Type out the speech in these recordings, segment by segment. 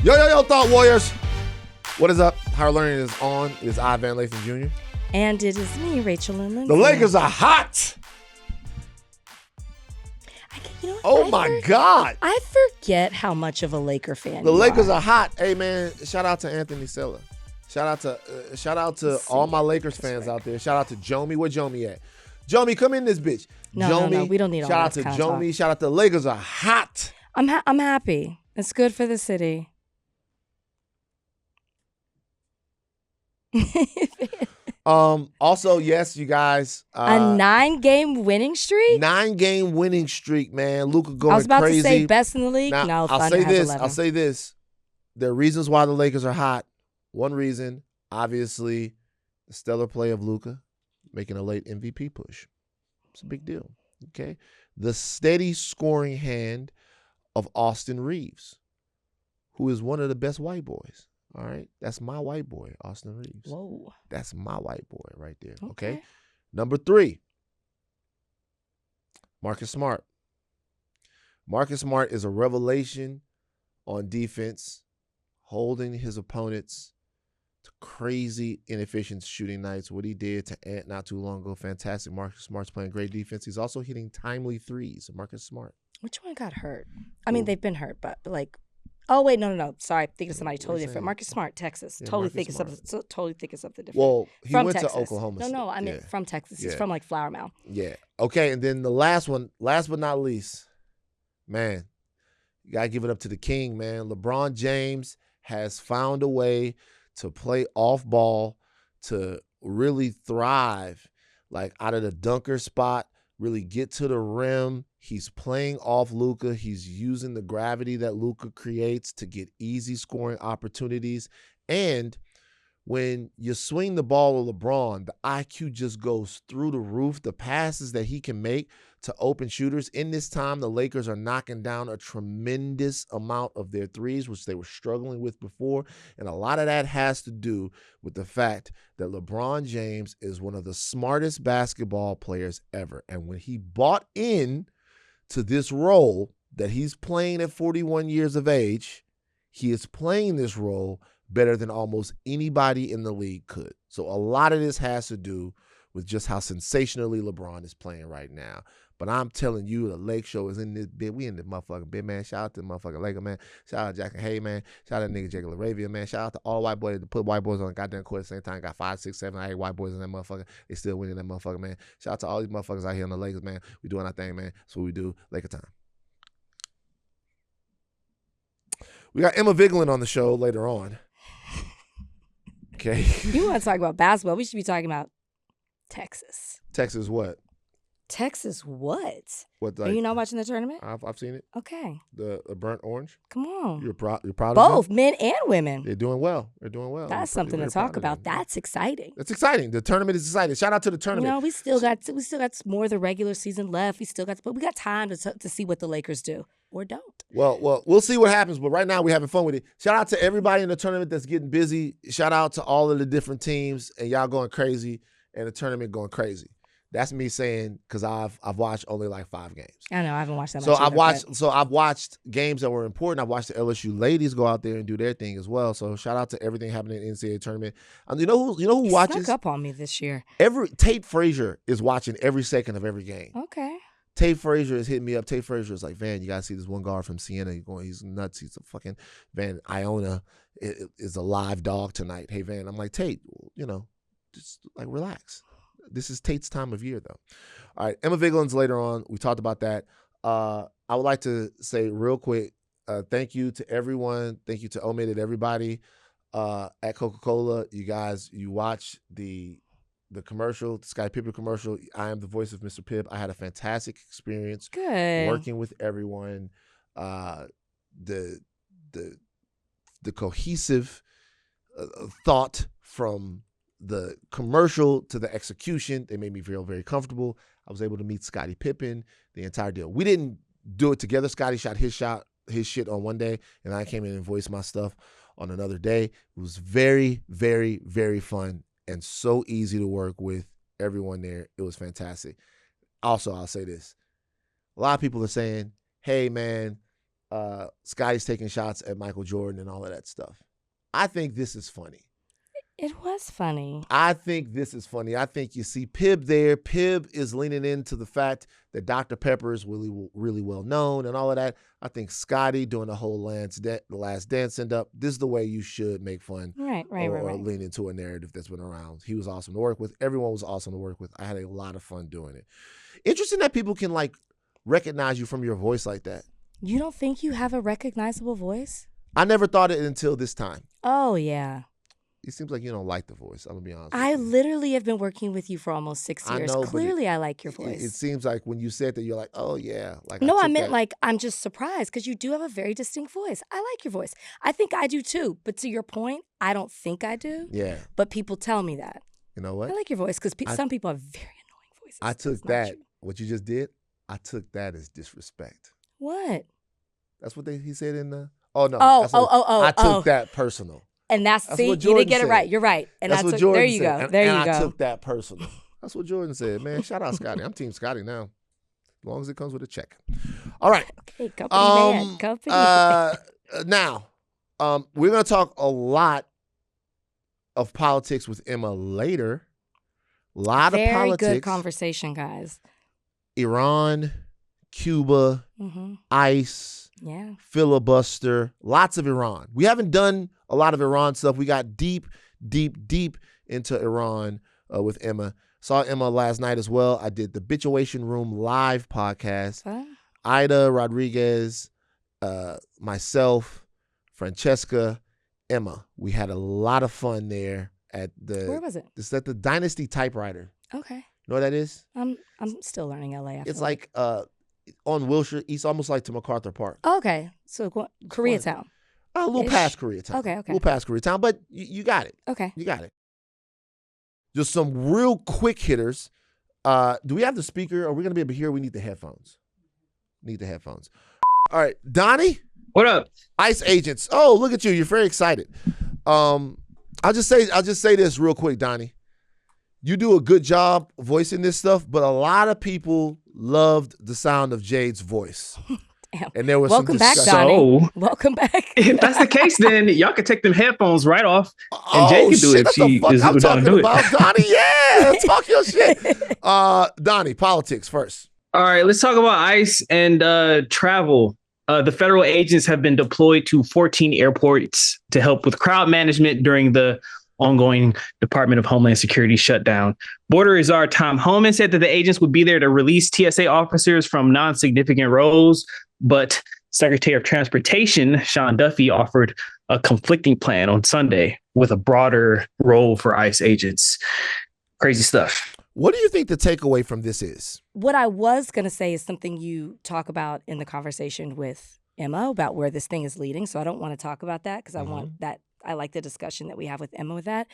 Yo, Thought Warriors. What is up? Higher Learning is on. It is I, Van Lathan Jr. And it is me, Rachel and Lindsay. The Lakers are hot. My God. I forget how much of a Laker fan The you Lakers are. are hot. Hey, man, shout out to Anthony Sella. Shout out to all my Lakers fans out there. Shout out to Jomi. Where Jomi at? Jomi, come in this bitch. No, we don't need all that Shout out to kind of Jomi. talk. Shout out to the Lakers are hot. I'm happy. It's good for the city. Also, yes, you guys. A 9-game winning streak? 9-game winning streak, man. Luka going crazy. I was about to say best in the league. Now, No, I'll Thunder say has this. 11. I'll say this. There are reasons why the Lakers are hot. One reason, obviously, the stellar play of Luka making a late MVP push. It's a big deal. Okay. The steady scoring hand of Austin Reeves, who is one of the best white boys. All right. That's my white boy, Austin Reeves. Whoa. That's my white boy right there. Okay. Number 3, Marcus Smart. Marcus Smart is a revelation on defense, holding his opponents to crazy inefficient shooting nights. What he did to Ant not too long ago, fantastic. Marcus Smart's playing great defense. He's also hitting timely threes. Marcus Smart. Which one got hurt? I mean, they've been hurt, but like, oh wait, no. Sorry, thinking of somebody totally different. Marcus Smart, Texas. Yeah, totally Marcus thinking Smart. something. Totally thinking something different. Well, he from went Texas. to Oklahoma. No, I mean from Texas. He's from like Flower Mound. Yeah. Okay, and then the last one, last but not least, man, you gotta give it up to the king, man. LeBron James has found a way to play off ball, to really thrive, like out of the dunker spot, really get to the rim. He's playing off Luka. He's using the gravity that Luka creates to get easy scoring opportunities. And when you swing the ball with LeBron, the IQ just goes through the roof. The passes that he can make to open shooters. In this time, the Lakers are knocking down a tremendous amount of their threes, which they were struggling with before. And a lot of that has to do with the fact that LeBron James is one of the smartest basketball players ever. And when he bought in to this role that he's playing at 41 years of age, he is playing this role better than almost anybody in the league could. So a lot of this has to do with just how sensationally LeBron is playing right now. But I'm telling you, the Lake Show is in this bit. We in this motherfucking bit, man. Shout out to the motherfucking Laker, man. Shout out to Jack and Hay, man. Shout out to nigga Jacob LaRavia, man. Shout out to all white boys that put white boys on the goddamn court at the same time. Got 5, 6, 7, 8 white boys in that motherfucker. They still winning that motherfucker, man. Shout out to all these motherfuckers out here on the Lakers, man. We doing our thing, man. That's what we do. Laker time. We got Emma Vigeland on the show later on. Okay. You want to talk about basketball? We should be talking about Texas. Texas what? Texas what? What? Are you not watching the tournament? I've seen it. Okay. The burnt orange. Come on. You're proud of both them? men and women. They're doing well. That's something to talk about. That's exciting. It's exciting. The tournament is exciting. Shout out to the tournament. You know, we still got more of the regular season left. But we got time to see what the Lakers do or don't. Well, we'll see what happens. But right now, we're having fun with it. Shout out to everybody in the tournament that's getting busy. Shout out to all of the different teams and y'all going crazy and the tournament going crazy. That's me saying because I've watched only like 5 games. I know I haven't watched that So much. I've watched games that were important. I've watched the LSU ladies go out there and do their thing as well. So shout out to everything happening in the NCAA tournament. You know who watches? Snuck up on me this year. Tate Frazier is watching every second of every game. Okay. Tate Frazier is hitting me up. Tate Frazier is like, Van, you gotta see this one guard from Siena. He's nuts. He's a fucking Van. Iona is a live dog tonight. Hey Van, I'm like Tate. Just like relax. This is Tate's time of year, though. All right, Emma Vigeland's later on. We talked about that. I would like to say real quick, thank you to everyone. Thank you to Omitted everybody at Coca-Cola. You guys, you watch the commercial, the Sky Pippen commercial. I am the voice of Mr. Pip. I had a fantastic experience. Good. Working with everyone. The cohesive thought from the commercial to the execution, they made me feel very comfortable. I was able to meet Scottie Pippen, the entire deal. We didn't do it together. Scottie shot his shit on one day, and I came in and voiced my stuff on another day. It was very, very, very fun and so easy to work with everyone there. It was fantastic. Also, I'll say this. A lot of people are saying, hey, man, Scotty's taking shots at Michael Jordan and all of that stuff. I think this is funny. It was funny. I think this is funny. I think you see Pib there. Pib is leaning into the fact that Dr. Pepper is really, really well known and all of that. I think Scotty doing the whole Last Dance end up. This is the way you should make fun. Right. Or lean into a narrative that's been around. He was awesome to work with. Everyone was awesome to work with. I had a lot of fun doing it. Interesting that people can like recognize you from your voice like that. You don't think you have a recognizable voice? I never thought it until this time. Oh, yeah. It seems like you don't like the voice. I'm going to be honest. I literally have been working with you for almost 6 years. I know, Clearly, I like your voice. It seems like when you said that, you're like, oh, yeah. Like no, I meant like I'm just surprised because you do have a very distinct voice. I like your voice. I think I do too. But to your point, I don't think I do. Yeah. But people tell me that. You know what? I like your voice because some people have very annoying voices. I took that. What you just did, I took that as disrespect. What? That's what he said in the... Oh, no. I took that personal. And that's see, you didn't get it right. You're right. And that's what Jordan there you said. go. There you go. I took that personal. That's what Jordan said, man. Shout out Scotty. I'm Team Scotty now. As long as it comes with a check. All right. Okay, company man. Company man. Now, we're going to talk a lot of politics with Emma later. A lot of politics. Very good conversation, guys. Iran, Cuba, ICE. Yeah. Filibuster, lots of Iran. We haven't done a lot of Iran stuff. We got deep into Iran with Emma. Saw Emma last night as well. I did the Bituation Room live podcast. Huh? Ida Rodriguez, myself, Francesca, Emma. We had a lot of fun there at the... Where was it? It's at the Dynasty Typewriter. Okay. You know what that is? I'm still learning LA. It's like... on Wilshire East, almost like to MacArthur Park. Okay. So Koreatown. A little past Koreatown. Okay. A little past Koreatown, but you got it. Okay. You got it. Just some real quick hitters. Do we have the speaker? Are we going to be able to hear? We need the headphones. All right. Donnie? What up? ICE agents. Oh, look at you. You're very excited. I'll just say this real quick, Donnie. You do a good job voicing this stuff, but a lot of people loved the sound of Jade's voice. Damn. And there was Welcome some back, Donnie. Welcome back. If that's the case, then y'all can take them headphones right off, and Jade can do it if she is I'm down to talking do about it. Donnie. Yeah, talk your shit. Donnie, politics first. All right, let's talk about ICE and travel. The federal agents have been deployed to 14 airports to help with crowd management during the ongoing Department of Homeland Security shutdown. Border Czar Tom Homan said that the agents would be there to release TSA officers from non-significant roles, but Secretary of Transportation Sean Duffy offered a conflicting plan on Sunday with a broader role for ICE agents. Crazy stuff. What do you think the takeaway from this is? What I was going to say is something you talk about in the conversation with Emma about where this thing is leading. So I don't want to talk about that because I want that. I like the discussion that we have with Emma with that.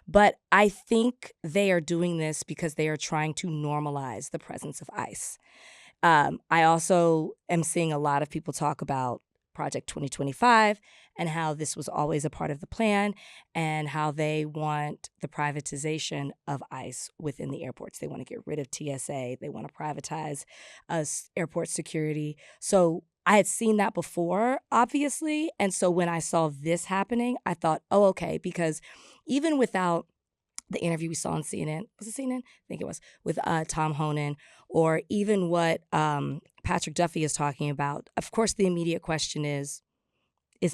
But I think they are doing this because they are trying to normalize the presence of ICE. I also am seeing a lot of people talk about Project 2025 and how this was always a part of the plan and how they want the privatization of ICE within the airports. They want to get rid of TSA. They want to privatize airport security. So I had seen that before, obviously. And so when I saw this happening, I thought, oh, okay, because even without the interview we saw on CNN, was it CNN? I think it was, with Tom Honan, or even what Patrick Duffy is talking about, of course, the immediate question is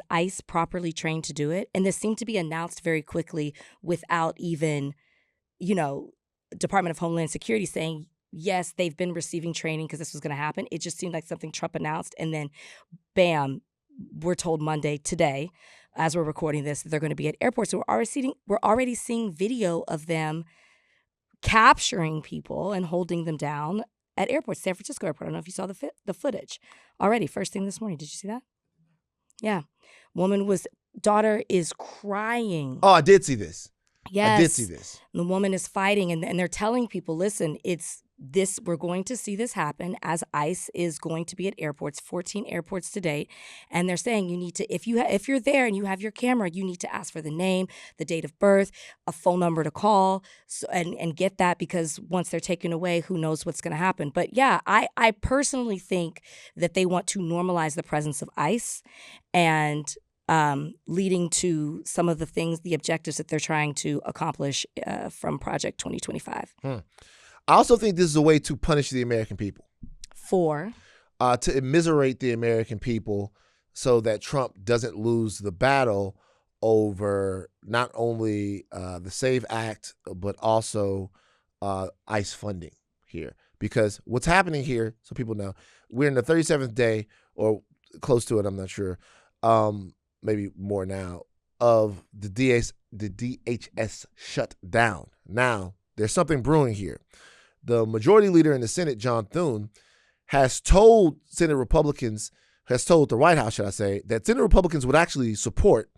ICE properly trained to do it? And this seemed to be announced very quickly without even, Department of Homeland Security saying, yes, they've been receiving training because this was going to happen. It just seemed like something Trump announced. And then, bam, we're told Monday, today, as we're recording this, that they're going to be at airports. So we're already seeing video of them capturing people and holding them down at airports. San Francisco airport. I don't know if you saw the footage already. First thing this morning. Did you see that? Yeah. Daughter is crying. Oh, I did see this. Yes. I did see this. The woman is fighting, and they're telling people, listen, it's this. We're going to see this happen as ICE is going to be at airports, 14 airports to date, and they're saying you need to, if you're there and you have your camera, you need to ask for the name, the date of birth, a phone number to call, and get that, because once they're taken away, who knows what's going to happen. But yeah, I personally think that they want to normalize the presence of ICE, and leading to some of the things, the objectives that they're trying to accomplish from Project 2025. I also think this is a way to punish the American people. To immiserate the American people so that Trump doesn't lose the battle over not only the SAVE Act, but also ICE funding here. Because what's happening here, so people know, we're in the 37th day, or close to it, I'm not sure, maybe more now, of the DHS shut down. Now, there's something brewing here. The majority leader in the Senate, John Thune, has told the White House, should I say, that Senate Republicans would actually support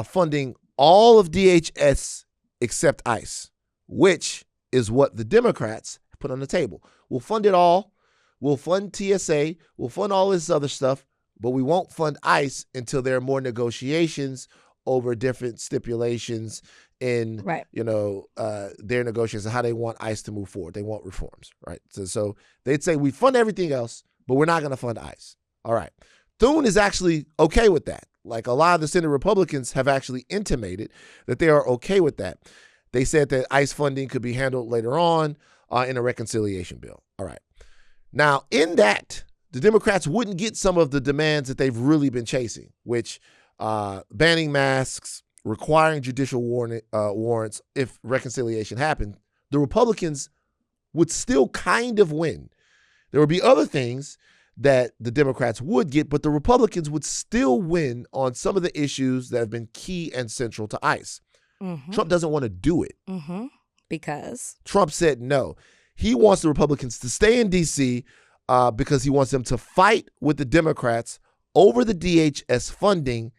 funding all of DHS except ICE, which is what the Democrats put on the table. We'll fund it all. We'll fund TSA. We'll fund all this other stuff, but we won't fund ICE until there are more negotiations over different stipulations in, their negotiations and how they want ICE to move forward. They want reforms, right? So they'd say we fund everything else, but we're not going to fund ICE. All right. Thune is actually okay with that. Like, a lot of the Senate Republicans have actually intimated that they are okay with that. They said that ICE funding could be handled later on in a reconciliation bill. All right. Now, in that, the Democrats wouldn't get some of the demands that they've really been chasing, which banning masks, requiring judicial warrants if reconciliation happened. The Republicans would still kind of win. There would be other things that the Democrats would get, but the Republicans would still win on some of the issues that have been key and central to ICE. Mm-hmm. Trump doesn't want to do it. Mm-hmm. Because? Trump said no. He wants the Republicans to stay in D.C., because he wants them to fight with the Democrats over the DHS funding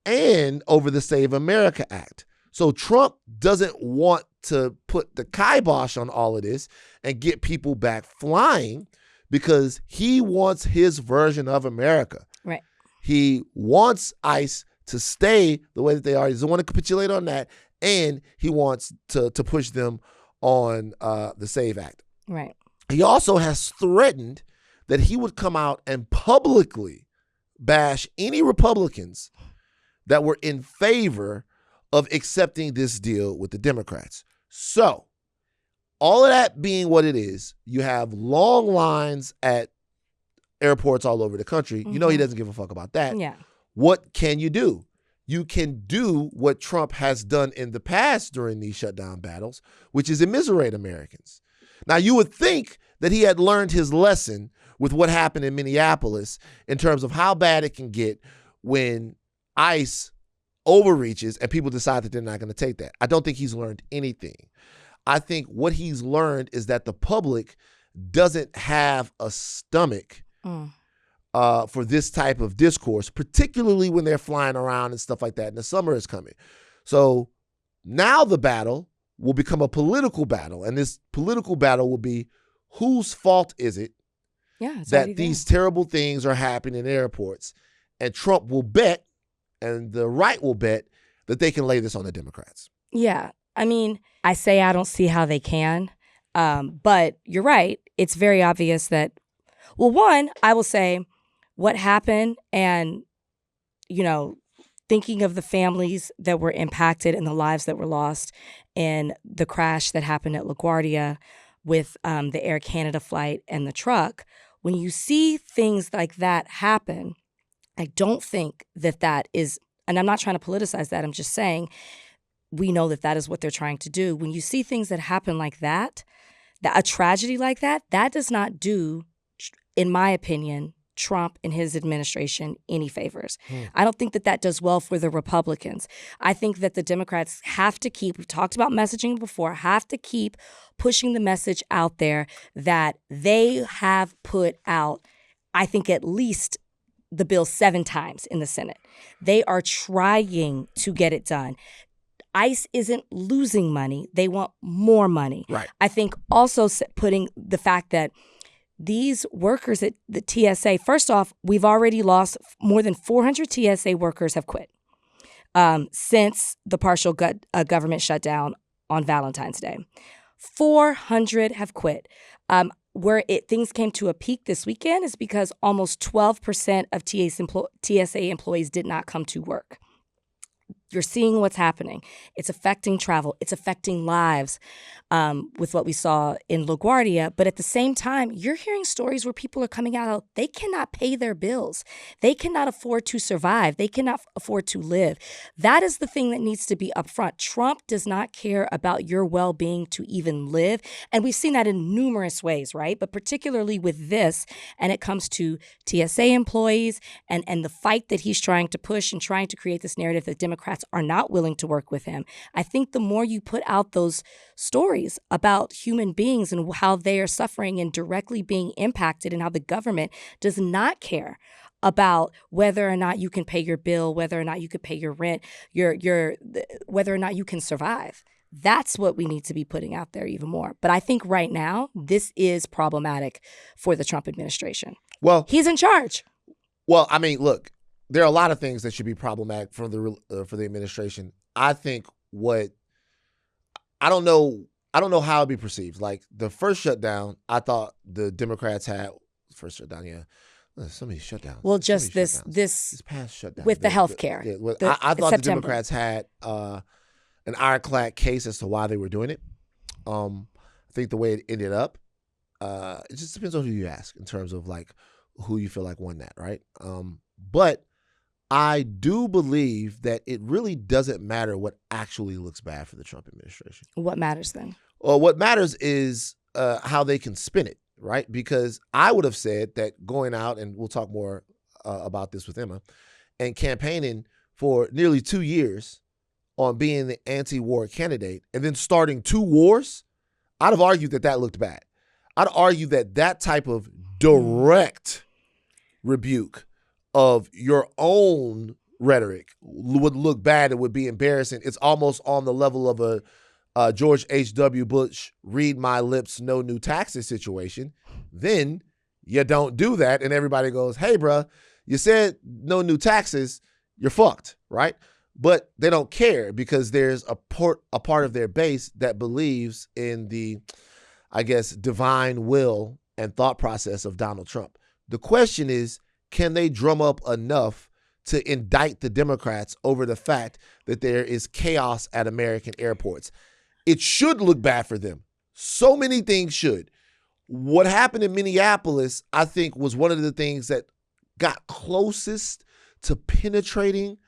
and over the Save America Act. So Trump doesn't want to put the kibosh on all of this and get people back flying, because he wants his version of America. Right. He wants ICE to stay the way that they are. He doesn't want to capitulate on that, and he wants to push them on the SAVE Act. Right. He also has threatened that he would come out and publicly bash any Republicans that were in favor of accepting this deal with the Democrats. So, all of that being what it is, you have long lines at airports all over the country. Mm-hmm. You know he doesn't give a fuck about that. Yeah. What can you do? You can do what Trump has done in the past during these shutdown battles, which is immiserate Americans. Now, you would think that he had learned his lesson with what happened in Minneapolis in terms of how bad it can get when ICE overreaches and people decide that they're not going to take that. I don't think he's learned anything. I think what he's learned is that the public doesn't have a stomach for this type of discourse, particularly when they're flying around and stuff like that, and the summer is coming. So now the battle will become a political battle, and this political battle will be, whose fault is it that these terrible things are happening in airports? And Trump will bet, and the right will bet, that they can lay this on the Democrats. Yeah. I mean, I say I don't see how they can, but you're right. It's very obvious that, well, one, I will say what happened, and, thinking of the families that were impacted and the lives that were lost in the crash that happened at LaGuardia with the Air Canada flight and the truck, when you see things like that happen, I don't think that is, and I'm not trying to politicize that, I'm just saying we know that is what they're trying to do. When you see things that happen like that, a tragedy like that does not do, in my opinion, Trump and his administration any favors. I don't think that does well for the Republicans. I think that the Democrats have to keep, we've talked about messaging before, have to keep pushing the message out there that they have put out, I think, at least the bill 7 times in the Senate. They are trying to get it done. ICE isn't losing money. They want more money. Right. I think also putting the fact that these workers at the TSA, first off, we've already lost more than 400 TSA workers have quit since the partial government shutdown on Valentine's Day. 400 have quit. Where things came to a peak this weekend is because almost 12% of TSA employees did not come to work. You're seeing what's happening. It's affecting travel. It's affecting lives with what we saw in LaGuardia. But at the same time, you're hearing stories where people are coming out, they cannot pay their bills. They cannot afford to survive. They cannot afford to live. That is the thing that needs to be upfront. Trump does not care about your well-being to even live. And we've seen that in numerous ways, right? But particularly with this, and it comes to TSA employees and the fight that he's trying to push and trying to create this narrative that Democrats are not willing to work with him. I think the more you put out those stories about human beings and how they are suffering and directly being impacted and how the government does not care about whether or not you can pay your bill, whether or not you can pay your rent, whether or not you can survive. That's what we need to be putting out there even more. But I think right now, this is problematic for the Trump administration. Well, he's in charge. Well, I mean, look, there are a lot of things that should be problematic for the administration. I think I don't know how it'd be perceived. Like the first shutdown, I thought the Democrats had first shutdown. Yeah, some of these shutdowns. Well, just this past shutdown with the health care. I thought the Democrats had an ironclad case as to why they were doing it. I think the way it ended up, it just depends on who you ask in terms of like who you feel like won that, right? But I do believe that it really doesn't matter what actually looks bad for the Trump administration. What matters then? Well, what matters is how they can spin it, right? Because I would have said that going out, and we'll talk more about this with Emma, and campaigning for nearly 2 years on being the anti-war candidate and then starting 2 wars, I'd have argued that looked bad. I'd argue that type of direct rebuke of your own rhetoric would look bad. It would be embarrassing. It's almost on the level of a George H.W. Bush, read my lips, no new taxes situation. Then you don't do that, and everybody goes, hey, bruh, you said no new taxes, you're fucked, right? But they don't care because there's a part of their base that believes in the, I guess, divine will and thought process of Donald Trump. The question is, can they drum up enough to indict the Democrats over the fact that there is chaos at American airports? It should look bad for them. So many things should. What happened in Minneapolis, I think, was one of the things that got closest to penetrating.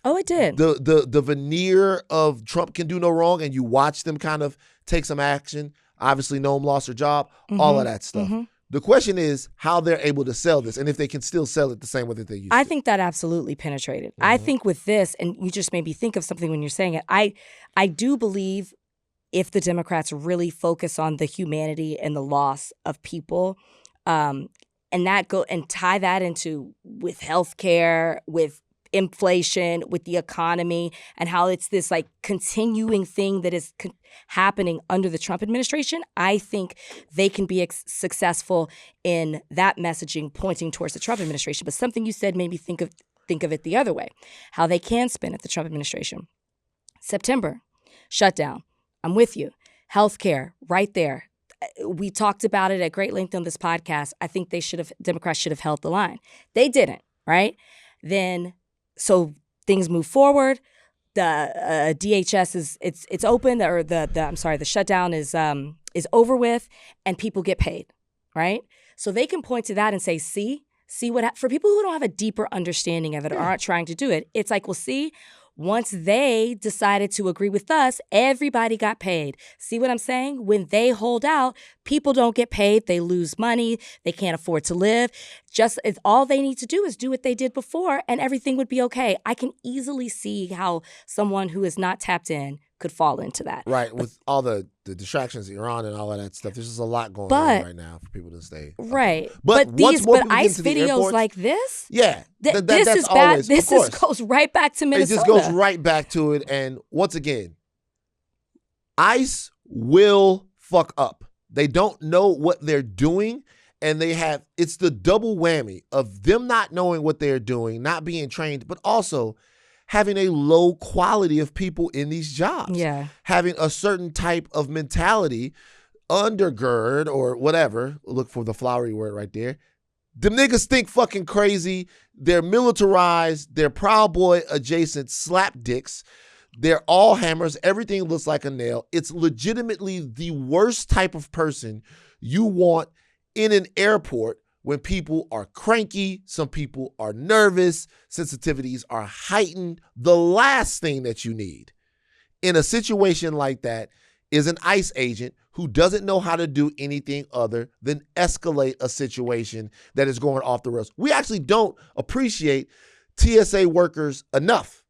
Oh, it did. The veneer of Trump can do no wrong, and you watch them kind of take some action. Obviously, Noam lost her job, all of that stuff. Mm-hmm. The question is how they're able to sell this and if they can still sell it the same way that they used to. I think that absolutely penetrated. Mm-hmm. I think with this, and you just made me think of something when you're saying it, I do believe if the Democrats really focus on the humanity and the loss of people, and tie that into with healthcare, with inflation, with the economy, and how it's this like continuing thing that is happening under the Trump administration, I think they can be successful in that messaging pointing towards the Trump administration. But something you said made me think of it the other way, how they can spin at the Trump administration. September, shutdown. I'm with you. Healthcare, right there. We talked about it at great length on this podcast. I think Democrats should have held the line. They didn't, right? Then so things move forward. The DHS is open, or the shutdown is over with, and people get paid, right? So they can point to that and say, see what for people who don't have a deeper understanding of it or aren't trying to do it. It's like, well, see. Once they decided to agree with us, everybody got paid. See what I'm saying? When they hold out, people don't get paid. They lose money. They can't afford to live. All they need to do is do what they did before, and everything would be okay. I can easily see how someone who is not tapped in could fall into that. Right, with all the distractions that you're on and all of that stuff. There's just a lot going on right now for people to stay. Right. Okay. But ICE videos like this? Yeah. This is bad. This goes right back to Minnesota. It just goes right back to it. And once again, ICE will fuck up. They don't know what they're doing, and it's the double whammy of them not knowing what they're doing, not being trained, but also having a low quality of people in these jobs. Yeah. Having a certain type of mentality, undergird or whatever, look for the flowery word right there. Them niggas think fucking crazy. They're militarized. They're Proud Boy adjacent slap dicks. They're all hammers. Everything looks like a nail. It's legitimately the worst type of person you want in an airport when people are cranky, some people are nervous, sensitivities are heightened. The last thing that you need in a situation like that is an ICE agent who doesn't know how to do anything other than escalate a situation that is going off the rails. We actually don't appreciate TSA workers enough.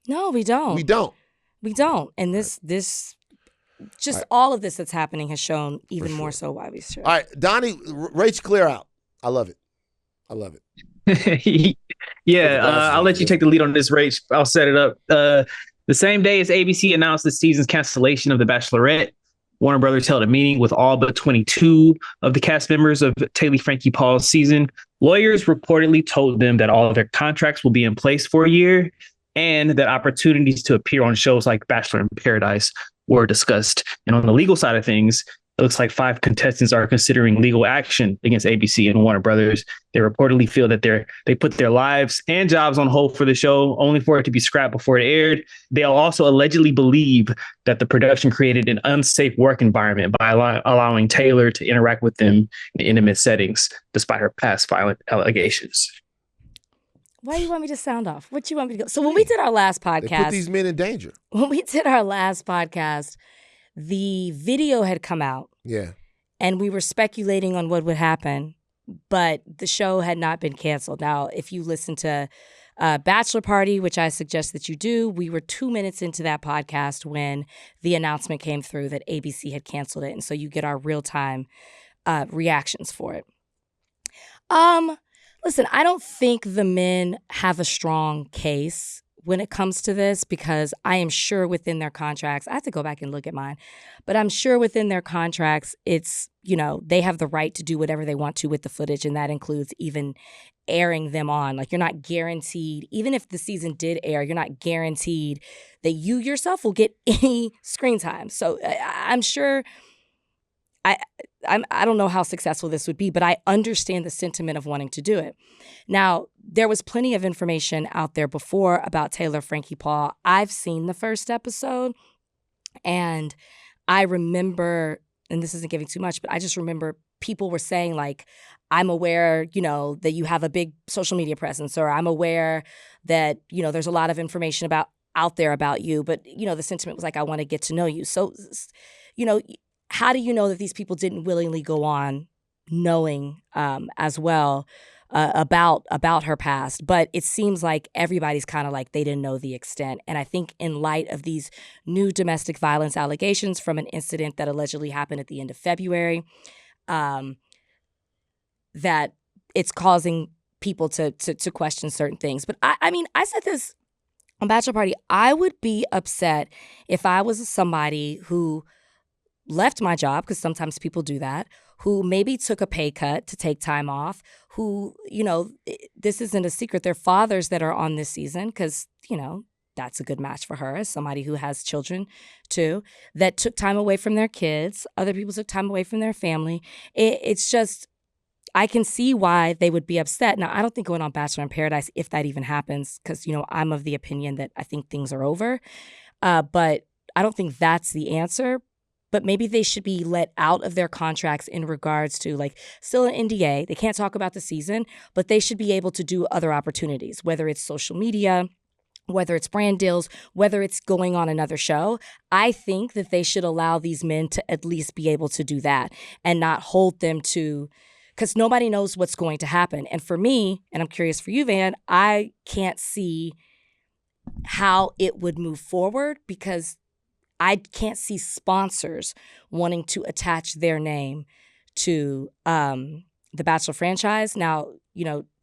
No, we don't. We don't. We don't. And this just all of this that's happening has shown even more so why we should. All right, Donnie, Rach, clear out. I love it. I love it. I'll let you take the lead on this, Rach. I'll set it up. The same day as ABC announced the season's cancellation of The Bachelorette, Warner Brothers held a meeting with all but 22 of the cast members of Taylor Frankie Paul's season. Lawyers reportedly told them that all of their contracts will be in place for a year and that opportunities to appear on shows like Bachelor in Paradise were discussed. And on the legal side of things, it looks like 5 contestants are considering legal action against ABC and Warner Brothers. They reportedly feel that they put their lives and jobs on hold for the show, only for it to be scrapped before it aired. They'll also allegedly believe that the production created an unsafe work environment by allowing Taylor to interact with them in intimate settings, despite her past violent allegations. Why do you want me to sound off? What do you want me to go? So when we did our last podcast, they put these men in danger. When we did our last podcast, the video had come out. Yeah. And we were speculating on what would happen, but the show had not been canceled. Now, if you listen to Bachelor Party, which I suggest that you do, we were 2 minutes into that podcast when the announcement came through that ABC had canceled it. And so you get our real-time reactions for it. Listen, I don't think the men have a strong case when it comes to this, because I am sure within their contracts, I have to go back and look at mine, but I'm sure within their contracts, it's, they have the right to do whatever they want to with the footage. And that includes even airing them on. Like, you're not guaranteed, even if the season did air, you're not guaranteed that you yourself will get any screen time. So I'm sure, I don't know how successful this would be, but I understand the sentiment of wanting to do it. Now, there was plenty of information out there before about Taylor Frankie Paul. I've seen the first episode, and I remember, and this isn't giving too much, but I just remember people were saying, like, I'm aware, that you have a big social media presence, or I'm aware that, there's a lot of information out there about you, but, the sentiment was like, I want to get to know you. So, how do you know that these people didn't willingly go on knowing as well about her past? But it seems like everybody's kind of like they didn't know the extent. And I think in light of these new domestic violence allegations from an incident that allegedly happened at the end of February, that it's causing people to question certain things. But I mean, I said this on Bachelor Party, I would be upset if I was somebody who left my job, because sometimes people do that, who maybe took a pay cut to take time off, who, this isn't a secret, they're fathers that are on this season, because, that's a good match for her as somebody who has children too, that took time away from their kids. Other people took time away from their family. It's just, I can see why they would be upset. Now, I don't think going on Bachelor in Paradise, if that even happens, because, I'm of the opinion that I think things are over. But I don't think that's the answer. But maybe they should be let out of their contracts in regards to, like, still an NDA. They can't talk about the season, but they should be able to do other opportunities, whether it's social media, whether it's brand deals, whether it's going on another show. I think that they should allow these men to at least be able to do that and not hold them to, because nobody knows what's going to happen. And for me, and I'm curious for you, Van, I can't see how it would move forward, because I can't see sponsors wanting to attach their name to the Bachelor franchise. Now,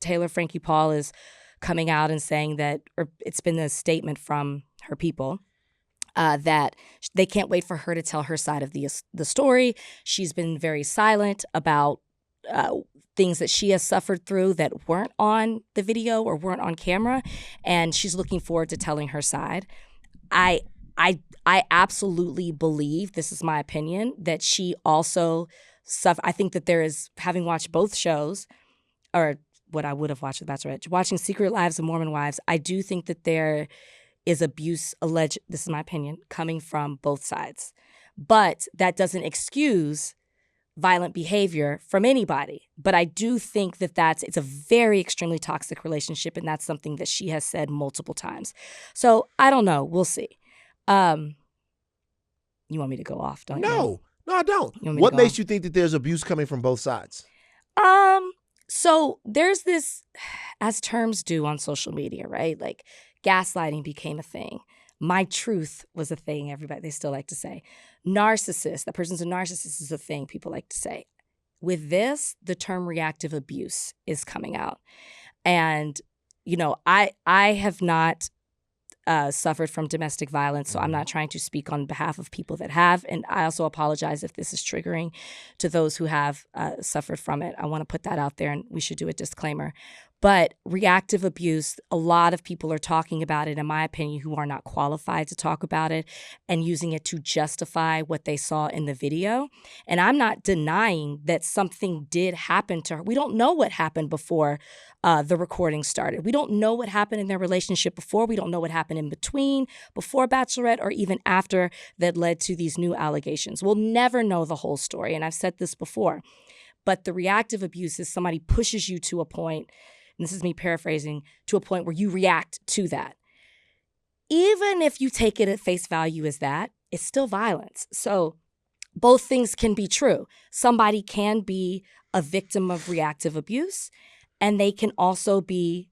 Taylor Frankie Paul is coming out and saying that, or it's been a statement from her people, that they can't wait for her to tell her side of the story. She's been very silent about things that she has suffered through that weren't on the video or weren't on camera, and she's looking forward to telling her side. I absolutely believe, this is my opinion, that she also suffered. I think that there is, having watched both shows, or what I would have watched with Bachelorette, watching Secret Lives of Mormon Wives, I do think that there is abuse alleged, this is my opinion, coming from both sides. But that doesn't excuse violent behavior from anybody. But I do think that it's a very extremely toxic relationship, and that's something that she has said multiple times. So I don't know. We'll see. You want me to go off, don't you? No, I don't. What makes you think that there's abuse coming from both sides? So there's this, as terms do on social media, right? Like gaslighting became a thing. My truth was a thing, they still like to say. Narcissist, that person's a narcissist is a thing people like to say. With this, the term reactive abuse is coming out. And, I have not suffered from domestic violence, so I'm not trying to speak on behalf of people that have. And I also apologize if this is triggering to those who have suffered from it. I want to put that out there, and we should do a disclaimer. But reactive abuse, a lot of people are talking about it, in my opinion, who are not qualified to talk about it and using it to justify what they saw in the video. And I'm not denying that something did happen to her. We don't know what happened before the recording started. We don't know what happened in their relationship before. We don't know what happened in between, before Bachelorette, or even after, that led to these new allegations. We'll never know the whole story, and I've said this before. But the reactive abuse is somebody pushes you to a point, and this is me paraphrasing, to a point where you react to that. Even if you take it at face value as that, it's still violence. So both things can be true. Somebody can be a victim of reactive abuse, and they can also be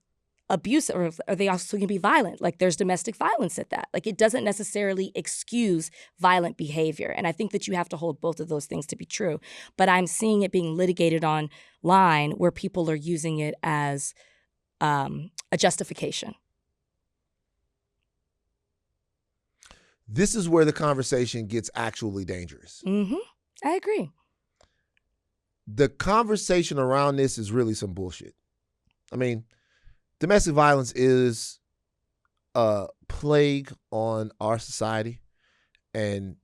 abusive, or they also can be violent. Like there's domestic violence at that. Like it doesn't necessarily excuse violent behavior. And I think that you have to hold both of those things to be true. But I'm seeing it being litigated online where people are using it as a justification. This is where the conversation gets actually dangerous. Mm-hmm. I agree. The conversation around this is really some bullshit. I mean, domestic violence is a plague on our society, and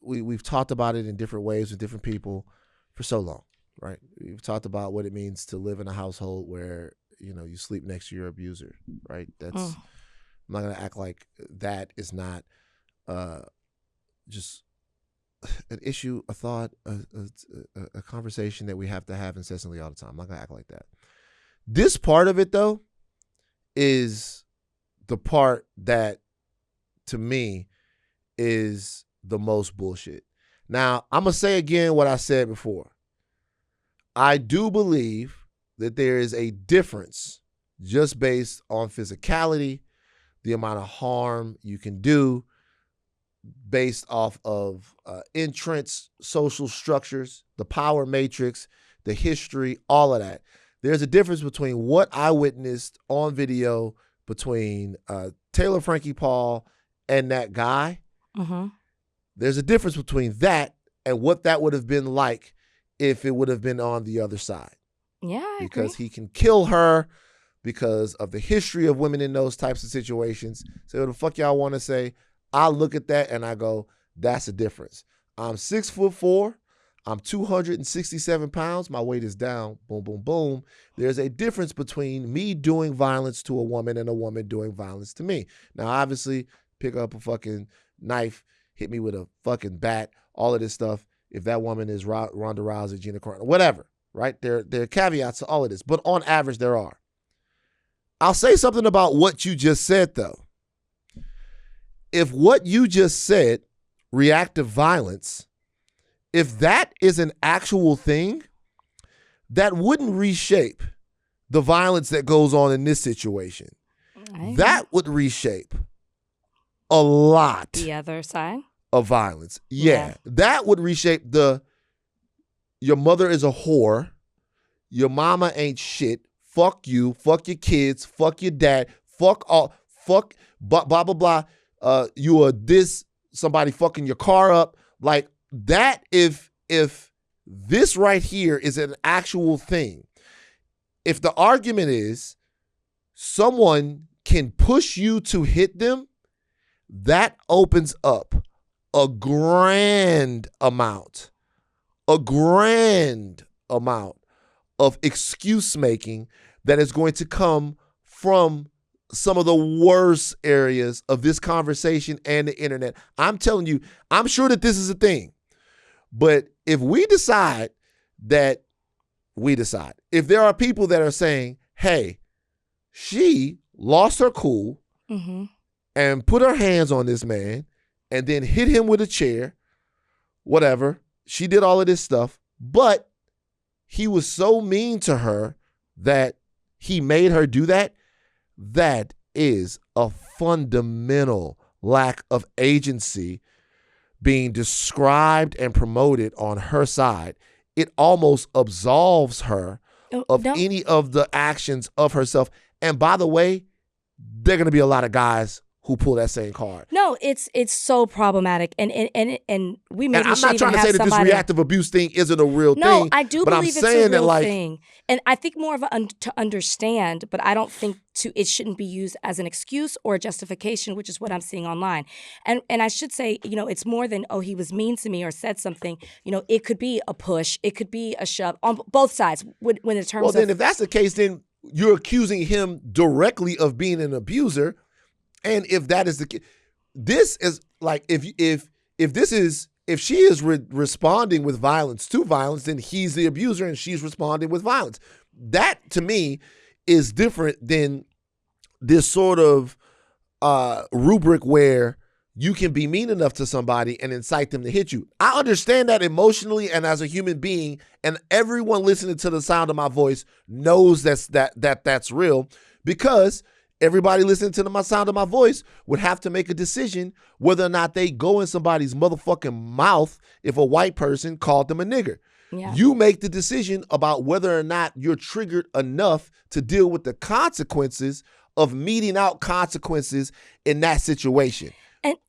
we've talked about it in different ways with different people for so long, right? We've talked about what it means to live in a household where, you sleep next to your abuser, right? I'm not going to act like that is not just an issue, a thought, a conversation that we have to have incessantly all the time. I'm not going to act like that. This part of it, though, is the part that, to me, is the most bullshit. Now, I'm going to say again what I said before. I do believe that there is a difference just based on physicality, the amount of harm you can do based off of entrenched social structures, the power matrix, the history, all of that. There's a difference between what I witnessed on video between Taylor Frankie Paul and that guy. Mm-hmm. There's a difference between that and what that would have been like if it would have been on the other side. Yeah, I because agree. He can kill her because of the history of women in those types of situations. So what the fuck y'all want to say? I look at that and I go, that's a difference. I'm 6'4". I'm 267 pounds. My weight is down. Boom, boom, boom. There's a difference between me doing violence to a woman and a woman doing violence to me. Now, obviously, pick up a fucking knife, hit me with a fucking bat, all of this stuff. If that woman is Ronda Rousey, Gina Carano, whatever, right? There are caveats to all of this, but on average, there are. I'll say something about what you just said, though. If what you just said, reactive violence, if that is an actual thing, that wouldn't reshape the violence that goes on in this situation. That would reshape a lot. The other side? Of violence. Yeah. That would reshape your mother is a whore, your mama ain't shit, fuck you, fuck your kids, fuck your dad, fuck blah, blah, blah. you are this somebody fucking your car up. Like that, if this right here is an actual thing, if the argument is someone can push you to hit them, that opens up a grand amount of excuse making that is going to come from some of the worst areas of this conversation and the internet. I'm telling you, I'm sure that this is a thing. But if if there are people that are saying, hey, she lost her cool and put her hands on this man and then hit him with a chair, whatever. She did all of this stuff, but he was so mean to her that he made her do that. That is a fundamental lack of agency being described and promoted on her side. It almost absolves her of any of the actions of herself. And by the way, there are going to be a lot of guys who pull that same card. No, it's so problematic, and we maybe. And I'm not trying to say that this reactive abuse thing isn't a real thing. No, I do but believe I'm it's saying a real that, thing, and I think more of to understand. But I don't think it shouldn't be used as an excuse or a justification, which is what I'm seeing online. And I should say, it's more than he was mean to me or said something. It could be a push, it could be a shove on both sides. When in terms well, then if that's the case, then you're accusing him directly of being an abuser. And if that is the case, this is like if she is responding with violence to violence, then he's the abuser and she's responding with violence. That to me is different than this sort of rubric where you can be mean enough to somebody and incite them to hit you. I understand that emotionally and as a human being, and everyone listening to the sound of my voice knows that's real, because everybody listening to the sound of my voice would have to make a decision whether or not they go in somebody's motherfucking mouth if a white person called them a nigger. Yeah. You make the decision about whether or not you're triggered enough to deal with the consequences of meting out consequences in that situation.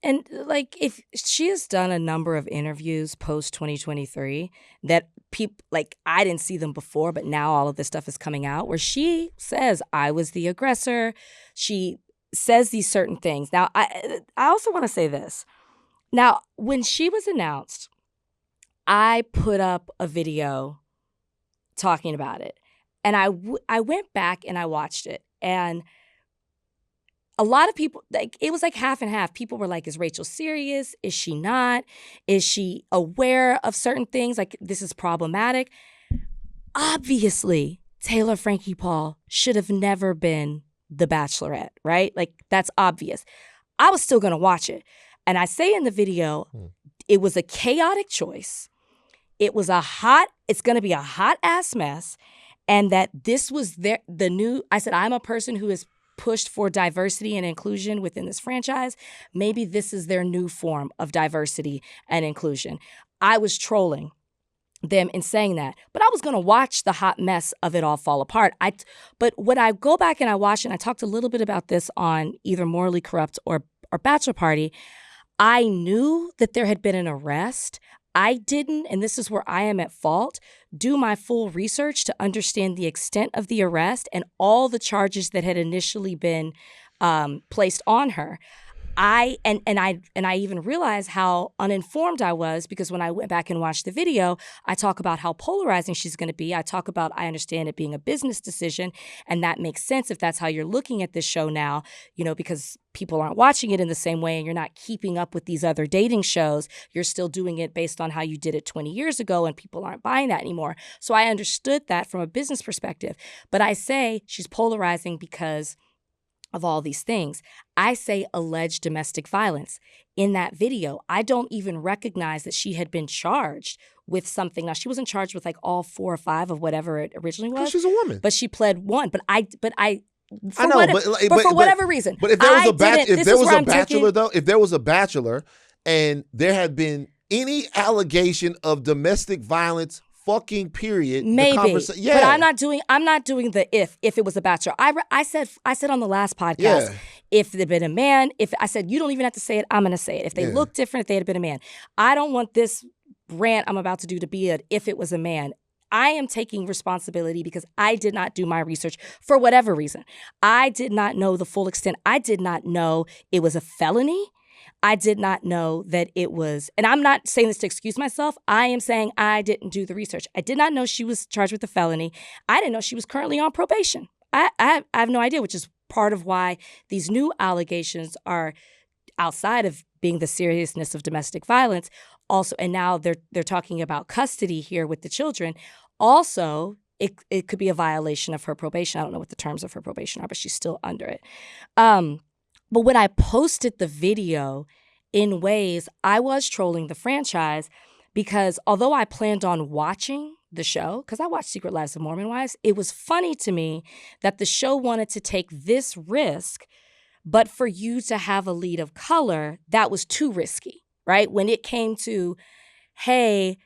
And like, if she has done a number of interviews post 2023 that people, like, I didn't see them before, but now all of this stuff is coming out where she says, I was the aggressor. She says these certain things. Now, I also want to say this. Now, when she was announced, I put up a video talking about it. And I went back and I watched it. And a lot of people, like, it was like half and half. People were like, is Rachel serious? Is she not? Is she aware of certain things? Like, this is problematic. Obviously, Taylor Frankie Paul should have never been the Bachelorette, right? Like, that's obvious. I was still going to watch it. And I say in the video, it was a chaotic choice. It's going to be a hot ass mess. And that this was I said, I'm a person who is pushed for diversity and inclusion within this franchise. Maybe this is their new form of diversity and inclusion. I was trolling them in saying that, but I was going to watch the hot mess of it all fall apart. But when I go back and I watch, and I talked a little bit about this on either Morally Corrupt or Bachelor Party, I knew that there had been an arrest. I didn't, and this is where I am at fault, do my full research to understand the extent of the arrest and all the charges that had initially been placed on her. I even realized how uninformed I was, because when I went back and watched the video, I talk about how polarizing she's going to be. I talk about, I understand it being a business decision, and that makes sense if that's how you're looking at this show now, because people aren't watching it in the same way and you're not keeping up with these other dating shows. You're still doing it based on how you did it 20 years ago, and people aren't buying that anymore. So I understood that from a business perspective. But I say she's polarizing because of all these things. I say alleged domestic violence. In that video, I don't even recognize that she had been charged with something. Now, she wasn't charged with like all 4 or 5 of whatever it originally was. She's a woman. But she pled 1. But for whatever reason. But if there was a bachelor and there had been any allegation of domestic violence, fucking period. Maybe, but I'm not doing the if it was a bachelor. I said on the last podcast, If they'd been a man, if I said, you don't even have to say it, I'm going to say it. If they look different, if they had been a man. I don't want this rant I'm about to do to be if it was a man. I am taking responsibility because I did not do my research for whatever reason. I did not know the full extent. I did not know it was a felony. I did not know that it was, and I'm not saying this to excuse myself. I am saying I didn't do the research. I did not know she was charged with a felony. I didn't know she was currently on probation. I have no idea, which is part of why these new allegations are outside of being the seriousness of domestic violence. Also, and now they're talking about custody here with the children. Also, it could be a violation of her probation. I don't know what the terms of her probation are, but she's still under it. But when I posted the video in ways, I was trolling the franchise because although I planned on watching the show, because I watched Secret Lives of Mormon Wives, it was funny to me that the show wanted to take this risk, but for you to have a lead of color, that was too risky, right? When it came to, hey,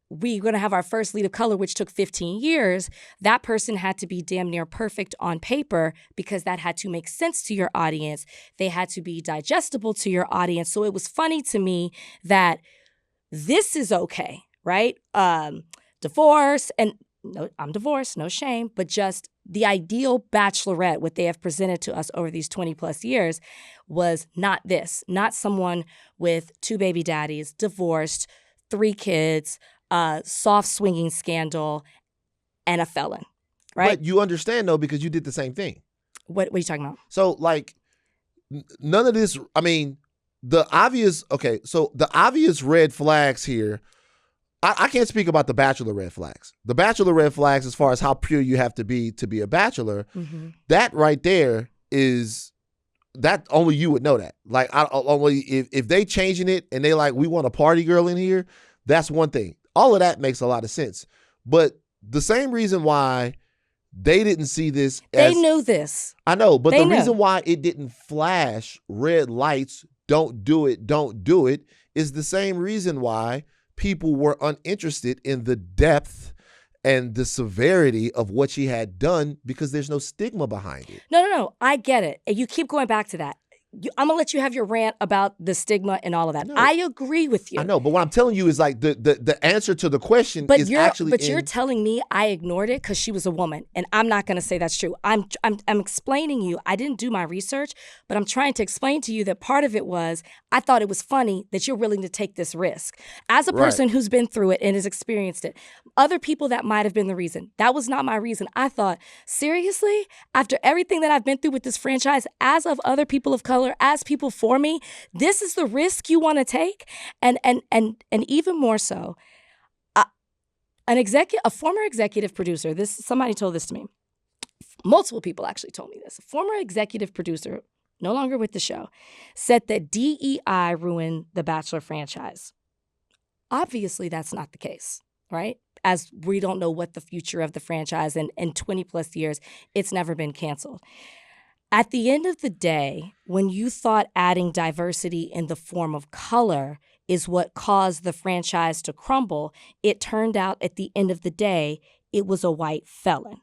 we're going to have our first lead of color, which took 15 years, that person had to be damn near perfect on paper because that had to make sense to your audience. They had to be digestible to your audience. So it was funny to me that this is okay, right? Divorce, and no, I'm divorced, no shame, but just the ideal bachelorette, what they have presented to us over these 20 plus years was not this, not someone with 2 baby daddies, divorced, 3 kids, soft swinging scandal, and a felon, right? But you understand, though, because you did the same thing. What are you talking about? So, like, none of this, I mean, the obvious red flags here, I can't speak about the Bachelor red flags. The Bachelor red flags, as far as how pure you have to be a bachelor, that right there is, that only you would know that. Like, only if they changing it and they like, we want a party girl in here, that's one thing. All of that makes a lot of sense. But the same reason why they didn't see this they knew this. I know, but the reason why it didn't flash red lights, don't do it, is the same reason why people were uninterested in the depth and the severity of what she had done because there's no stigma behind it. No. I get it. And you keep going back to that. I'm going to let you have your rant about the stigma and all of that. No, I agree with you. I know, but what I'm telling you is like the answer to the question is actually you're telling me I ignored it because she was a woman, and I'm not going to say that's true. I'm explaining you. I didn't do my research, but I'm trying to explain to you that part of it was I thought it was funny that you're willing to take this risk. As a person who's been through it and has experienced it, other people that might have been the reason. That was not my reason. I thought, seriously, after everything that I've been through with this franchise, as of other people of color, as people for me, this is the risk you want to take? And even more so, a former executive producer, somebody told this to me. Multiple people actually told me this. A former executive producer, no longer with the show, said that DEI ruined the Bachelor franchise. Obviously, that's not the case, right? As we don't know what the future of the franchise, and in 20 plus years, it's never been canceled. At the end of the day, when you thought adding diversity in the form of color is what caused the franchise to crumble, it turned out at the end of the day, it was a white felon.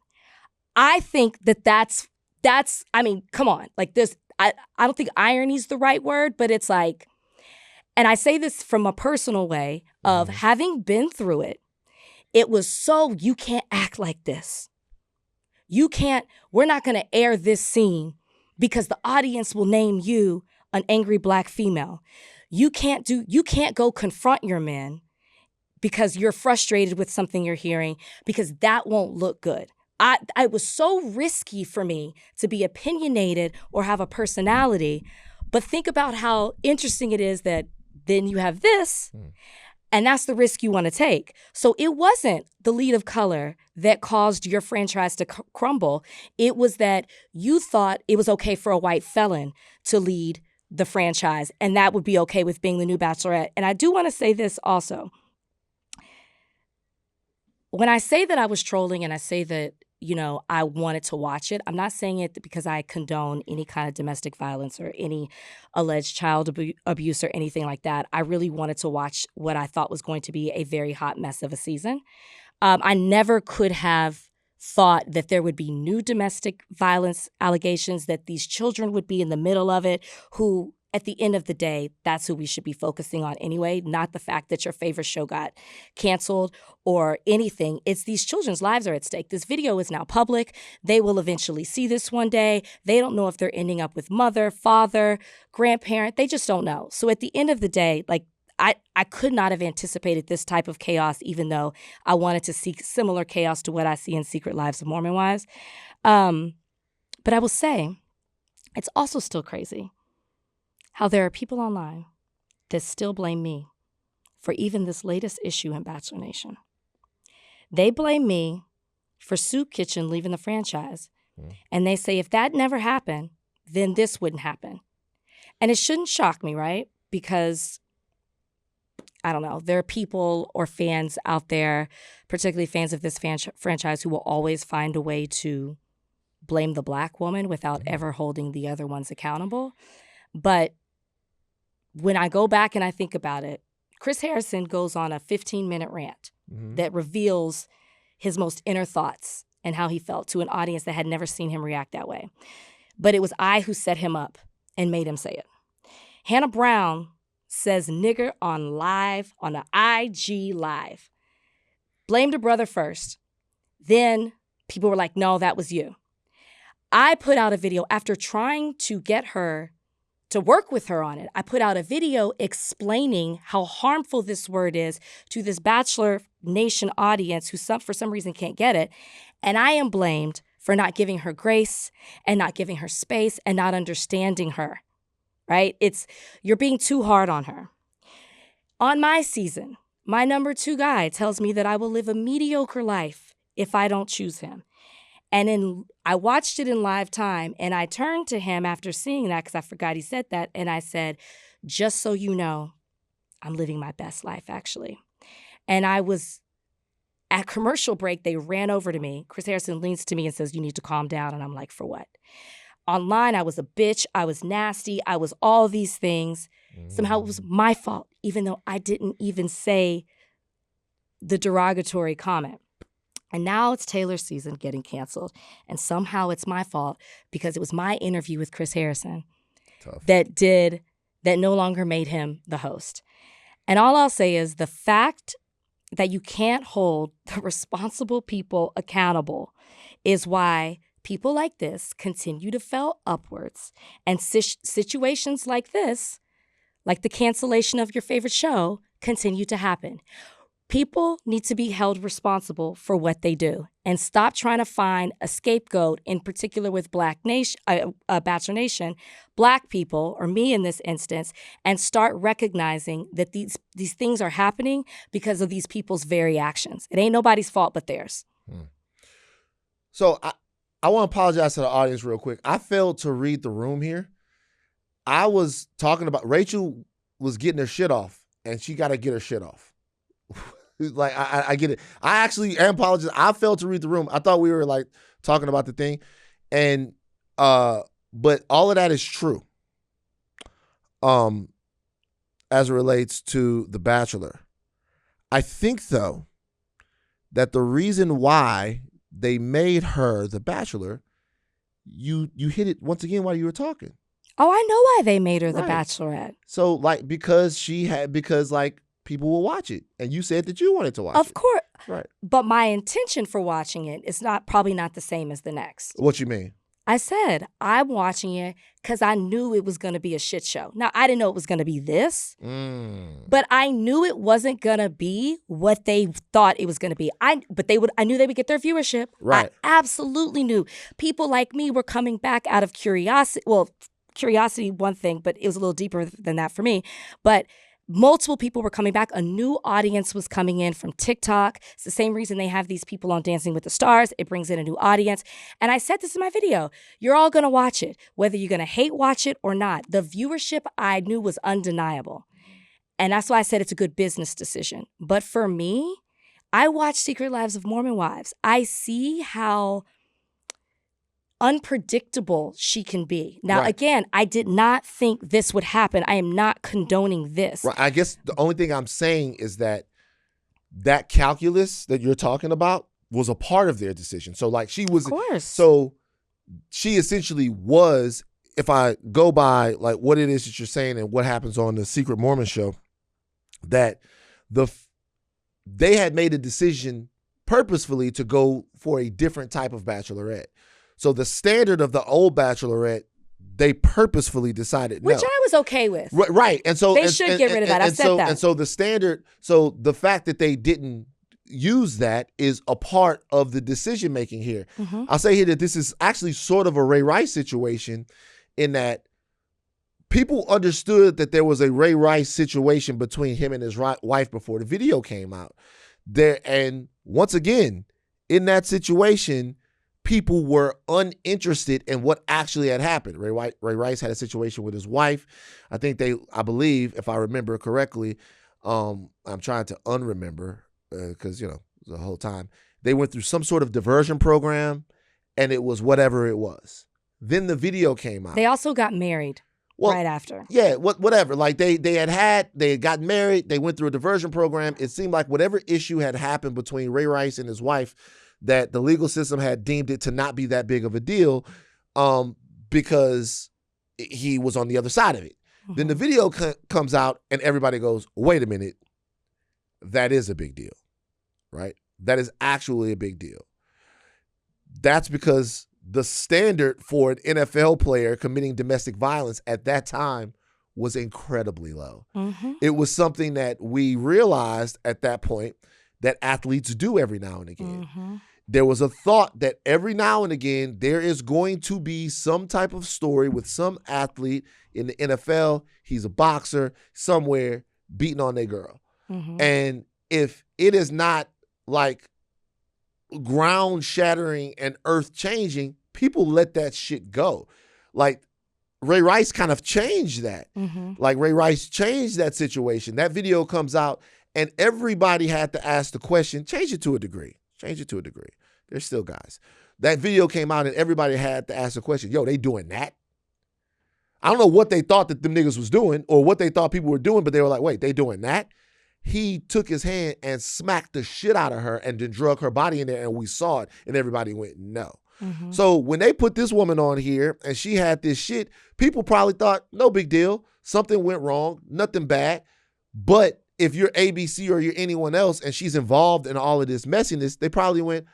I think that's I mean, come on. Like this, I don't think irony is the right word, but it's like, and I say this from a personal way of having been through it, it was so, you can't act like this. We're not going to air this scene because the audience will name you an angry Black female. You can't go confront your men because you're frustrated with something you're hearing, because that won't look good. It was so risky for me to be opinionated or have a personality, but think about how interesting it is that then you have this, and that's the risk you want to take. So it wasn't the lead of color that caused your franchise to crumble. It was that you thought it was okay for a white felon to lead the franchise, and that would be okay with being the new Bachelorette. And I do want to say this also. When I say that I was trolling and I say that, I wanted to watch it, I'm not saying it because I condone any kind of domestic violence or any alleged child abuse or anything like that. I really wanted to watch what I thought was going to be a very hot mess of a season. I never could have thought that there would be new domestic violence allegations, that these children would be in the middle of it, who, at the end of the day, that's who we should be focusing on anyway, not the fact that your favorite show got canceled or anything. It's these children's lives are at stake. This video is now public. They will eventually see this one day. They don't know if they're ending up with mother, father, grandparent. They just don't know. So at the end of the day, like, I could not have anticipated this type of chaos, even though I wanted to see similar chaos to what I see in Secret Lives of Mormon Wives. But I will say, it's also still crazy how there are people online that still blame me for even this latest issue in Bachelor Nation. They blame me for Soup Kitchen leaving the franchise. And they say if that never happened, then this wouldn't happen. And it shouldn't shock me, right? Because, I don't know, there are people or fans out there, particularly fans of this franchise, who will always find a way to blame the Black woman without ever holding the other ones accountable. But when I go back and I think about it, Chris Harrison goes on a 15-minute rant that reveals his most inner thoughts and how he felt to an audience that had never seen him react that way. But it was I who set him up and made him say it. Hannah Brown says nigger on live, on an IG live. Blamed her brother first. Then people were like, no, that was you. I put out a video after trying to get her to work with her on it. I put out a video explaining how harmful this word is to this Bachelor Nation audience who for some reason can't get it. And I am blamed for not giving her grace and not giving her space and not understanding her, right? You're being too hard on her. On my season, my number 2 guy tells me that I will live a mediocre life if I don't choose him. And I watched it in live time, and I turned to him after seeing that because I forgot he said that, and I said, just so you know, I'm living my best life, actually. And I was at commercial break, they ran over to me. Chris Harrison leans to me and says, you need to calm down. And I'm like, for what? Online, I was a bitch. I was nasty. I was all these things. Somehow it was my fault, even though I didn't even say the derogatory comment. And now it's Taylor's season getting canceled. And somehow it's my fault because it was my interview with Chris Harrison that no longer made him the host. And all I'll say is the fact that you can't hold the responsible people accountable is why people like this continue to fail upwards. And situations like this, like the cancellation of your favorite show, continue to happen. People need to be held responsible for what they do and stop trying to find a scapegoat, in particular with Bachelor Nation, Black people, or me in this instance, and start recognizing that these things are happening because of these people's very actions. It ain't nobody's fault but theirs. So I want to apologize to the audience real quick. I failed to read the room here. I was talking about Rachel was getting her shit off, and she got to get her shit off. Like, I get it. I actually am apologizing. I failed to read the room. I thought we were like talking about the thing. And, but all of that is true. As it relates to The Bachelor. I think though, that the reason why they made her the Bachelor, you hit it once again while you were talking. Oh, I know why they made her the Bachelorette. So like, because like, people will watch it. And you said that you wanted to watch it. Of course. Right. But my intention for watching it is probably not the same as the next. What you mean? I said, I'm watching it because I knew it was going to be a shit show. Now, I didn't know it was going to be this, but I knew it wasn't going to be what they thought it was going to be. I knew they would get their viewership. Right. I absolutely knew. People like me were coming back out of curiosity. Well, curiosity, one thing, but it was a little deeper than that for me. But multiple people were coming back. A new audience was coming in from TikTok. It's the same reason they have these people on Dancing with the Stars. It brings in a new audience. And I said this in my video. You're all going to watch it, whether you're going to hate watch it or not. The viewership I knew was undeniable. And that's why I said it's a good business decision. But for me, I watch Secret Lives of Mormon Wives. I see how unpredictable she can be. Now, again, I did not think this would happen. I am not condoning this. Right. I guess the only thing I'm saying is that calculus that you're talking about was a part of their decision. So like she was, of course. So she essentially was, if I go by like what it is that you're saying and what happens on the Secret Mormon show, that they had made a decision purposefully to go for a different type of Bachelorette. So the standard of the old Bachelorette, they purposefully decided Which no. I was okay with. Right. And so they should get rid of that. I've said that. And so the standard, so the fact that they didn't use that is a part of the decision making here. Mm-hmm. I'll say here that this is actually sort of a Ray Rice situation in that people understood that there was a Ray Rice situation between him and his wife before the video came out. And once again, in that situation, people were uninterested in what actually had happened. Ray Rice had a situation with his wife. I believe, if I remember correctly, I'm trying to unremember because, the whole time, they went through some sort of diversion program and it was whatever it was. Then the video came out. They also got married right after. Yeah, whatever. Like they had gotten married. They went through a diversion program. It seemed like whatever issue had happened between Ray Rice and his wife, that the legal system had deemed it to not be that big of a deal because he was on the other side of it. Mm-hmm. Then the video comes out and everybody goes, wait a minute, that is a big deal, right? That is actually a big deal. That's because the standard for an NFL player committing domestic violence at that time was incredibly low. Mm-hmm. It was something that we realized at that point that athletes do every now and again. Mm-hmm. There was a thought that every now and again, there is going to be some type of story with some athlete in the NFL. He's a boxer somewhere beating on their girl. Mm-hmm. And if it is not like ground shattering and earth changing, people let that shit go. Like Ray Rice kind of changed that. Mm-hmm. Like Ray Rice changed that situation. That video comes out and everybody had to ask the question, change it to a degree. There's still guys. That video came out and everybody had to ask the question, yo, they doing that? I don't know what they thought that them niggas was doing or what they thought people were doing, but they were like, wait, they doing that? He took his hand and smacked the shit out of her and then drug her body in there and we saw it and everybody went, no. Mm-hmm. So when they put this woman on here and she had this shit, people probably thought, no big deal. Something went wrong, nothing bad. But if you're ABC or you're anyone else and she's involved in all of this messiness, they probably went,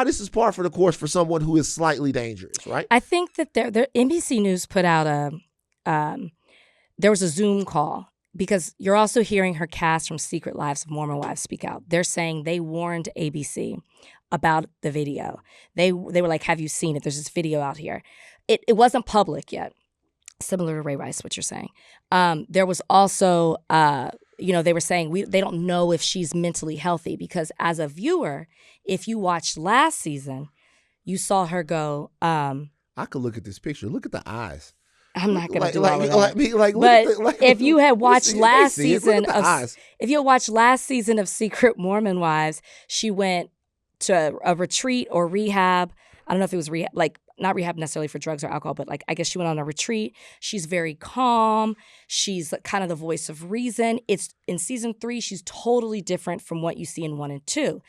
this is par for the course for someone who is slightly dangerous, right? I think that NBC News put out there was a Zoom call because you're also hearing her cast from Secret Lives of Mormon Wives speak out. They're saying they warned ABC about the video. They were like, have you seen it? There's this video out here. It wasn't public yet, similar to Ray Rice, what you're saying. There was also, they were saying they don't know if she's mentally healthy because as a viewer, if you watched last season, you saw her go. I could look at this picture. Look at the eyes. I'm not going to do all all of that. But if you had watched last season if you had watched last season of Secret Mormon Wives, she went to a retreat or rehab. I don't know if it was rehab, like not rehab necessarily for drugs or alcohol, but like I guess she went on a retreat. She's very calm. She's kind of the voice of reason. It's in season 3, she's totally different from what you see in 1 and 2.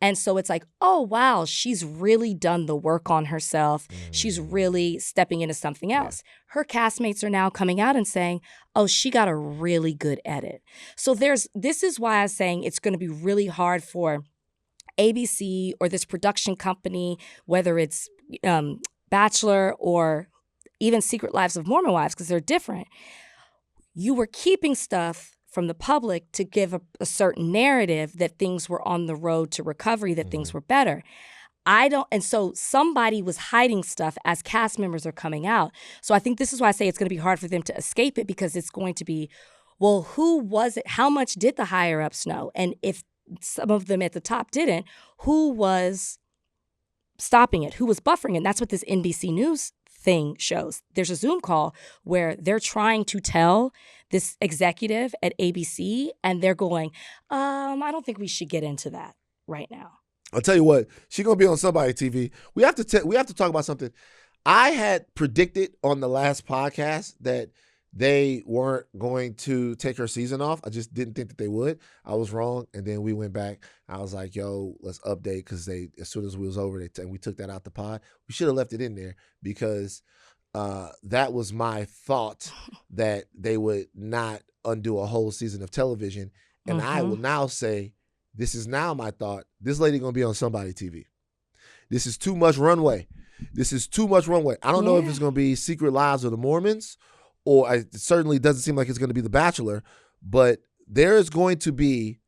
And so it's like, oh, wow, she's really done the work on herself. She's really stepping into something else. Yeah. Her castmates are now coming out and saying, oh, she got a really good edit. So this is why I'm saying it's going to be really hard for ABC or this production company, whether it's Bachelor or even Secret Lives of Mormon Wives, because they're different. You were keeping stuff from the public to give a certain narrative that things were on the road to recovery, that things were better. And so somebody was hiding stuff as cast members are coming out. So I think this is why I say it's going to be hard for them to escape it because it's going to be, well, who was it? How much did the higher ups know? And if some of them at the top didn't, who was stopping it? Who was buffering it? And that's what this NBC News thing shows. There's a Zoom call where they're trying to tell this executive at ABC and they're going, I don't think we should get into that right now. I'll tell you what, she's going to be on somebody's TV. We have to talk about something. I had predicted on the last podcast that they weren't going to take her season off. I just didn't think that they would. I was wrong. And then we went back. I was like, yo, let's update, because as soon as we was over, and we took that out the pod. We should have left it in there, because that was my thought, that they would not undo a whole season of television. And I will now say, this is now my thought. This lady going to be on somebody TV. This is too much runway. I don't know if it's going to be Secret Lives of the Mormons, or it certainly doesn't seem like it's going to be The Bachelor, but there is going to be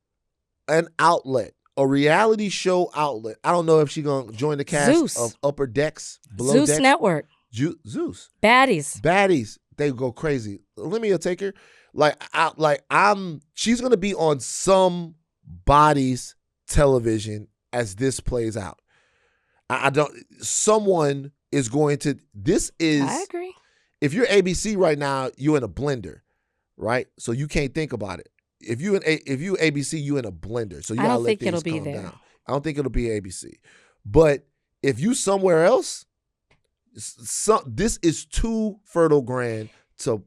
an outlet, a reality show outlet. I don't know if she's going to join the cast of Upper Decks, Below Zeus Decks. Network. Zeus. Baddies. They go crazy. Let me take her. She's going to be on somebody's television as this plays out. Someone is going to, I agree. If you're ABC right now, you're in a blender, right? So you can't think about it. If you ABC, you in a blender. So you gotta let things calm down. I don't think it'll be ABC. But if you somewhere else, this is too fertile ground to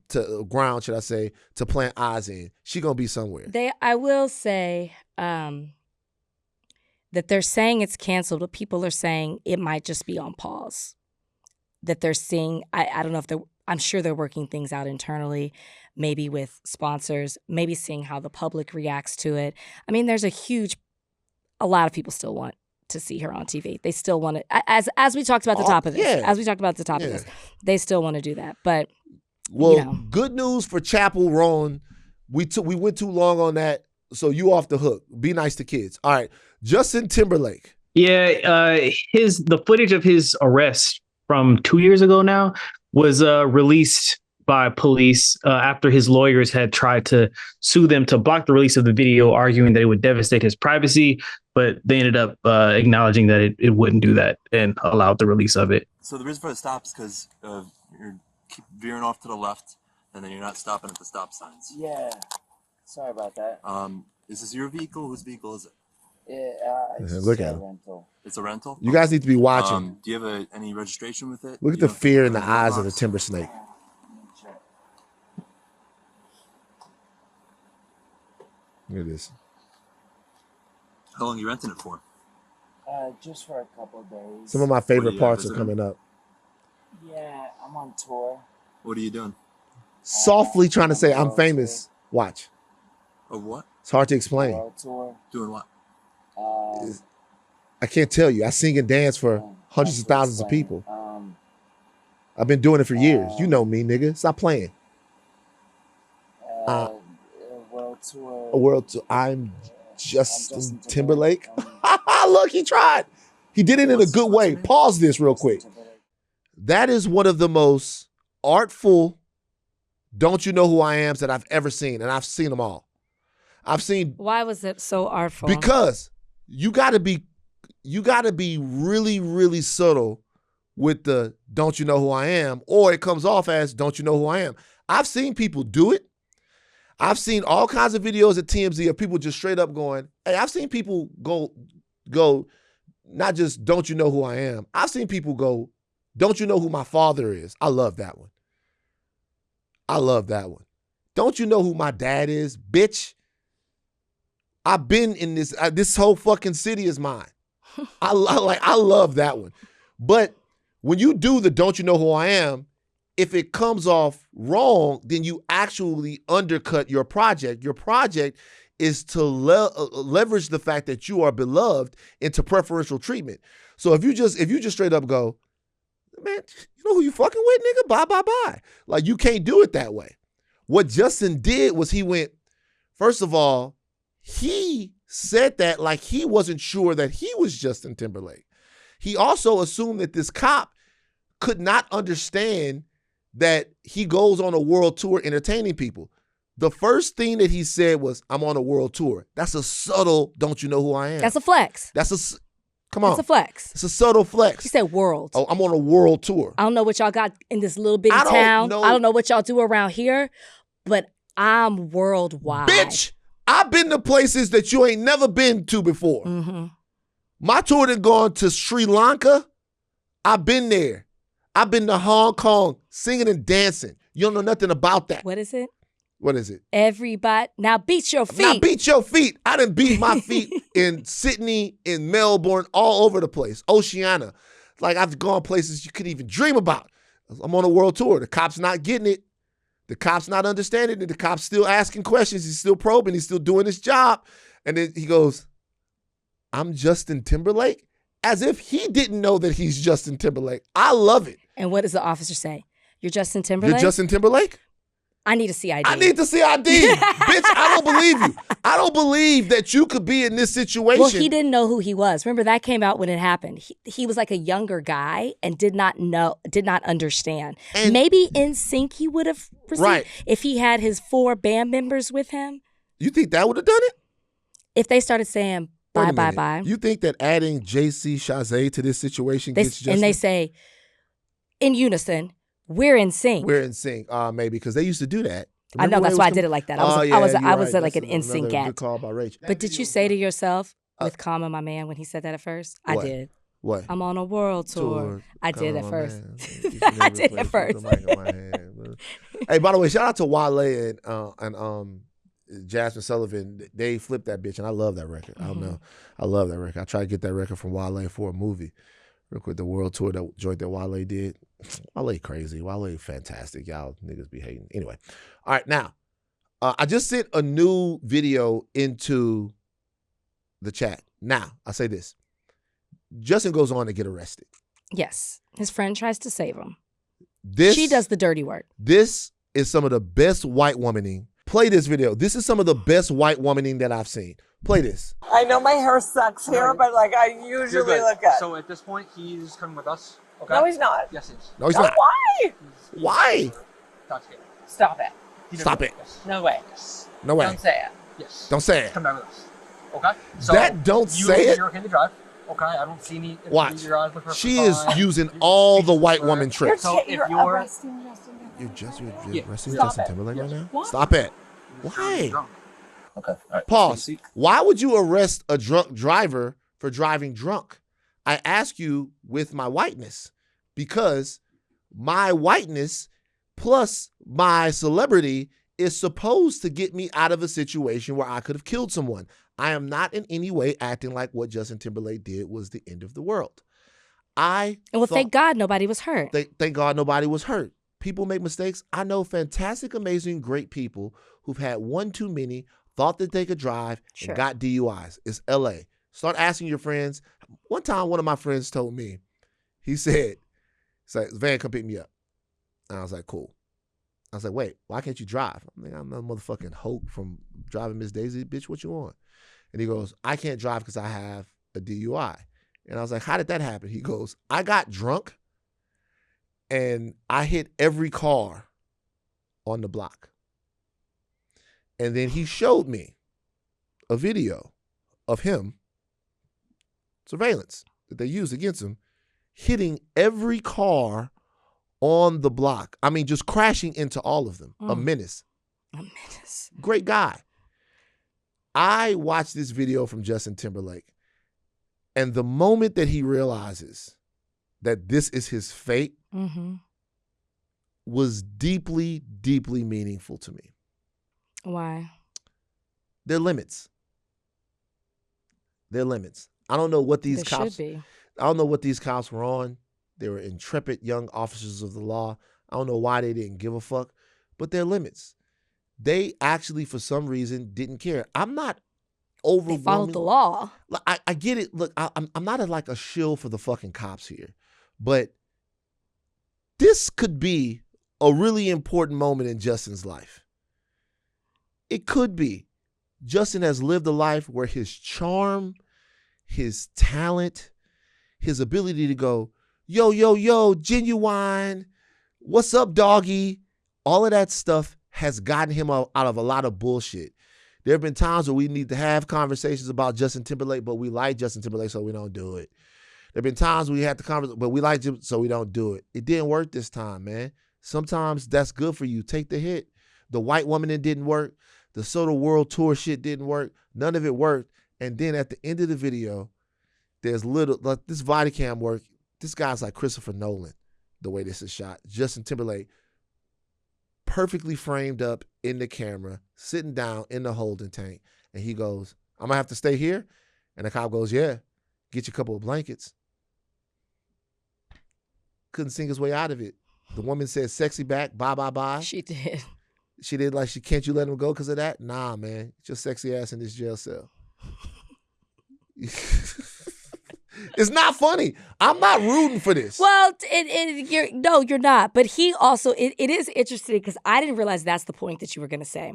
plant eyes in. She gonna be somewhere. I will say that they're saying it's canceled, but people are saying it might just be on pause. That they're seeing, I don't know if I'm sure they're working things out internally, maybe with sponsors, maybe seeing how the public reacts to it. I mean, there's a lot of people still want to see her on TV. They still want to, as we talked about at the top of this, they still want to do that. But, good news for Chapel Roan. We went too long on that, so you off the hook. Be nice to kids. All right, Justin Timberlake. Yeah, the footage of his arrest from 2 years ago now was released by police after his lawyers had tried to sue them to block the release of the video, arguing that it would devastate his privacy. But they ended up acknowledging that it wouldn't do that and allowed the release of it. So the reason for the stop is because you're keep veering off to the left, and then you're not stopping at the stop signs. Yeah. Sorry about that. Is this your vehicle? Whose vehicle is it? Look at him. Rental. It's a rental? You guys need to be watching. Do you have any registration with it? Look at the fear in the eyes of the timber snake. Look at this. How long are you renting it for? Just for a couple of days. Some of my favorite parts are coming up. Yeah, I'm on tour. What are you doing? Softly trying to say I'm famous. Watch. Of what? It's hard to explain. World tour. Doing what? I can't tell you. I sing and dance for hundreds of thousands of people. I've been doing it for years. You know me, nigga. Stop playing. World tour. A world tour. I'm Justin Timberlake. Look, he tried. He did it in a good way. Pause this real quick. That is one of the most artful "Don't You Know Who I Am" that I've ever seen, and I've seen them all. Why was it so artful? Because you got to be really, really subtle with the "Don't you know who I am," or it comes off as "Don't you know who I am." I've seen people do it. I've seen all kinds of videos at TMZ of people just straight up going, hey, I've seen people go not just "Don't you know who I am." I've seen people go, "Don't you know who my father is?" I love that one. "Don't you know who my dad is, bitch? I've been in this whole fucking city is mine." I love that one. But when you do the "Don't you know who I am," if it comes off wrong, then you actually undercut your project. Your project is to leverage the fact that you are beloved into preferential treatment. So if you just straight up go, man, you know who you fucking with, nigga? Bye, bye, bye. Like, you can't do it that way. What Justin did was he went, first of all, he said that like he wasn't sure that he was Justin Timberlake. He also assumed that this cop could not understand that he goes on a world tour entertaining people. The first thing that he said was, "I'm on a world tour." That's a subtle "Don't you know who I am?" That's a flex. Come on. It's a flex. It's a subtle flex. He said world. Oh, I'm on a world tour. I don't know what y'all got in this little bitty town. I don't know what y'all do around here, but I'm worldwide. Bitch, I've been to places that you ain't never been to before. Mm-hmm. My tour done gone to Sri Lanka. I've been there. I've been to Hong Kong singing and dancing. You don't know nothing about that. What is it? What is it? Everybody, now beat your feet. Now beat your feet. I done beat my feet in Sydney, in Melbourne, all over the place. Oceania. Like, I've gone places you couldn't even dream about. I'm on a world tour. The cop's not getting it. The cop's not understanding it. The cop's still asking questions. He's still probing. He's still doing his job. And then he goes, I'm Justin Timberlake? As if he didn't know that he's Justin Timberlake. I love it. And what does the officer say? You're Justin Timberlake? You're Justin Timberlake? I need to see ID. I need to see ID. Bitch, I don't believe you. I don't believe that you could be in this situation. Well, he didn't know who he was. Remember, that came out when it happened. He was like a younger guy and did not understand. And maybe in sync he would have received if he had his 4 band members with him. You think that would have done it? If they started saying bye, bye, bye. You think that adding JC Chazé to this situation gets Justin? And they say, in unison, we're in sync. We're in sync, maybe, because they used to do that. Remember, I know, that's why I did it like that. I was right. like an instant gat. Good call by Rach. But did you say to yourself, with Karma, my man, when he said that at first? What? I did. What? I'm on a world tour. I did at first. I did at first. Hey, by the way, shout out to Whaley and Jasmine Sullivan. They flipped that bitch, and I love that record. I don't know. I love that record. I tried to get that record from Whaley for a movie. Real quick, the world tour, that joint that Whaley did. Whaley crazy. Whaley fantastic. Y'all niggas be hating. Anyway. All right, now, I just sent a new video into the chat. Now, I say this. Justin goes on to get arrested. Yes. His friend tries to save him. She does the dirty work. This is some of the best white womaning. Play this video. This is some of the best white womaning that I've seen. Play this. I know my hair sucks here, but like I usually look good. So at this point, he's coming with us. Okay. No, he's not. Yes, he is. No, he's not. Why? Why? Stop it. Stop it. Yes. No way. Yes. No way. Don't say it. Yes. Don't say it. Come back with us. Okay. So That don't say it? You're okay to drive. Okay. I don't see any. Watch. Your eyes look perfect. She is using all the white woman tricks. So if you're arresting Justin. You're arresting Stop Justin it. Timberlake right now? What? Stop it. Why? drunk. Okay. All right. Pause. Why would you arrest a drunk driver for driving drunk? I ask you with my whiteness, because my whiteness plus my celebrity is supposed to get me out of a situation where I could have killed someone. I am not in any way acting like what Justin Timberlake did was the end of the world. Thank God nobody was hurt. Thank God nobody was hurt. People make mistakes. I know fantastic, amazing, great people who've had one too many, thought that they could drive, and got DUIs. It's LA. Start asking your friends. One time, one of my friends told me, he said, Van, come pick me up. And I was like, cool. I was like, wait, why can't you drive? I'm a motherfucking hope from driving Miss Daisy. Bitch, what you want? And he goes, I can't drive because I have a DUI. And I was like, how did that happen? He goes, I got drunk and I hit every car on the block. And then he showed me a video of him, surveillance that they used against him, hitting every car on the block. I mean, just crashing into all of them. A menace. A menace. Great guy. I watched this video from Justin Timberlake, and the moment that he realizes that this is his fate was deeply, deeply meaningful to me. Why? There are limits. There are limits. I don't know what these cops. Should be. I don't know what these cops were on. They were intrepid young officers of the law. I don't know why they didn't give a fuck, but there are limits. They actually, for some reason, didn't care. I'm not overwhelming. They followed the law. I get it. Look, I'm not like a shill for the fucking cops here, but this could be a really important moment in Justin's life. It could be. Justin has lived a life where his charm, his talent, his ability to go, yo, yo, yo, Genuine, what's up, doggy? All of that stuff has gotten him out of a lot of bullshit. There have been times where we need to have conversations about Justin Timberlake, but we like Justin Timberlake, so we don't do it. There have been times we had the conversation, but we like him, so we don't do it. It didn't work this time, man. Sometimes that's good for you. Take the hit. The white woman, it didn't work. The Soda World Tour shit didn't work. None of it worked. And then at the end of the video, there's like this body cam work. This guy's like Christopher Nolan, the way this is shot. Justin Timberlake perfectly framed up in the camera, sitting down in the holding tank. And he goes, I'm going to have to stay here? And the cop goes, yeah, get you a couple of blankets. Couldn't sing his way out of it. The woman said, sexy back, bye, bye, bye. She did. She did like, can't you let him go because of that? Nah, man. Get your sexy ass in this jail cell. It's not funny. I'm not rooting for this. Well, you're not. But he also, it is interesting because I didn't realize that's the point that you were going to say.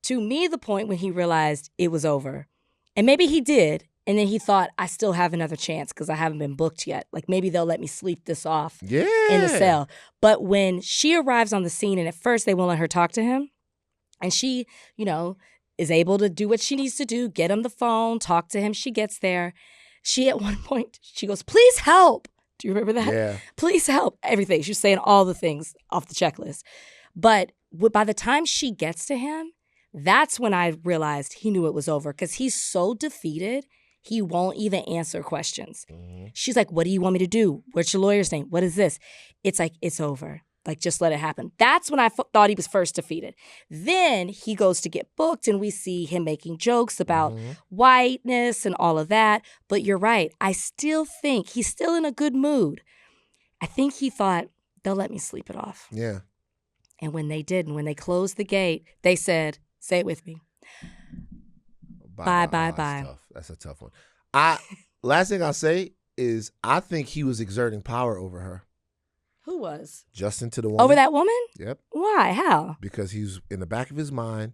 To me, the point when he realized it was over, and maybe he did, and then he thought, I still have another chance because I haven't been booked yet. Like maybe they'll let me sleep this off in the cell. But when she arrives on the scene, and at first they won't let her talk to him, and she, is able to do what she needs to do, get him the phone, talk to him. She gets there. She, at one point, she goes, please help. Do you remember that? Yeah. Please help. Everything. She's saying all the things off the checklist. But by the time she gets to him, that's when I realized he knew it was over because he's so defeated, he won't even answer questions. Mm-hmm. She's like, what do you want me to do? What's your lawyer's name? What is this? It's like, it's over. Like, just let it happen. That's when I thought he was first defeated. Then he goes to get booked, and we see him making jokes about whiteness and all of that. But you're right. I still think he's still in a good mood. I think he thought, they'll let me sleep it off. Yeah. And when they did, and when they closed the gate, they said, say it with me. Bye. That's a tough one. Last thing I'll say is I think he was exerting power over her. Who was? Justin to the woman. Over that woman? Yep. Why? How? Because he's in the back of his mind.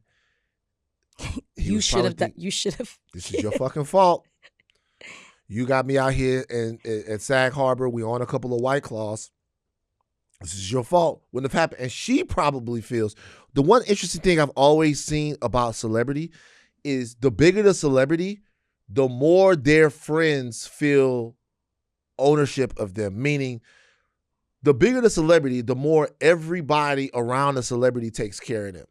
You should have. You should have. This is your fucking fault. You got me out here at Sag Harbor. We on a couple of White Claws. This is your fault. Wouldn't have happened. And she probably feels. The one interesting thing I've always seen about celebrity is the bigger the celebrity, the more their friends feel ownership of them. Meaning, the bigger the celebrity, the more everybody around the celebrity takes care of them.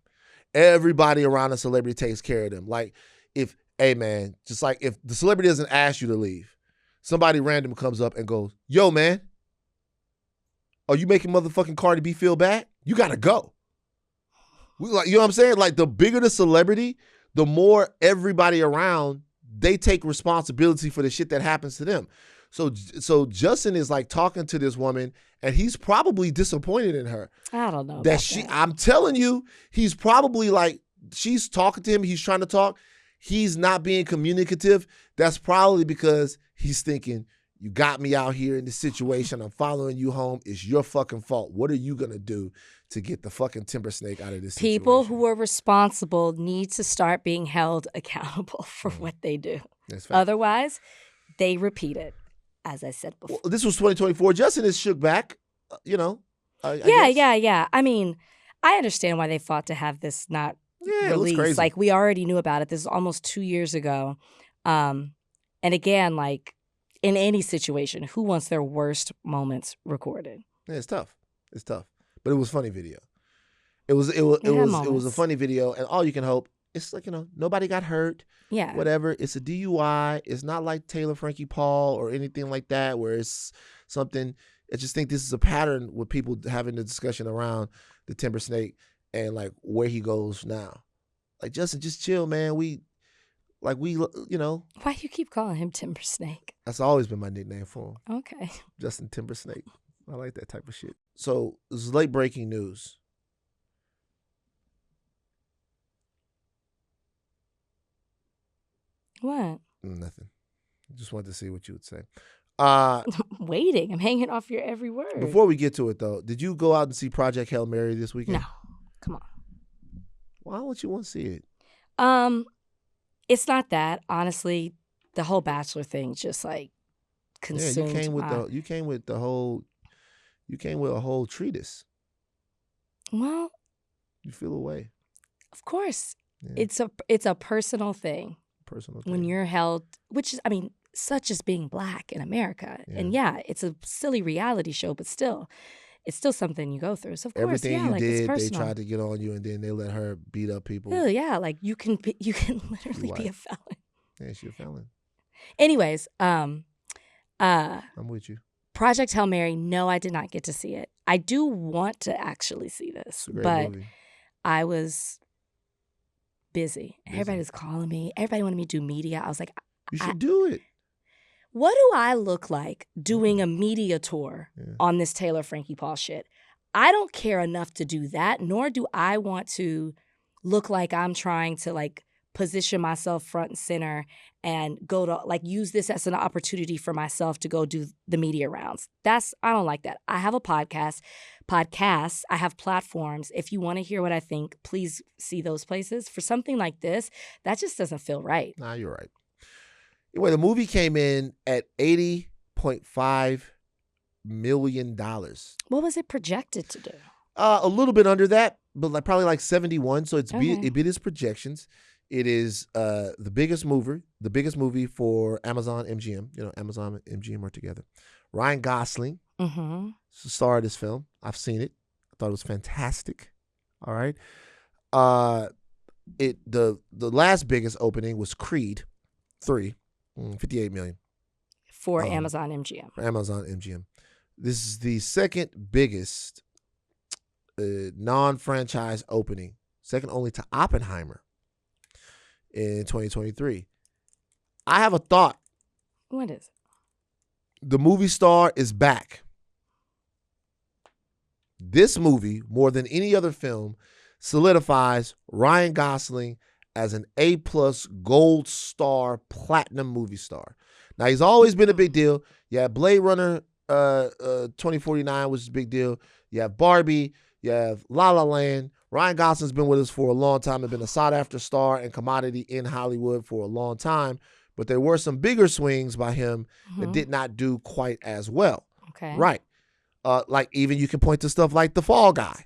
Everybody around the celebrity takes care of them. Like, if the celebrity doesn't ask you to leave, somebody random comes up and goes, yo, man, are you making motherfucking Cardi B feel bad? You got to go. You know what I'm saying? Like, the bigger the celebrity, the more everybody around, they take responsibility for the shit that happens to them. So Justin is like talking to this woman, and he's probably disappointed in her. I don't know. I'm telling you, he's probably like, she's talking to him. He's trying to talk. He's not being communicative. That's probably because he's thinking, you got me out here in this situation. I'm following you home. It's your fucking fault. What are you going to do to get the fucking timber snake out of this situation? People who are responsible need to start being held accountable for what they do. Otherwise, they repeat it. As I said before. Well, this was 2024. Justin is shook back, Yeah. I mean, I understand why they fought to have this not released. It was crazy. Like, we already knew about it. This is almost 2 years ago. And again, like, in any situation, who wants their worst moments recorded? Yeah, it's tough. But it was funny video. It was a funny video, and all you can hope, it's like, nobody got hurt. Yeah. Whatever. It's a DUI. It's not like Taylor Frankie Paul or anything like that where it's something. I just think this is a pattern with people having the discussion around the timber snake and like where he goes now. Like, Justin, just chill, man. Why do you keep calling him Timber Snake? That's always been my nickname for him. Okay. Justin Timber Snake. I like that type of shit. So this is late breaking news. What? Nothing. Just wanted to see what you would say. I'm waiting. I'm hanging off your every word. Before we get to it, though, did you go out and see Project Hail Mary this weekend? No. Come on. Why would you want to see it? It's not that. Honestly, the whole Bachelor thing just like consumed. Yeah, you came with a whole treatise. Well, you feel away. Of course. Yeah. It's a personal thing. Personal thing. When you're held, which is, I mean, such as being black in America. Yeah. And it's a silly reality show, but still, it's still something you go through. So of course, everything you did, it's personal. they tried to get on you, and then they let her beat up people. Oh, yeah, like you can literally be a felon. Yeah, she's a felon. Anyways, I'm with you. Project Hail Mary. No, I did not get to see it. I do want to actually see this, It's a great but movie. I was busy. Everybody was calling me. Everybody wanted me to do media. I was like, You should do it. what do I look like doing a media tour on this Taylor Frankie Paul shit? I don't care enough to do that, nor do I want to look like I'm trying to like position myself front and center and go to like use this as an opportunity for myself to go do the media rounds. I don't like that. I have a podcasts, I have platforms. If you want to hear what I think, please see those places. For something like this, that just doesn't feel right. Nah, you're right. Anyway, the movie came in at $80.5 million. What was it projected to do? A little bit under that, but probably like 71. So it beat its projections. It is the biggest movie for Amazon MGM. You know, Amazon and MGM are together. Ryan Gosling is the star of this film. I've seen it. I thought it was fantastic. All right. The last biggest opening was Creed 3, 58 million. For Amazon MGM. For Amazon MGM. This is the second biggest non-franchise opening, second only to Oppenheimer in 2023. I have a thought. What is it? The movie star is back. This movie, more than any other film, solidifies Ryan Gosling as an A+ gold star platinum movie star. Now, he's always been a big deal. You have Blade Runner 2049, which is a big deal. You have Barbie. You have La La Land. Ryan Gosling's been with us for a long time and been a sought-after star and commodity in Hollywood for a long time. But there were some bigger swings by him that did not do quite as well. Okay. Right. Like even you can point to stuff like The Fall Guy,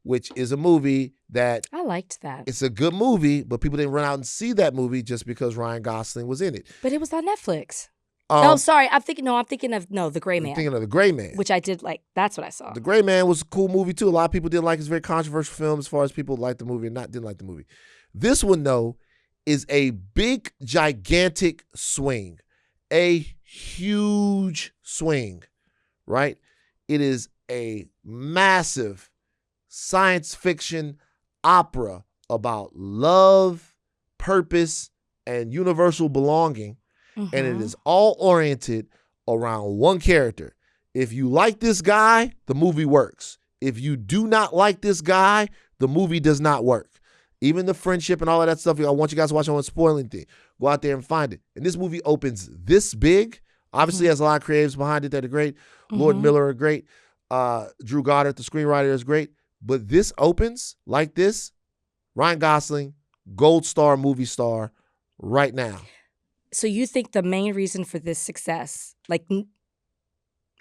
which is a movie that I liked that. It's a good movie, but people didn't run out and see that movie just because Ryan Gosling was in it. But it was on Netflix. No, sorry. I'm thinking of The Gray Man. Thinking of The Gray Man. Which I did like. That's what I saw. The Gray Man was a cool movie too. A lot of people didn't like it. It's a very controversial film as far as people liked the movie and didn't like the movie. This one, though, is a big, gigantic swing. A huge swing, right? It is a massive science fiction opera about love, purpose, and universal belonging. And it is all oriented around one character. If you like this guy, the movie works. If you do not like this guy, the movie does not work. Even the friendship and all of that stuff, I want you guys to watch. I want to spoil anything. Go out there and find it. And this movie opens this big. Obviously, has a lot of creatives behind it that are great. Lord Miller are great. Drew Goddard, the screenwriter, is great. But this opens like this. Ryan Gosling, gold star movie star right now. So you think the main reason for this success, like,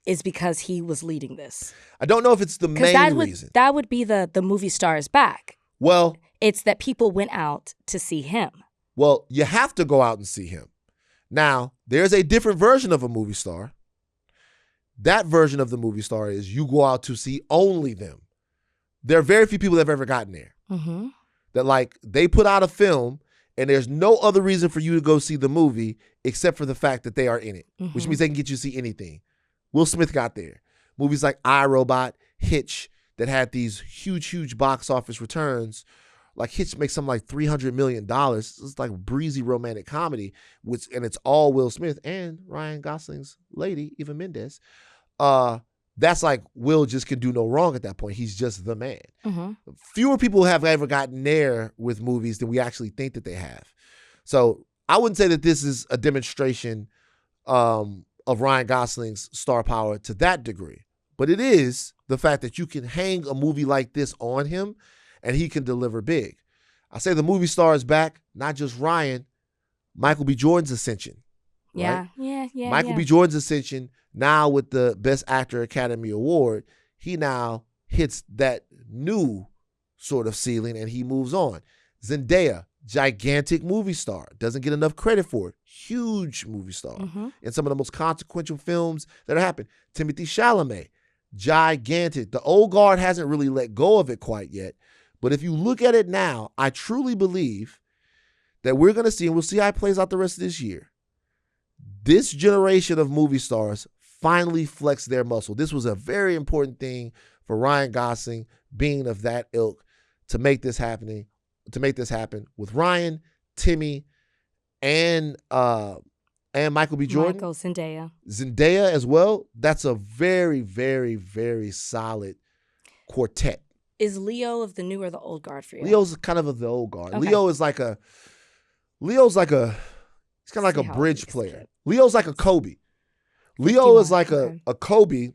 is because he was leading this? I don't know if it's the main reason. That would be the movie star is back. Well, it's that people went out to see him. Well, you have to go out and see him. Now, there's a different version of a movie star. That version of the movie star is you go out to see only them. There are very few people that have ever gotten there. That like they put out a film and there's no other reason for you to go see the movie except for the fact that they are in it, which means they can get you to see anything. Will Smith got there. Movies like I, Robot, Hitch that had these huge, huge box office returns. Like Hitch makes something like $300 million. It's like a breezy romantic comedy, and it's all Will Smith and Ryan Gosling's lady, Eva Mendes. That's like Will just can do no wrong at that point. He's just the man. Fewer people have ever gotten there with movies than we actually think that they have. So I wouldn't say that this is a demonstration of Ryan Gosling's star power to that degree. But it is the fact that you can hang a movie like this on him and he can deliver big. I say the movie star is back, not just Ryan, Michael B. Jordan's ascension. Yeah, right? Michael B. Jordan's ascension, now with the Best Actor Academy Award, he now hits that new sort of ceiling and he moves on. Zendaya, gigantic movie star, doesn't get enough credit for it. Huge movie star in some of the most consequential films that have happened. Timothée Chalamet, gigantic. The old guard hasn't really let go of it quite yet. But if you look at it now, I truly believe that we're going to see, and we'll see how it plays out the rest of this year, this generation of movie stars finally flex their muscle. This was a very important thing for Ryan Gosling, being of that ilk, to make this happen with Ryan, Timmy, and Michael B. Jordan. Michael, Zendaya as well. That's a very, very, very solid quartet. Is Leo of the new or the old guard for you? Leo's kind of the old guard. Okay. Leo's like a he's kind of like a bridge player. Leo's like a Kobe. Leo is like a Kobe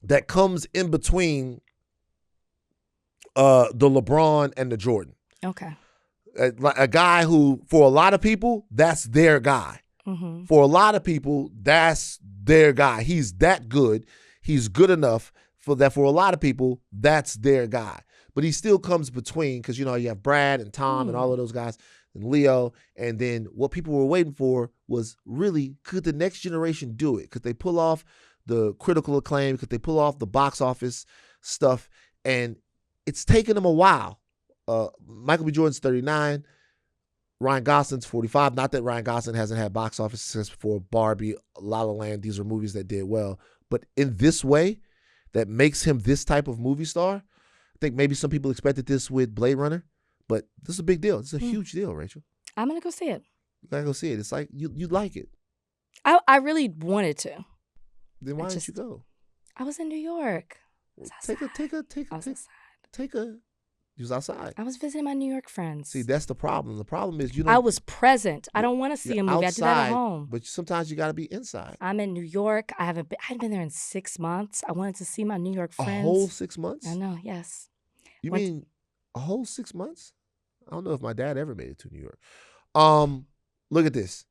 that comes in between the LeBron and the Jordan. Okay. A guy who, for a lot of people, that's their guy. Mm-hmm. For a lot of people, that's their guy. He's that good. He's good enough for a lot of people, that's their guy. But he still comes between, because, you know, you have Brad and Tom and all of those guys, and Leo. And then what people were waiting for was really, could the next generation do it? Could they pull off the critical acclaim? Could they pull off the box office stuff? And it's taken them a while. Michael B. Jordan's 39. Ryan Gosling's 45. Not that Ryan Gosling hasn't had box office success before. Barbie, La La Land, these are movies that did well. But in this way, that makes him this type of movie star. I think maybe some people expected this with Blade Runner, but this is a big deal. This is a huge deal, Rachel. I'm going to go see it. You gotta go see it. It's like, you'd like it. I really wanted to. Then why didn't you go? I was in New York. You was outside. I was visiting my New York friends. See, that's the problem. The problem is I was present. I don't want to see a movie. I do that at home. But sometimes you got to be inside. I'm in New York. I hadn't been there in 6 months. I wanted to see my New York friends. A whole 6 months? I know, yes. You mean a whole 6 months? I don't know if my dad ever made it to New York. Look at this.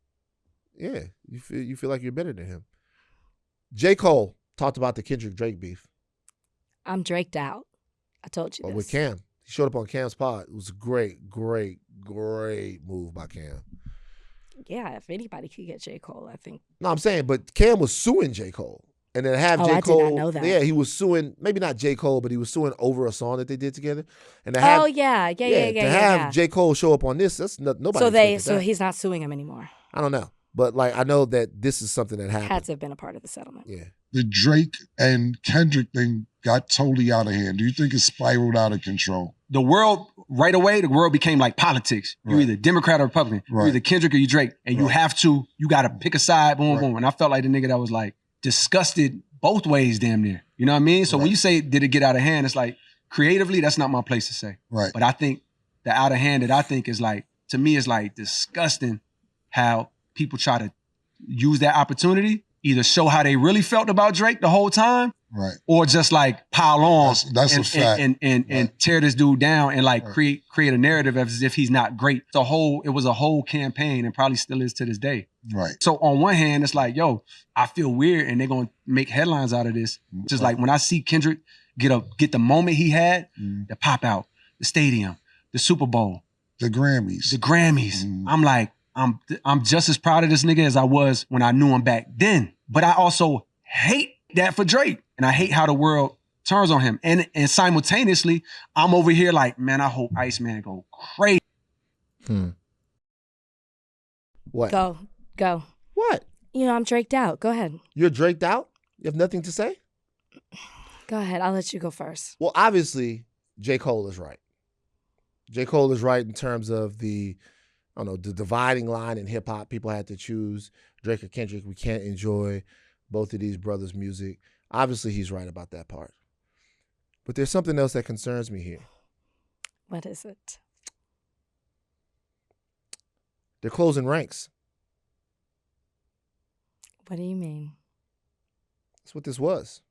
Yeah, you feel like you're better than him. J. Cole talked about the Kendrick Drake beef. I'm Draked out. I told you this. With Cam. He showed up on Cam's pod. It was a great, great, great move by Cam. Yeah, if anybody could get J. Cole, I think. No, I'm saying, but Cam was suing J. Cole. And then have J. Cole. I did not know that. Yeah, he was suing, maybe not J. Cole, but he was suing over a song that they did together. And to have, yeah. To have J. Cole show up on this, that's nobody. So he's not suing him anymore. I don't know. But like, I know that this is something that happened. Had to have been a part of the settlement. Yeah. The Drake and Kendrick thing got totally out of hand. Do you think it spiraled out of control? The world, right away, the world became like politics. You're either Democrat or Republican. You're either Kendrick or you Drake. And you got to pick a side, boom, boom. And I felt like the nigga that was like disgusted both ways damn near. You know what I mean? So when you say, did it get out of hand? It's like, creatively, that's not my place to say. Right. But I think the out of hand that I think is like, to me, is like disgusting how people try to use that opportunity, either show how they really felt about Drake the whole time, or just like pile on that's a fact. And tear this dude down and like create a narrative as if he's not great. It was a whole campaign and probably still is to this day. Right. So on one hand, it's like, yo, I feel weird and they're gonna make headlines out of this. Just like when I see Kendrick get the moment he had, the pop out, the stadium, the Super Bowl, the Grammys. I'm like, I'm just as proud of this nigga as I was when I knew him back then. But I also hate that for Drake. And I hate how the world turns on him. And simultaneously, I'm over here like, man, I hope Iceman go crazy. What? Go. What? You know, I'm Draked out. Go ahead. You're Draked out? You have nothing to say? Go ahead. I'll let you go first. Well, obviously, J. Cole is right. J. Cole is right in terms of the dividing line in hip hop. People had to choose Drake or Kendrick. We can't enjoy both of these brothers' music. Obviously, he's right about that part. But there's something else that concerns me here. What is it? They're closing ranks. What do you mean? That's what this was.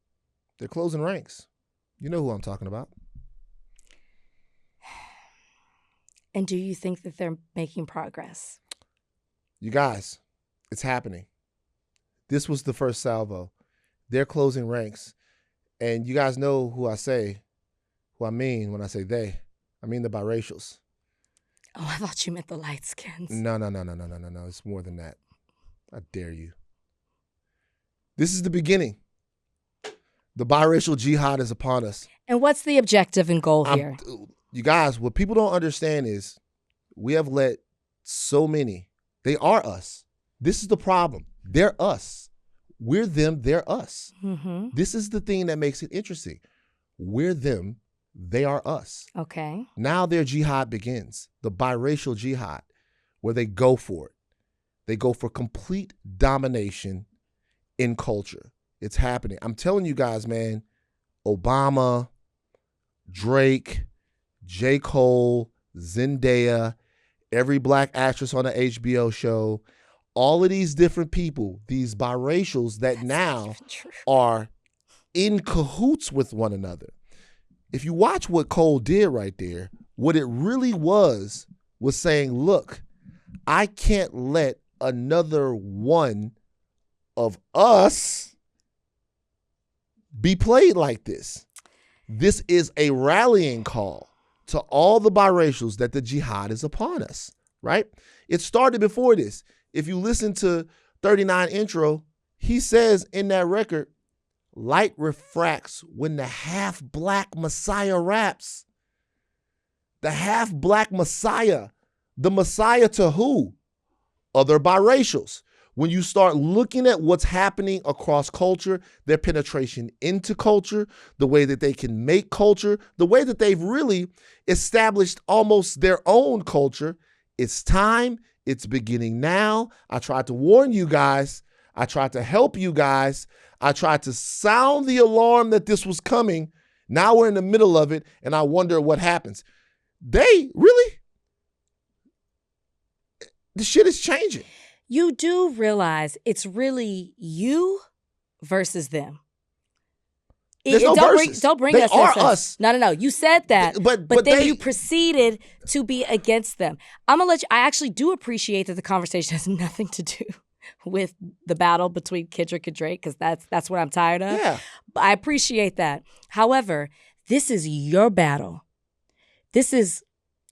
They're closing ranks. You know who I'm talking about. And do you think that they're making progress? You guys, it's happening. This was the first salvo. They're closing ranks. And you guys know who I mean when I say they. I mean the biracials. Oh, I thought you meant the light skins. No. It's more than that. I dare you. This is the beginning. The biracial jihad is upon us. And what's the objective and goal here? You guys, what people don't understand is we have let so many, they are us. This is the problem. They're us. We're them, they're us. Mm-hmm. This is the thing that makes it interesting. We're them, They are us. Okay. Now their jihad begins, the biracial jihad, where they go for it. They go for complete domination in culture. It's happening. I'm telling you guys, man, Obama, Drake, J. Cole, Zendaya, every black actress on the HBO show, all of these different people, these biracials that now are in cahoots with one another. If you watch what Cole did right there, what it really was saying, look, I can't let another one of us be played like this. This is a rallying call to all the biracials that the jihad is upon us, right? It started before this. If you listen to 39 intro, he says in that record, light refracts when the half-black Messiah raps. The half-black Messiah. The Messiah to who? Other biracials. When you start looking at what's happening across culture, their penetration into culture, the way that they can make culture, the way that they've really established almost their own culture, it's time. It's beginning now. I tried to warn you guys. I tried to help you guys. I tried to sound the alarm that this was coming. Now we're in the middle of it, and I wonder what happens. The shit is changing. You do realize it's really you versus them. There's no versus. Don't bring they us. are us. No. You said that, but then you proceeded to be against them. I'm gonna let you. I actually do appreciate that the conversation has nothing to do with the battle between Kendrick and Drake, because that's what I'm tired of. Yeah. I appreciate that. However, this is your battle. This is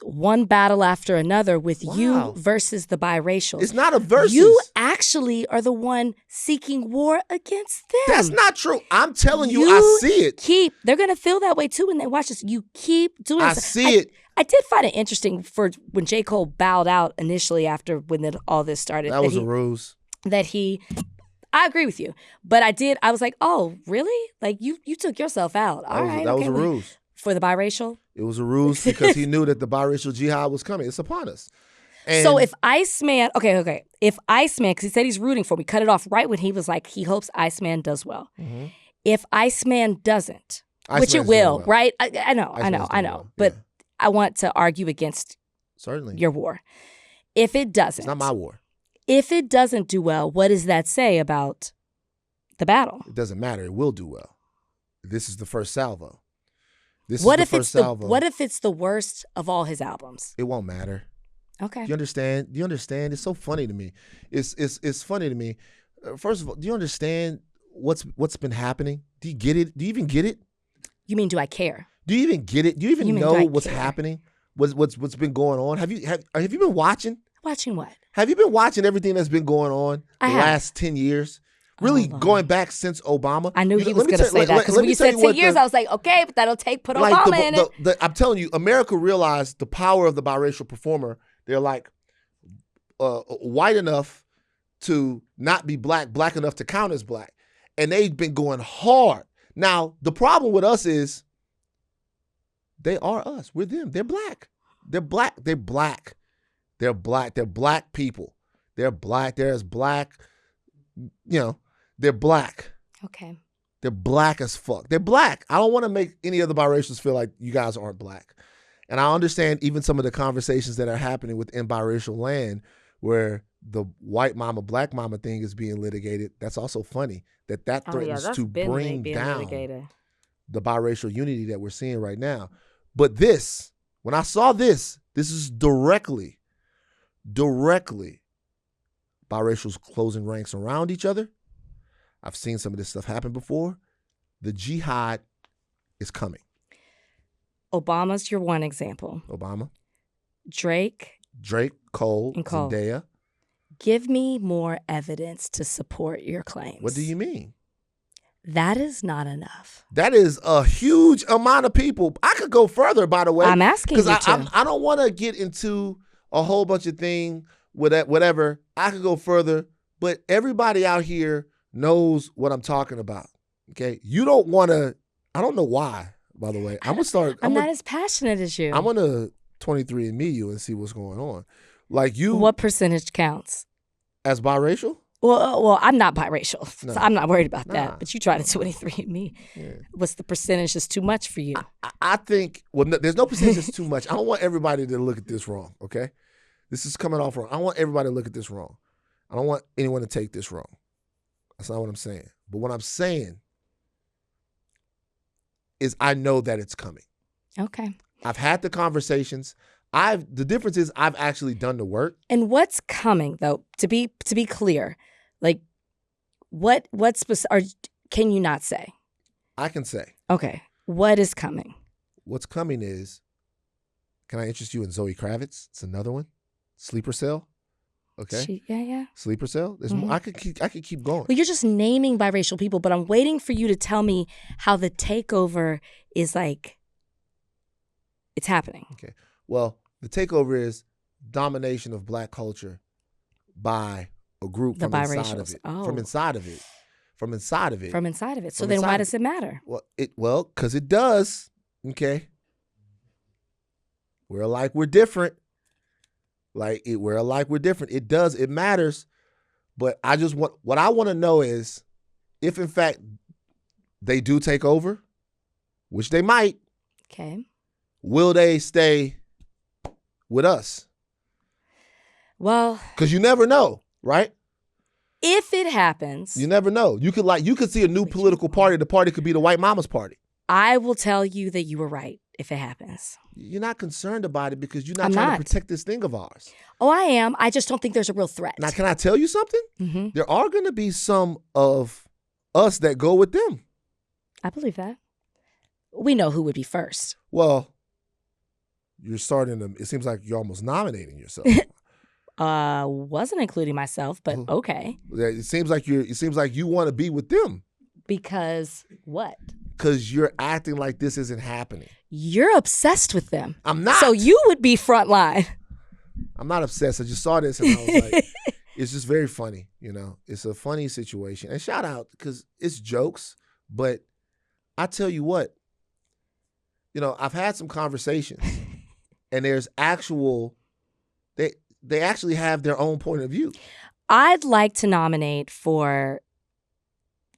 one battle after another with you versus the biracials. It's not a versus. You actually are the one seeking war against them. That's not true. I'm telling you, I see it. They're going to feel that way too when they watch this. You keep doing this. I see it. I did find it interesting for when J. Cole bowed out initially after when all this started. That was a ruse. I agree with you. But I was like, oh, really? Like you took yourself out. That was a ruse. For the biracial? It was a ruse because he knew that the biracial jihad was coming. It's upon us. And so if Iceman, okay. If Iceman, because he said he's rooting for me, cut it off right when he was like, he hopes Iceman does well. Mm-hmm. If Iceman doesn't, which it will, right? I know. But I want to argue against your war. If it doesn't. It's not my war. If it doesn't do well, what does that say about the battle? It doesn't matter. It will do well. This is the first salvo. What if it's the worst of all his albums? It won't matter. Okay. Do you understand? It's so funny to me. It's funny to me. First of all, do you understand what's been happening? Do you get it? Do you even get it? You mean, do I care? Do you even get it? Do you even know what's happening? What's been going on? Have you been watching? Watching what? Have you been watching everything that's been going on the last 10 years? Really going back since Obama. I knew he was going to say that because when you said 10 years, I was like, okay, but that'll put Obama in it. I'm telling you, America realized the power of the biracial performer. They're like white enough to not be black enough to count as black. And they've been going hard. Now, the problem with us is they are us. We're them. They're black. They're black. They're black. They're black. They're black people. They're black. They're as black, they're black. Okay. They're black as fuck. They're black. I don't want to make any other biracials feel like you guys aren't black. And I understand even some of the conversations that are happening within biracial land where the white mama, black mama thing is being litigated. That's also funny that threatens to bring down the biracial unity that we're seeing right now. But when I saw this is directly biracials closing ranks around each other. I've seen some of this stuff happen before. The jihad is coming. Obama's your one example. Obama. Drake, Cole, Zendaya. Give me more evidence to support your claims. What do you mean? That is not enough. That is a huge amount of people. I could go further, by the way. I'm asking you to. I don't want to get into a whole bunch of things with that, whatever. I could go further, but everybody out here knows what I'm talking about. Okay? You don't want to, I don't know why, by the way. I'm gonna start. I'm not as passionate as you. I'm gonna 23andMe you and see what's going on. Like you. What percentage counts? As biracial? Well, I'm not biracial, No. so I'm not worried about that. Nah. But you try to 23andMe. Yeah. What's the percentage that's too much for you? I think, well, no, there's no percentage that's too much. I don't want everybody to look at this wrong, okay? This is coming off wrong. I want everybody to look at this wrong. I don't want anyone to take this wrong. That's not what I'm saying. But what I'm saying is I know that it's coming. Okay. I've had the conversations. The difference is I've actually done the work. And what's coming, though, to be clear, like can you not say? I can say. Okay. What is coming? What's coming is, can I interest you in Zoe Kravitz? It's another one. Sleeper Cell. Okay. Yeah. Sleeper Cell. There's more. I could keep going. Well, you're just naming biracial people, but I'm waiting for you to tell me how the takeover is like, it's happening. Okay. Well, the takeover is domination of Black culture by a group The from inside of biracials. it. Oh. From inside of it. From inside of it. From inside of it. So From then inside why of does it matter? Well, because it does. Okay. We're alike, we're different. We're alike, we're different. It does, it matters. But what I want to know is if in fact they do take over, which they might. Okay. Will they stay with us? Well, because you never know, right? If it happens, you never know. You could see a new political party. The party could be the white mama's party. I will tell you that you were right if it happens. You're not concerned about it because you're not trying to protect this thing of ours. Oh, I am. I just don't think there's a real threat. Now, can I tell you something? Mm-hmm. There are going to be some of us that go with them. I believe that. We know who would be first. Well, you're starting to, it seems like you're almost nominating yourself. Wasn't including myself, but okay. It seems like you want to be with them. Because what? Because you're acting like this isn't happening. You're obsessed with them. I'm not. So you would be front line. I'm not obsessed. I just saw this and I was like, it's just very funny. You know, it's a funny situation. And shout out because it's jokes, but I tell you what, you know, I've had some conversations and there's they actually have their own point of view. I'd like to nominate for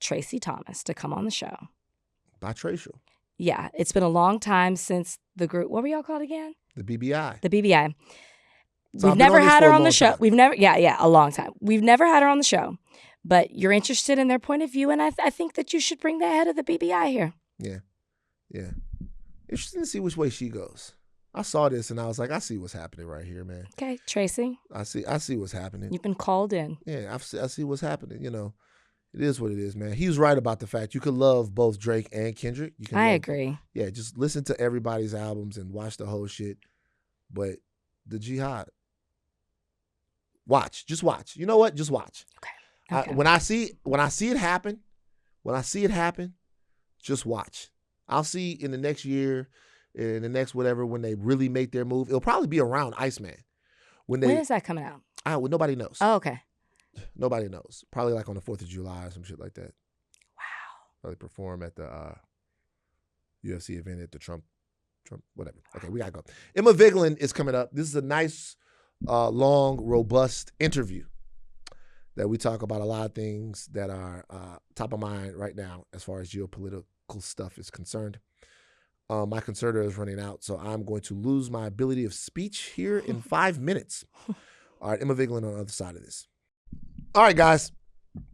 Tracy Thomas to come on the show. Biracial. Yeah, it's been a long time since the group. What were y'all called again? The BBI. The BBI. So We've never had her on the show. We've never, a long time. We've never had her on the show, but you're interested in their point of view, and I think that you should bring the head of the BBI here. Yeah. Interesting to see which way she goes. I saw this and I was like, I see what's happening right here, man. Okay, Tracy. I see what's happening. You've been called in. Yeah, I see what's happening. You know, it is what it is, man. He was right about the fact you could love both Drake and Kendrick. I agree. Yeah, just listen to everybody's albums and watch the whole shit. But the Jihad, just watch. You know what? Just watch. Okay. When I see it happen, just watch. I'll see in the next year, in the next whatever, when they really make their move. It'll probably be around Iceman. When is that coming out? Nobody knows. Oh, okay. Nobody knows. Probably like on the 4th of July or some shit like that. Wow. Probably perform at the UFC event at the Trump, whatever. Okay, we gotta go. Emma Vigeland is coming up. This is a nice, long, robust interview that we talk about a lot of things that are top of mind right now as far as geopolitical stuff is concerned. My concerta is running out, so I'm going to lose my ability of speech here in 5 minutes. All right, Emma Vigeland on the other side of this. All right, guys,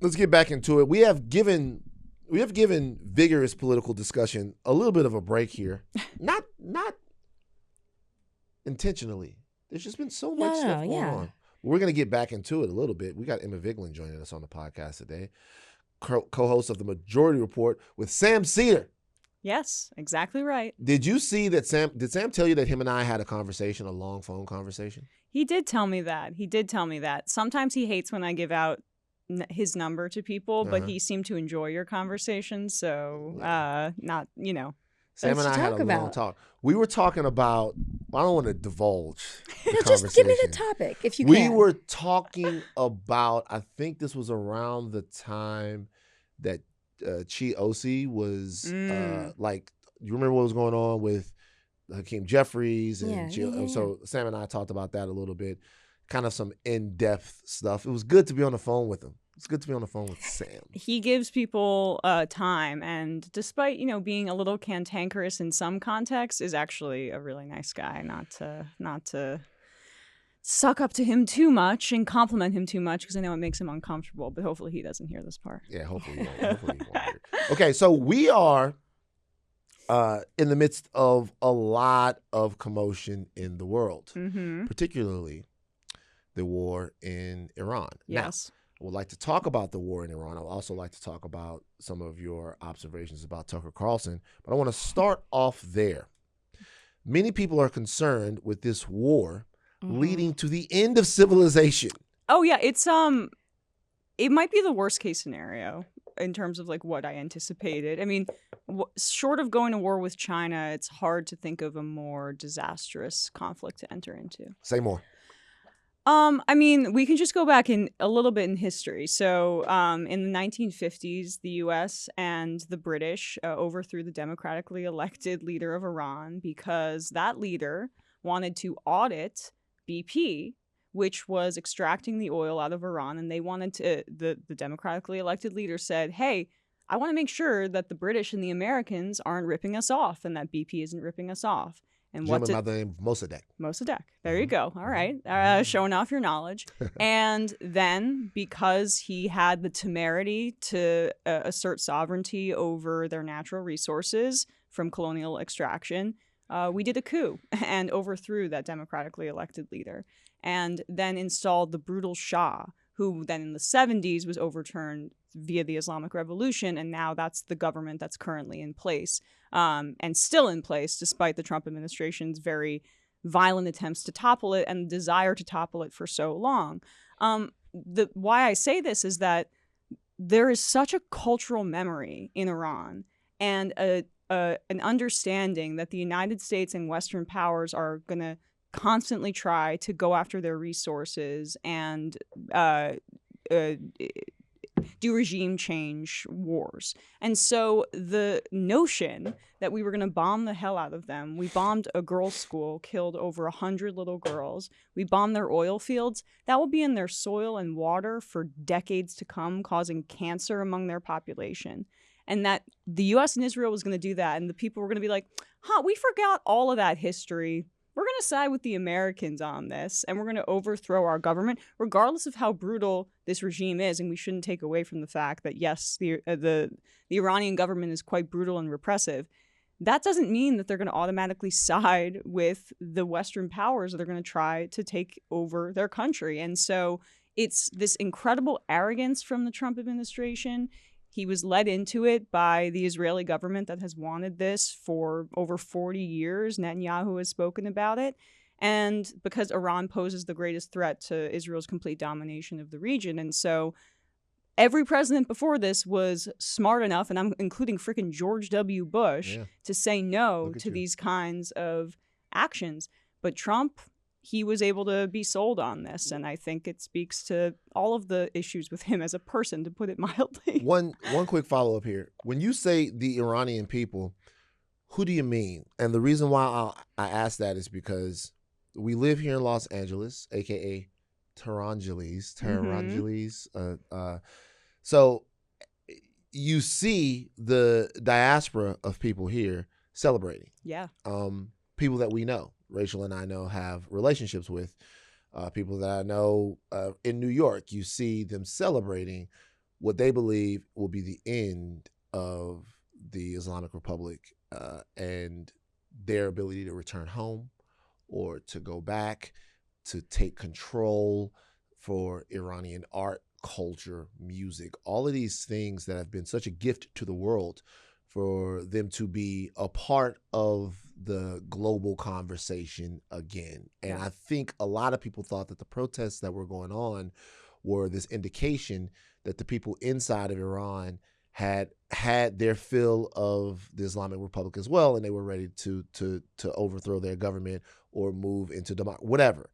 let's get back into it. We have given vigorous political discussion a little bit of a break here. Not intentionally. There's just been so much stuff going on. We're going to get back into it a little bit. We got Emma Vigeland joining us on the podcast today, co-host of The Majority Report with Sam Cedar. Yes, exactly right. Did you see that did Sam tell you that him and I had a long phone conversation? He did tell me that. Sometimes he hates when I give out his number to people, but he seemed to enjoy your conversation. So, not, you know. Sam and I had a long talk. We were talking about, I don't want to divulge the just give me the topic if you can. We were talking about, I think this was around the time that Chi Osi was like you remember what was going on with Hakeem Jeffries and Yeah. So Sam and I talked about that a little bit, kind of some in-depth stuff. It was good to be on the phone with him. It's good to be on the phone with Sam. He gives people time, and despite being a little cantankerous in some contexts, is actually a really nice guy. Not to suck up to him too much and compliment him too much, because I know it makes him uncomfortable. But hopefully he doesn't hear this part. Yeah, hopefully he won't hear it. Okay, so we are in the midst of a lot of commotion in the world, particularly the war in Iran. Yes. Now, I would like to talk about the war in Iran. I would also like to talk about some of your observations about Tucker Carlson, but I want to start off there. Many people are concerned with this war leading to the end of civilization. Oh yeah, it's it might be the worst case scenario in terms of like what I anticipated. I mean, short of going to war with China, it's hard to think of a more disastrous conflict to enter into. Say more. I mean, we can just go back in a little bit in history. So, in the 1950s, the U.S. and the British overthrew the democratically elected leader of Iran because that leader wanted to audit BP, which was extracting the oil out of Iran, and they wanted to. The democratically elected leader said, "Hey, I want to make sure that the British and the Americans aren't ripping us off, and that BP isn't ripping us off." And Gentleman by the name of Mossadegh. Mossadegh. There you go. All right. Showing off your knowledge. And then because he had the temerity to assert sovereignty over their natural resources from colonial extraction, we did a coup and overthrew that democratically elected leader, and then installed the brutal Shah, who then in the 70s was overturned via the Islamic Revolution, and now that's the government that's currently in place, and still in place despite the Trump administration's very violent attempts to topple it and the desire to topple it for so long. Why I say this is that there is such a cultural memory in Iran and an understanding that the United States and Western powers are going to constantly try to go after their resources and do regime change wars. And so the notion that we were going to bomb the hell out of them, we bombed a girls' school, killed over 100 little girls, we bombed their oil fields, that will be in their soil and water for decades to come, causing cancer among their population. And that the U.S. and Israel was going to do that, and the people were going to be like, we forgot all of that history. We're going to side with the Americans on this, and we're going to overthrow our government, regardless of how brutal this regime is. And we shouldn't take away from the fact that, yes, the Iranian government is quite brutal and repressive. That doesn't mean that they're going to automatically side with the Western powers that are going to try to take over their country. And so it's this incredible arrogance from the Trump administration. He was led into it by the Israeli government that has wanted this for over 40 years. Netanyahu has spoken about it. And because Iran poses the greatest threat to Israel's complete domination of the region. And so every president before this was smart enough, and I'm including freaking George W. Bush, to say no to these kinds of actions. But Trump, he was able to be sold on this, and I think it speaks to all of the issues with him as a person, to put it mildly. One quick follow-up here. When you say the Iranian people, who do you mean? And the reason why I ask that is because we live here in Los Angeles, a.k.a. Tehrangeles. So you see the diaspora of people here celebrating. Yeah. People that we know. Rachel and I know have relationships with, people that I know in New York. You see them celebrating what they believe will be the end of the Islamic Republic and their ability to return home or to go back, to take control for Iranian art, culture, music, all of these things that have been such a gift to the world, for them to be a part of the global conversation again. And I think a lot of people thought that the protests that were going on were this indication that the people inside of Iran had their fill of the Islamic Republic as well, and they were ready to overthrow their government or move into democracy, whatever.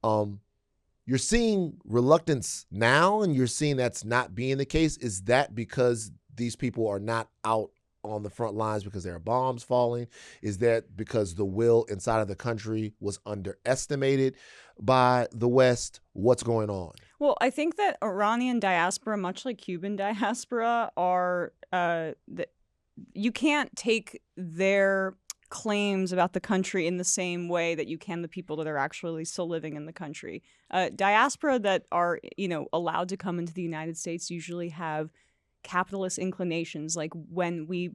You're seeing reluctance now, and you're seeing that's not being the case. Is that because these people are not out on the front lines because there are bombs falling? Is that because the will inside of the country was underestimated by the West? What's going on? Well, I think that Iranian diaspora, much like Cuban diaspora, are you can't take their claims about the country in the same way that you can the people that are actually still living in the country. Diaspora that are, allowed to come into the United States usually have capitalist inclinations. Like when we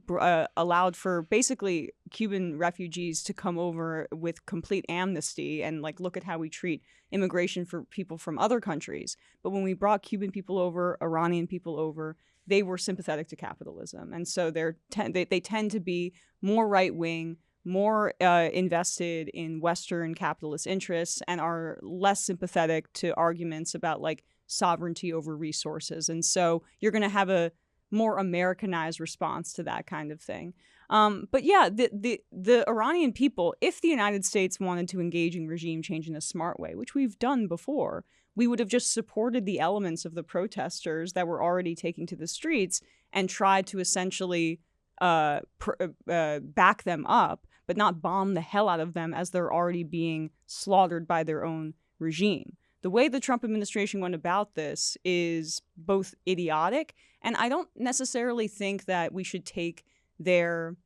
allowed for basically Cuban refugees to come over with complete amnesty and like look at how we treat immigration for people from other countries. But when we brought Cuban people over, Iranian people over, they were sympathetic to capitalism. And so they tend to be more right-wing, more invested in Western capitalist interests, and are less sympathetic to arguments about like sovereignty over resources. And so you're going to have a more Americanized response to that kind of thing. But yeah, the Iranian people, if the United States wanted to engage in regime change in a smart way, which we've done before, we would have just supported the elements of the protesters that were already taking to the streets and tried to essentially back them up, but not bomb the hell out of them as they're already being slaughtered by their own regime. The way the Trump administration went about this is both idiotic, and I don't necessarily think that we should take their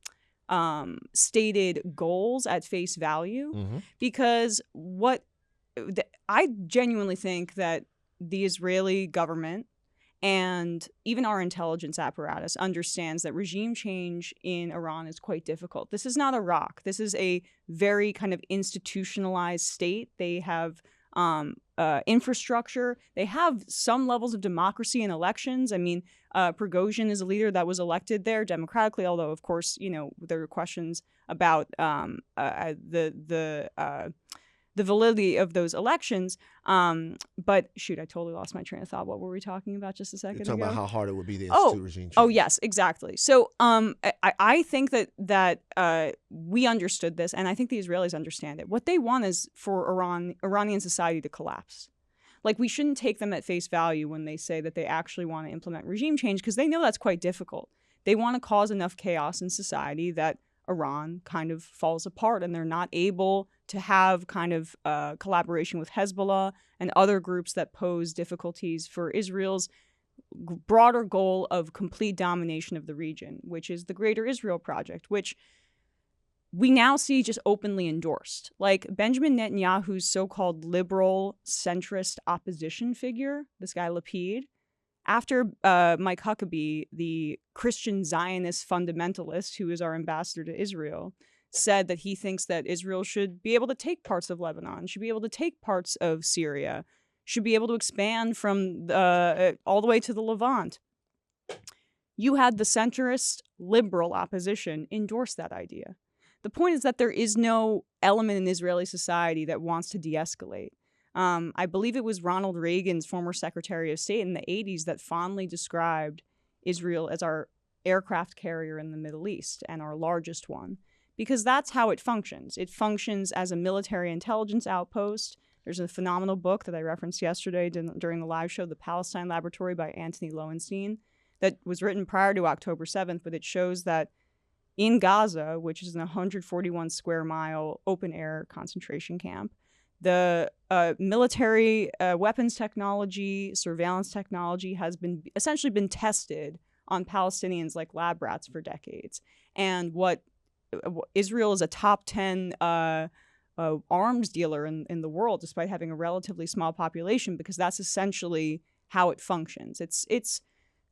stated goals at face value, because I genuinely think that the Israeli government and even our intelligence apparatus understands that regime change in Iran is quite difficult. This is not Iraq. This is a very kind of institutionalized state. They have infrastructure. They have some levels of democracy in elections. I mean, Prigozhin is a leader that was elected there democratically, although, of course, there were questions about the validity of those elections. But shoot, I totally lost my train of thought. What were we talking about just a second ago? You're talking about how hard it would be to institute regime change. Oh, yes, exactly. So I think that we understood this, and I think the Israelis understand it. What they want is for Iranian society to collapse. Like, we shouldn't take them at face value when they say that they actually want to implement regime change, because they know that's quite difficult. They want to cause enough chaos in society that Iran kind of falls apart, and they're not able to have kind of collaboration with Hezbollah and other groups that pose difficulties for Israel's broader goal of complete domination of the region, which is the Greater Israel Project, which we now see just openly endorsed. Like Benjamin Netanyahu's so-called liberal centrist opposition figure, this guy Lapid, after Mike Huckabee, the Christian Zionist fundamentalist who is our ambassador to Israel, said that he thinks that Israel should be able to take parts of Lebanon, should be able to take parts of Syria, should be able to expand from all the way to the Levant. You had the centrist liberal opposition endorse that idea. The point is that there is no element in Israeli society that wants to de-escalate. I believe it was Ronald Reagan's former Secretary of State in the 80s that fondly described Israel as our aircraft carrier in the Middle East and our largest one, because that's how it functions. It functions as a military intelligence outpost. There's a phenomenal book that I referenced yesterday during the live show, The Palestine Laboratory by Anthony Lowenstein, that was written prior to October 7th, but it shows that in Gaza, which is an 141 square mile open air concentration camp, the military weapons technology, surveillance technology has essentially been tested on Palestinians like lab rats for decades. And what Israel is a top 10 arms dealer in the world, despite having a relatively small population, because that's essentially how it functions. It's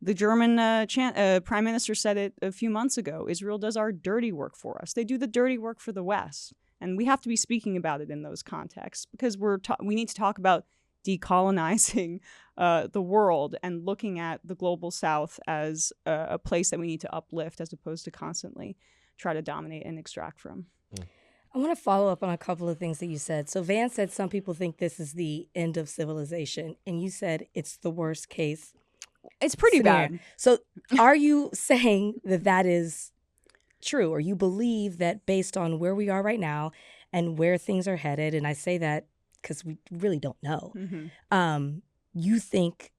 the German prime minister said it a few months ago. Israel does our dirty work for us. They do the dirty work for the West. And we have to be speaking about it in those contexts, because we need to talk about decolonizing the world and looking at the global South as a place that we need to uplift, as opposed to constantly try to dominate and extract from. I want to follow up on a couple of things that you said. So Van said some people think this is the end of civilization, and you said it's the worst case. It's pretty scenario. bad. So are you saying that is true, or you believe that based on where we are right now and where things are headed, and I say that because we really don't know, you think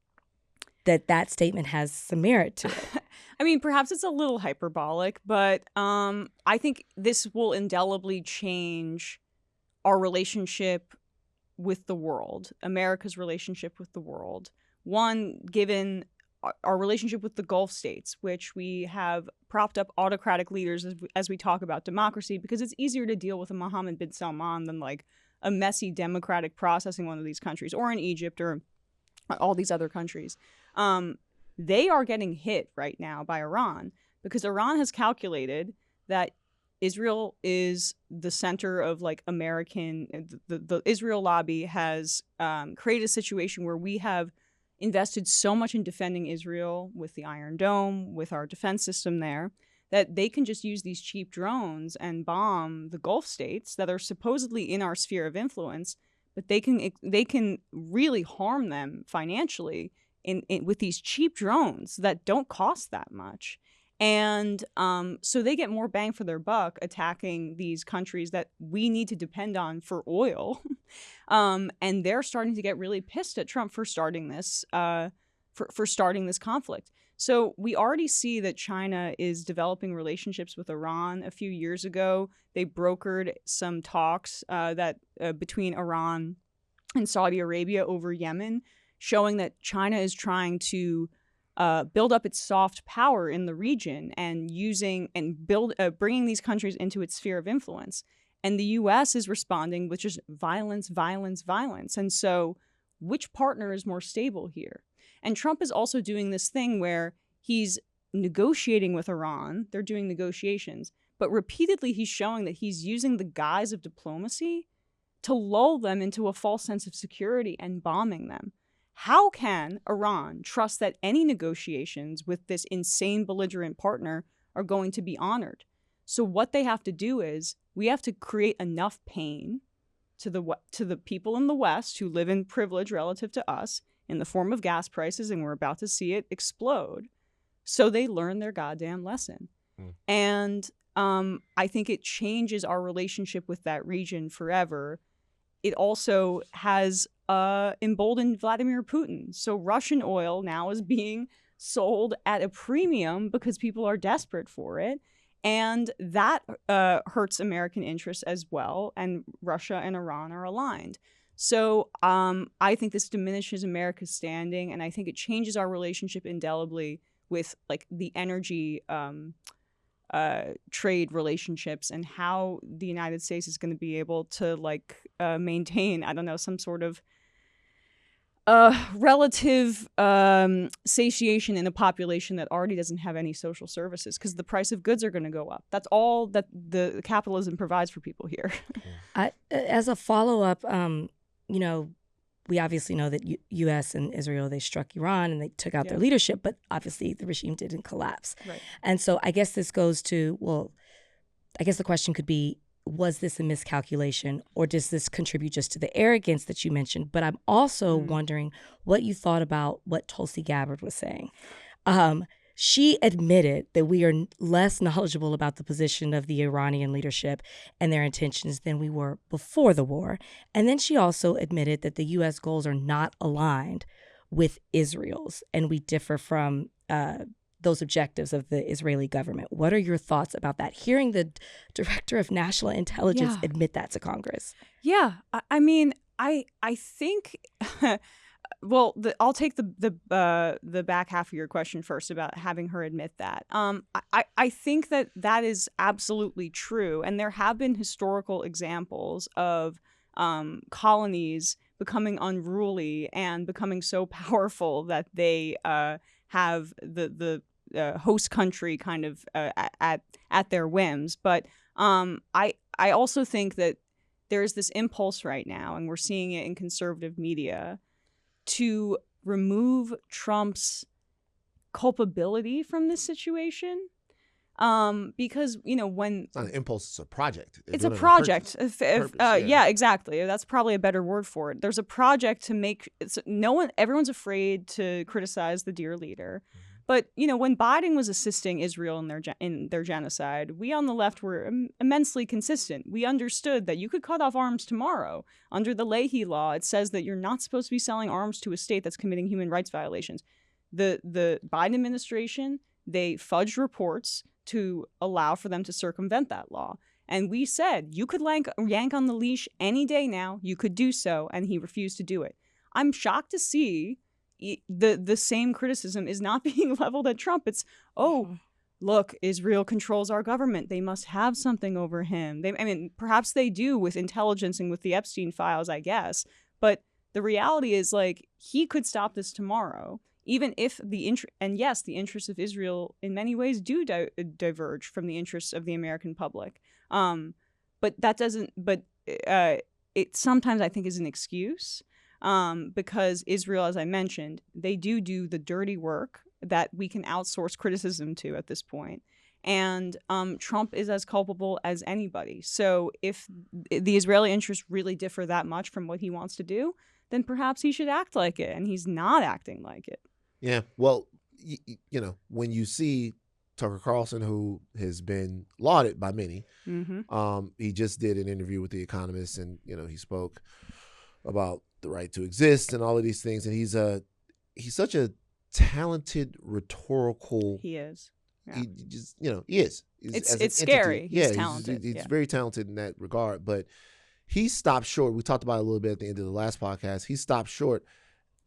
that statement has some merit to it. I mean, perhaps it's a little hyperbolic, but I think this will indelibly change our relationship with the world, America's relationship with the world. One, given our relationship with the Gulf states, which we have propped up autocratic leaders as we talk about democracy, because it's easier to deal with a Mohammed bin Salman than like a messy democratic process in one of these countries, or in Egypt, or all these other countries. They are getting hit right now by Iran because Iran has calculated that Israel is the center of like the Israel lobby has created a situation where we have invested so much in defending Israel with the Iron Dome, with our defense system there, that they can just use these cheap drones and bomb the Gulf states that are supposedly in our sphere of influence, but they can really harm them financially with these cheap drones that don't cost that much. And so they get more bang for their buck attacking these countries that we need to depend on for oil. And they're starting to get really pissed at Trump for starting this for starting this conflict. So we already see that China is developing relationships with Iran. A few years ago, they brokered some talks between Iran and Saudi Arabia over Yemen, showing that China is trying to build up its soft power in the region and bringing these countries into its sphere of influence. And the U.S. is responding with just violence, violence, violence. And so which partner is more stable here? And Trump is also doing this thing where he's negotiating with Iran. They're doing negotiations. But repeatedly, he's showing that he's using the guise of diplomacy to lull them into a false sense of security and bombing them. How can Iran trust that any negotiations with this insane belligerent partner are going to be honored? So what they have to do is we have to create enough pain to the people in the West who live in privilege relative to us in the form of gas prices, and we're about to see it explode, so they learn their goddamn lesson. And I think it changes our relationship with that region forever. It also has emboldened Vladimir Putin. So Russian oil now is being sold at a premium because people are desperate for it. And that hurts American interests as well. And Russia and Iran are aligned. So I think this diminishes America's standing. And I think it changes our relationship indelibly with like the energy trade relationships and how the United States is going to be able to like maintain, I don't know, some sort of relative satiation in a population that already doesn't have any social services because the price of goods are going to go up. That's all that the capitalism provides for people here. As a follow-up, we obviously know that U.S. and Israel, they struck Iran and they took out their leadership, but obviously the regime didn't collapse. Right. And so I guess this goes to, I guess the question could be, was this a miscalculation or does this contribute just to the arrogance that you mentioned? But I'm also wondering what you thought about what Tulsi Gabbard was saying. She admitted that we are less knowledgeable about the position of the Iranian leadership and their intentions than we were before the war. And then she also admitted that the U.S. goals are not aligned with Israel's, and we differ from those objectives of the Israeli government. What are your thoughts about that? Hearing the director of national intelligence admit that to Congress. Yeah, I mean, I think... Well, I'll take the back half of your question first about having her admit that. I think that is absolutely true. And there have been historical examples of colonies becoming unruly and becoming so powerful that they have the host country kind of at their whims. But I also think that there's this impulse right now, and we're seeing it in conservative media, to remove Trump's culpability from this situation. Because, when... It's not an impulse, it's a project. It's a project. Yeah, exactly. That's probably a better word for it. There's a project to make... Everyone's afraid to criticize the dear leader. But, when Biden was assisting Israel in their genocide, we on the left were immensely consistent. We understood that you could cut off arms tomorrow. Under the Leahy law, it says that you're not supposed to be selling arms to a state that's committing human rights violations. The Biden administration, they fudged reports to allow for them to circumvent that law. And we said, you could yank on the leash any day now. You could do so. And he refused to do it. I'm shocked to see the same criticism is not being leveled at Trump. It's, look, Israel controls our government. They must have something over him. Perhaps they do with intelligence and with the Epstein files, I guess. But the reality is, like, he could stop this tomorrow, even if the interests of Israel in many ways do diverge from the interests of the American public. But that doesn't. But it sometimes, I think, is an excuse. Because Israel, as I mentioned, they do the dirty work that we can outsource criticism to at this point. And Trump is as culpable as anybody. So if the Israeli interests really differ that much from what he wants to do, then perhaps he should act like it. And he's not acting like it. Yeah. Well, you know, when you see Tucker Carlson, who has been lauded by many, he just did an interview with The Economist, and, you know, he spoke about the right to exist and all of these things. And he's such a talented rhetorical. He is. Yeah. He just, you know, he is. It's scary. He's talented. He's very talented in that regard. But he stopped short. We talked about it a little bit at the end of the last podcast. He stopped short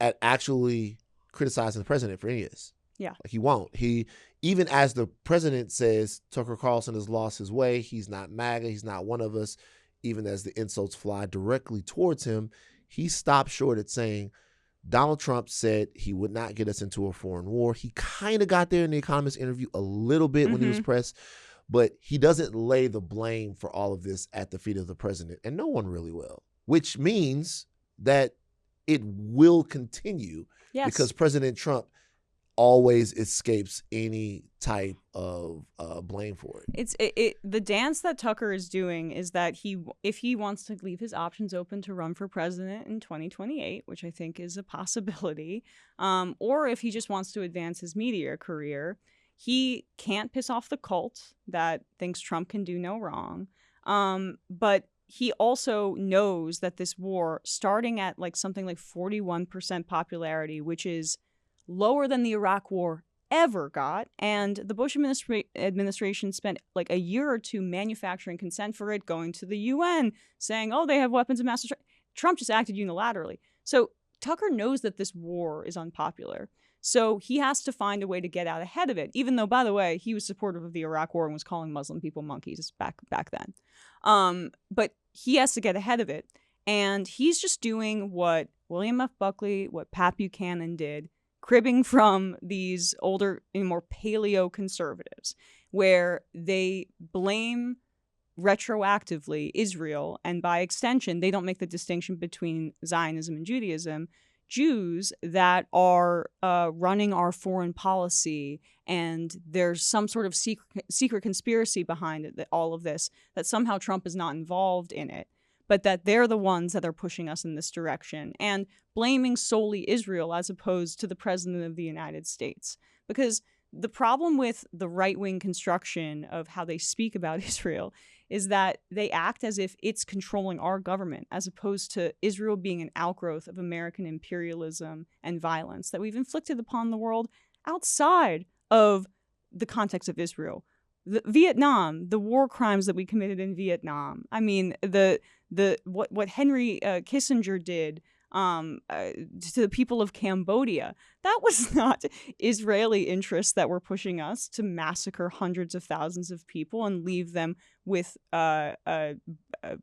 at actually criticizing the president for any of this. Yeah. Like, he won't. Even as the president says Tucker Carlson has lost his way, he's not MAGA, he's not one of us, even as the insults fly directly towards him, he stopped short at saying Donald Trump said he would not get us into a foreign war. He kind of got there in the Economist interview a little bit when he was pressed, but he doesn't lay the blame for all of this at the feet of the president, and no one really will, which means that it will continue because President Trump always escapes any type of blame for it. The dance that Tucker is doing is that if he wants to leave his options open to run for president in 2028, which I think is a possibility, or if he just wants to advance his media career, he can't piss off the cult that thinks Trump can do no wrong. But he also knows that this war, starting at like something like 41% popularity, which is lower than the Iraq War ever got, and the Bush administration spent like a year or two manufacturing consent for it, going to the UN, saying, oh, they have weapons of mass destruction. Trump just acted unilaterally. So Tucker knows that this war is unpopular. So he has to find a way to get out ahead of it, even though, by the way, he was supportive of the Iraq War and was calling Muslim people monkeys back then. But he has to get ahead of it. And he's just doing what William F. Buckley, what Pat Buchanan did, cribbing from these older and more paleo conservatives, where they blame retroactively Israel, and by extension, they don't make the distinction between Zionism and Judaism, Jews that are running our foreign policy, and there's some sort of secret conspiracy behind it, all of this, that somehow Trump is not involved in it, but that they're the ones that are pushing us in this direction, and blaming solely Israel as opposed to the president of the United States. Because the problem with the right-wing construction of how they speak about Israel is that they act as if it's controlling our government, as opposed to Israel being an outgrowth of American imperialism and violence that we've inflicted upon the world outside of the context of Israel. Vietnam, the war crimes that we committed in Vietnam. I mean, what Henry Kissinger did to the people of Cambodia, that was not Israeli interests that were pushing us to massacre hundreds of thousands of people and leave them with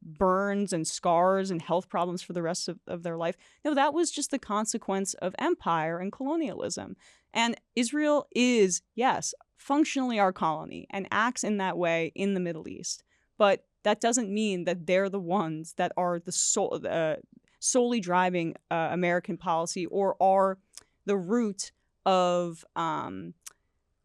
burns and scars and health problems for the rest of their life. No, that was just the consequence of empire and colonialism. And Israel is, yes, functionally our colony and acts in that way in the Middle East. But that doesn't mean that they're the ones that are the solely driving American policy or are the root of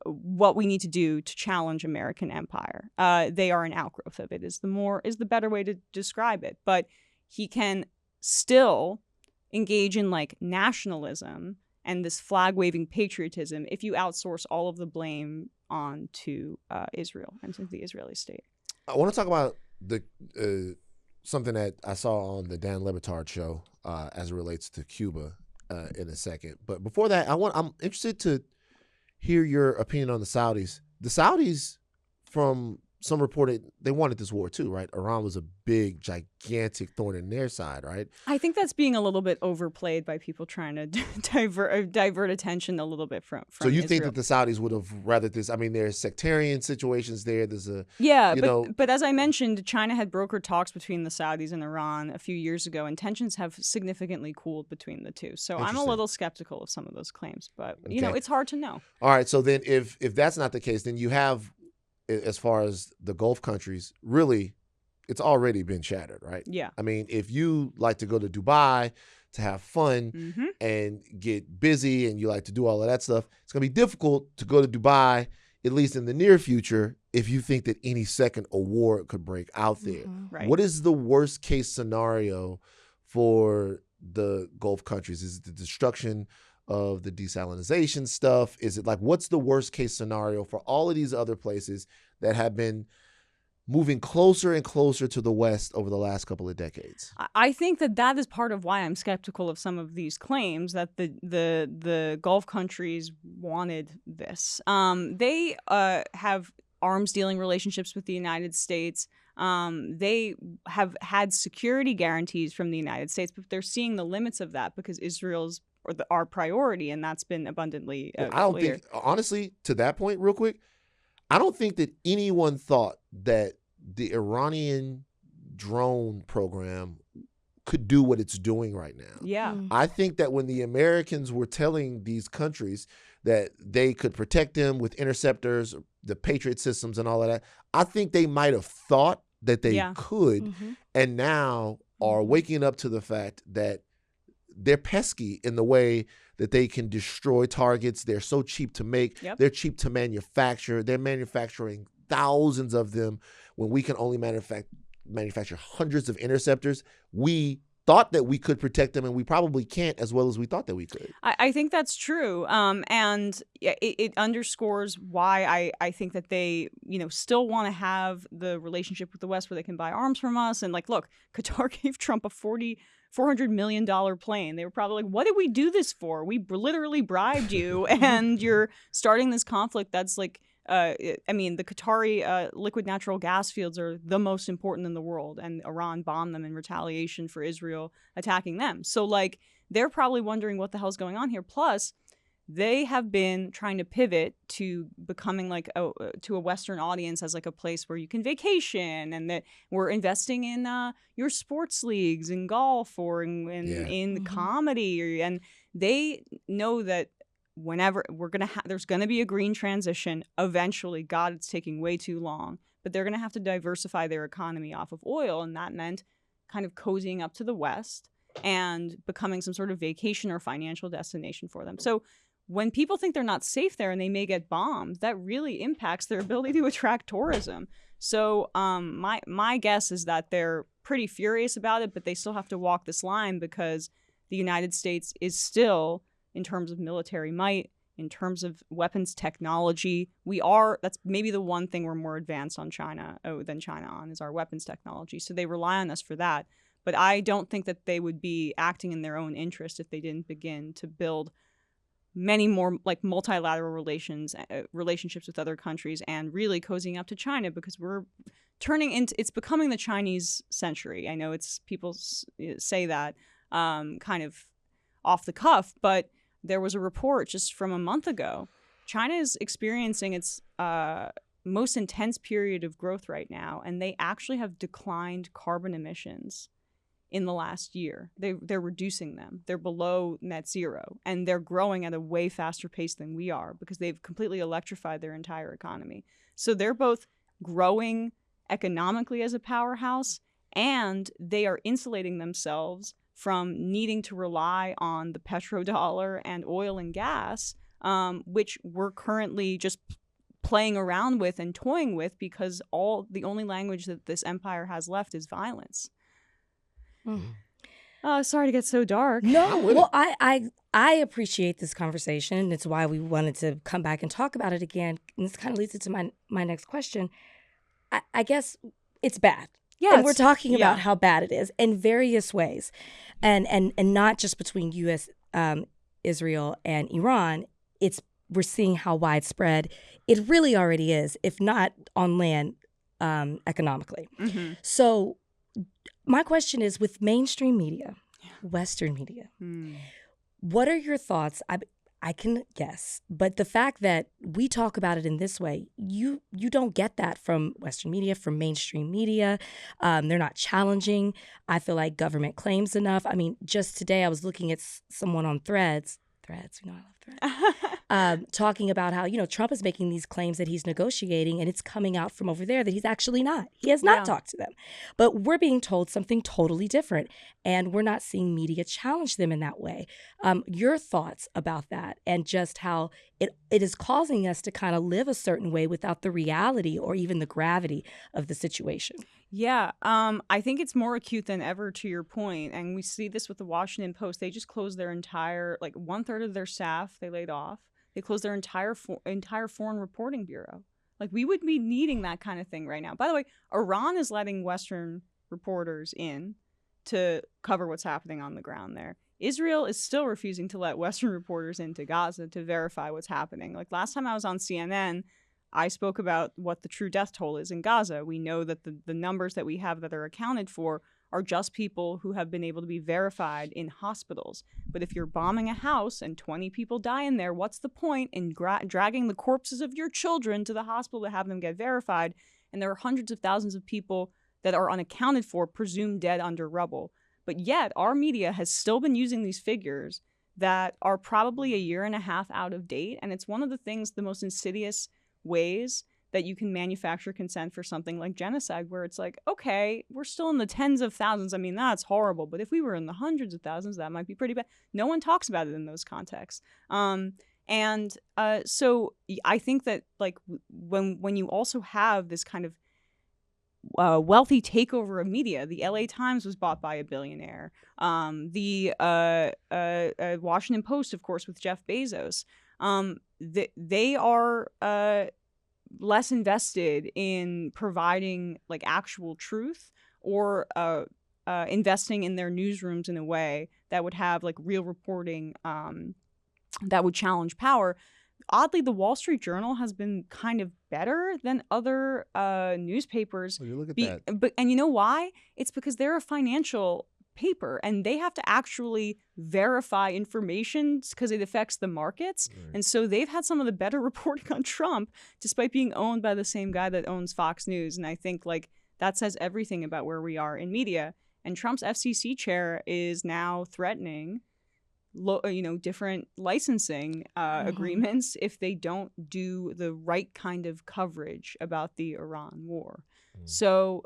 what we need to do to challenge American empire. They are an outgrowth of it, is the better way to describe it. But he can still engage in like nationalism and this flag-waving patriotism if you outsource all of the blame onto Israel and to the Israeli state. I want to talk about the something that I saw on the Dan Le Batard show as it relates to Cuba. in a second. But before that, I'm interested to hear your opinion on the Saudis. The Saudis, from some reported, they wanted this war too, right? Iran was a big, gigantic thorn in their side, right? I think that's being a little bit overplayed by people trying to divert attention a little bit from So you Israel. think that the Saudis would have rather this? I mean, there's sectarian situations there. There's a but as I mentioned, China had brokered talks between the Saudis and Iran a few years ago, and tensions have significantly cooled between the two. So I'm a little skeptical of some of those claims, but it's hard to know. All right, so then if that's not the case, then you have, as far as the Gulf countries, really, it's already been shattered, right? Yeah. I mean, if you like to go to Dubai to have fun and get busy and you like to do all of that stuff, it's going to be difficult to go to Dubai, at least in the near future, if you think that any second a war could break out there. Right. What is the worst case scenario for the Gulf countries? Is it the destruction of the desalination stuff? Is it what's the worst case scenario for all of these other places that have been moving closer and closer to the West over the last couple of decades? I think that is part of why I'm skeptical of some of these claims that the Gulf countries wanted this. They have arms dealing relationships with the United States. They have had security guarantees from the United States, but they're seeing the limits of that because Israel's our priority, and that's been abundantly I don't clear. think, honestly, to that point, real quick, I don't think that anyone thought that the Iranian drone program could do what it's doing right now. Yeah. I think that when the Americans were telling these countries that they could protect them with interceptors, the Patriot systems and all of that, I think they might have thought that they could, and now are waking up to the fact that they're pesky in the way that they can destroy targets. They're so cheap to make. Yep. They're cheap to manufacture. They're manufacturing thousands of them when we can only manufacture hundreds of interceptors. We thought that we could protect them, and we probably can't as well as we thought that we could. I think that's true. And it underscores why I think that they, still want to have the relationship with the West where they can buy arms from us. And look, Qatar gave Trump a $400 million plane. They were probably like, what did we do this for? We literally bribed you and you're starting this conflict that's the Qatari liquid natural gas fields are the most important in the world, and Iran bombed them in retaliation for Israel attacking them. So they're probably wondering what the hell's going on here. Plus, they have been trying to pivot to becoming to a Western audience as a place where you can vacation, and that we're investing in your sports leagues in golf or in comedy, and they know that whenever there's gonna be a green transition eventually. God, it's taking way too long, but they're gonna have to diversify their economy off of oil, and that meant kind of cozying up to the West and becoming some sort of vacation or financial destination for them. So when people think they're not safe there and they may get bombed, that really impacts their ability to attract tourism. So my guess is that they're pretty furious about it, but they still have to walk this line because the United States is still, in terms of military might, in terms of weapons technology, that's maybe the one thing we're more advanced than China on is our weapons technology. So they rely on us for that. But I don't think that they would be acting in their own interest if they didn't begin to build many more multilateral relationships with other countries and really cozying up to China, because we're it's becoming the Chinese century. I know people say that kind of off the cuff, but there was a report just from a month ago. China is experiencing its most intense period of growth right now, and they actually have declined carbon emissions in the last year. They're reducing them. They're below net zero, and they're growing at a way faster pace than we are because they've completely electrified their entire economy. So they're both growing economically as a powerhouse, and they are insulating themselves from needing to rely on the petrodollar and oil and gas, which we're currently just playing around with and toying with because the only language that this empire has left is violence. Sorry to get so dark. No, well, I appreciate this conversation. It's why we wanted to come back and talk about it again. And this kind of leads into my next question. I guess it's bad. Yeah, and we're talking about how bad it is in various ways, and not just between U.S. Israel and Iran, we're seeing how widespread it really already is, if not on land, economically. Mm-hmm. So my question is, with mainstream media, Western media, what are your thoughts? I can guess, but the fact that we talk about it in this way, you don't get that from Western media, from mainstream media. They're not challenging, I feel like, government claims enough. I mean, just today I was looking at someone on Threads, you know I love Threads, talking about how, Trump is making these claims that he's negotiating, and it's coming out from over there that he's actually not. He has not talked to them. But we're being told something totally different, and we're not seeing media challenge them in that way. Your thoughts about that, and just how it is causing us to kind of live a certain way without the reality or even the gravity of the situation. Yeah, I think it's more acute than ever, to your point, and we see this with the Washington Post. They just closed their entire, 1/3 of their staff. They laid off. They closed their entire foreign reporting bureau. Like, we would be needing that kind of thing right now. By the way, Iran is letting Western reporters in to cover what's happening on the ground there. Israel is still refusing to let Western reporters into Gaza to verify what's happening. Like, last time I was on CNN, I spoke about what the true death toll is in Gaza. We know that the numbers that we have that are accounted for are just people who have been able to be verified in hospitals. But if you're bombing a house and 20 people die in there, what's the point in dragging the corpses of your children to the hospital to have them get verified? And there are hundreds of thousands of people that are unaccounted for, presumed dead under rubble. But yet, our media has still been using these figures that are probably a year and a half out of date. And it's one of the things, the most insidious ways that you can manufacture consent for something like genocide, where it's like, okay, we're still in the tens of thousands. I mean, that's horrible. But if we were in the hundreds of thousands, that might be pretty bad. No one talks about it in those contexts. So I think that, like, when you also have this kind of wealthy takeover of media, the LA Times was bought by a billionaire. The Washington Post, of course, with Jeff Bezos. They are less invested in providing, like, actual truth, or investing in their newsrooms in a way that would have, like, real reporting that would challenge power. Oddly, the Wall Street Journal has been kind of better than other newspapers. Well, you look at that. And you know why? It's because they're a financial paper, and they have to actually verify information because it affects the markets. Right. And so they've had some of the better reporting on Trump, despite being owned by the same guy that owns Fox News. And I think, like, that says everything about where we are in media. And Trump's FCC chair is now threatening different licensing agreements if they don't do the right kind of coverage about the Iran war. So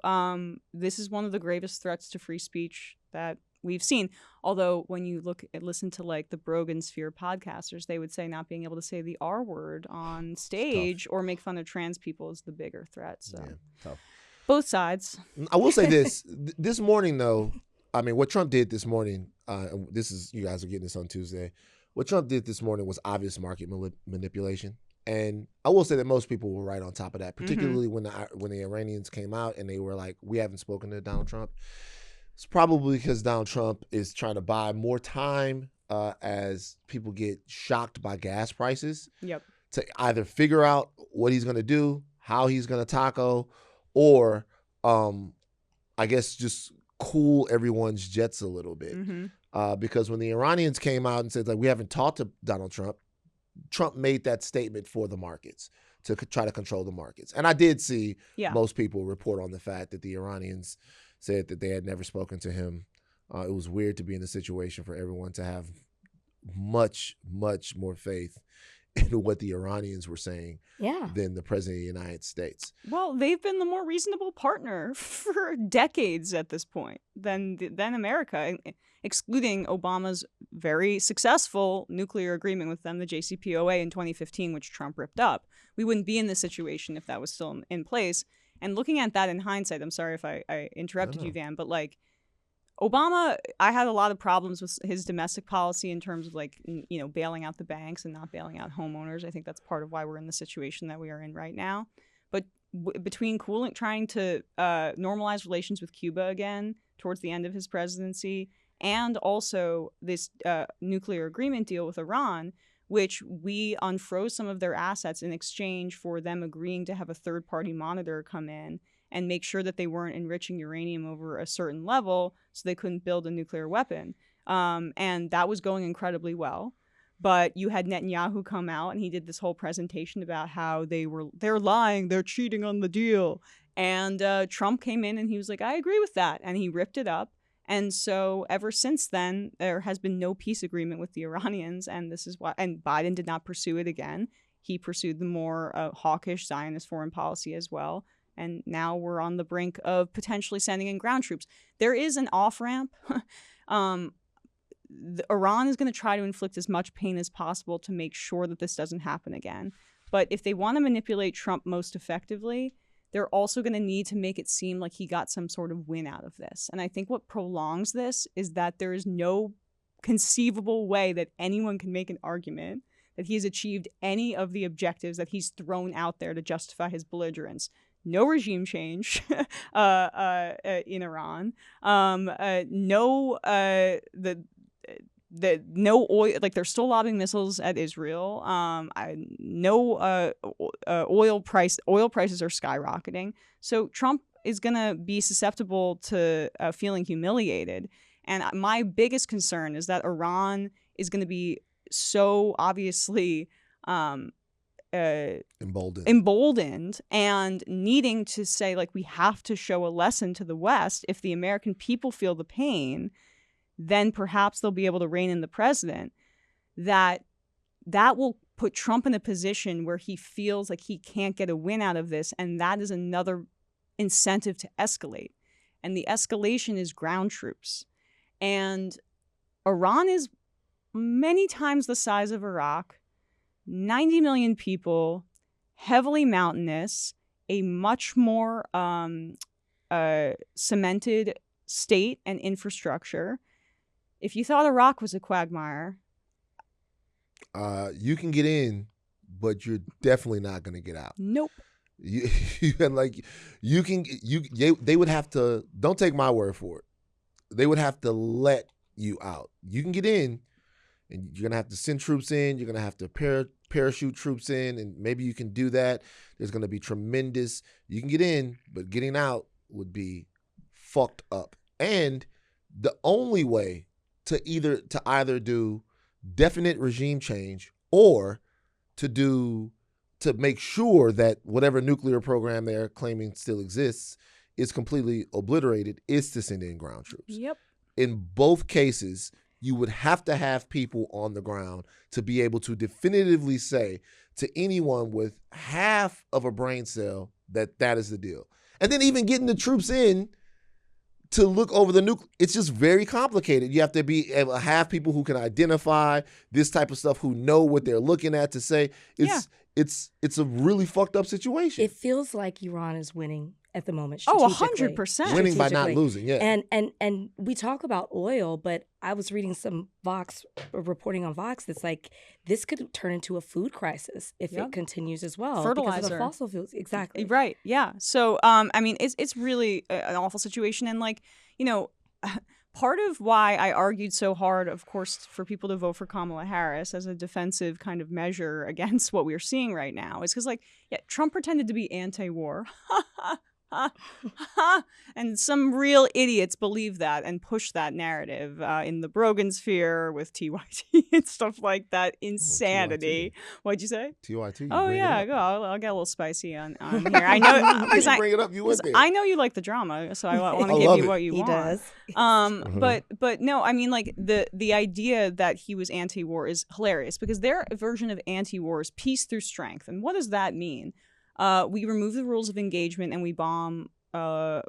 this is one of the gravest threats to free speech that we've seen. Although when you listen to, like, the Brogan Sphere podcasters, they would say not being able to say the R word on stage or make fun of trans people is the bigger threat. So yeah, tough. Both sides. I will say this. This morning, though, I mean, what Trump did this morning, you guys are getting this on Tuesday, what Trump did this morning was obvious market manipulation. And I will say that most people were right on top of that, particularly when the Iranians came out and they were like, we haven't spoken to Donald Trump. It's probably because Donald Trump is trying to buy more time as people get shocked by gas prices. Yep. To either figure out what he's going to do, how he's going to tackle, or I guess just cool everyone's jets a little bit. Because when the Iranians came out and said, like, we haven't talked to Donald Trump, Trump made that statement for the markets to try to control the markets. And I did see most people report on the fact that the Iranians said that they had never spoken to him. It was weird to be in the situation for everyone to have much, much more faith in what the Iranians were saying than the president of the United States. Well, they've been the more reasonable partner for decades at this point than America, excluding Obama's very successful nuclear agreement with them, the JCPOA in 2015, which Trump ripped up. We wouldn't be in this situation if that was still in place. And looking at that in hindsight, I'm sorry if I interrupted you, Van, but, like, Obama, I had a lot of problems with his domestic policy in terms of, like, bailing out the banks and not bailing out homeowners. I think that's part of why we're in the situation that we are in right now. But between trying to normalize relations with Cuba again towards the end of his presidency, and also this nuclear agreement deal with Iran, which we unfroze some of their assets in exchange for them agreeing to have a third-party monitor come in and make sure that they weren't enriching uranium over a certain level so they couldn't build a nuclear weapon. And that was going incredibly well. But you had Netanyahu come out and he did this whole presentation about how they're lying, they're cheating on the deal. And Trump came in and he was like, I agree with that. And he ripped it up. And so ever since then, there has been no peace agreement with the Iranians. And this is why, and Biden did not pursue it again. He pursued the more hawkish Zionist foreign policy as well. And now we're on the brink of potentially sending in ground troops. There is an off-ramp. Iran is going to try to inflict as much pain as possible to make sure that this doesn't happen again. But if they want to manipulate Trump most effectively, they're also going to need to make it seem like he got some sort of win out of this. And I think what prolongs this is that there is no conceivable way that anyone can make an argument that he's achieved any of the objectives that he's thrown out there to justify his belligerence. No regime change in Iran. No oil, like they're still lobbing missiles at Israel. Oil prices are skyrocketing. So Trump is going to be susceptible to feeling humiliated. And my biggest concern is that Iran is going to be so obviously emboldened and needing to say, like, we have to show a lesson to the West. If the American people feel the pain, then perhaps they'll be able to rein in the president. That will put Trump in a position where he feels like he can't get a win out of this, and that is another incentive to escalate. And the escalation is ground troops. And Iran is many times the size of Iraq, 90 million people, heavily mountainous, a much more cemented state and infrastructure. If you thought Iraq was a quagmire, you can get in, but you're definitely not going to get out. Nope. They would have to, don't take my word for it. They would have to let you out. You can get in, and you're going to have to send troops in. You're going to have to parachute troops in, and maybe you can do that. There's going to be tremendous. You can get in, but getting out would be fucked up. And the only way to either do definite regime change or to make sure that whatever nuclear program they're claiming still exists is completely obliterated is to send in ground troops. Yep. In both cases, you would have to have people on the ground to be able to definitively say to anyone with half of a brain cell that is the deal. And then even getting the troops in to look over the nuke, it's just very complicated. You have to have people who can identify this type of stuff, who know what they're looking at to say. It's a really fucked up situation. It feels like Iran is winning at the moment. 100%. Winning by not losing, yeah. And we talk about oil, but I was reading some Vox reporting on Vox that's like this could turn into a food crisis if it continues as well. Fertilizer. Because of the fossil fuels. Exactly. Right. Yeah. So I mean, it's really an awful situation, and like, you know, part of why I argued so hard, of course, for people to vote for Kamala Harris as a defensive kind of measure against what we're seeing right now is because, like, yeah, Trump pretended to be anti-war. And some real idiots believe that and push that narrative in the Brogan sphere with TYT and stuff like that. Insanity. What'd you say? TYT. Oh yeah, I'll get a little spicy on here. I know because bring it up. You went there. I know you like the drama, so I want to give you what you want. He does. But no, I mean, like the idea that he was anti-war is hilarious because their version of anti-war is peace through strength. And what does that mean? We remove the rules of engagement and we bomb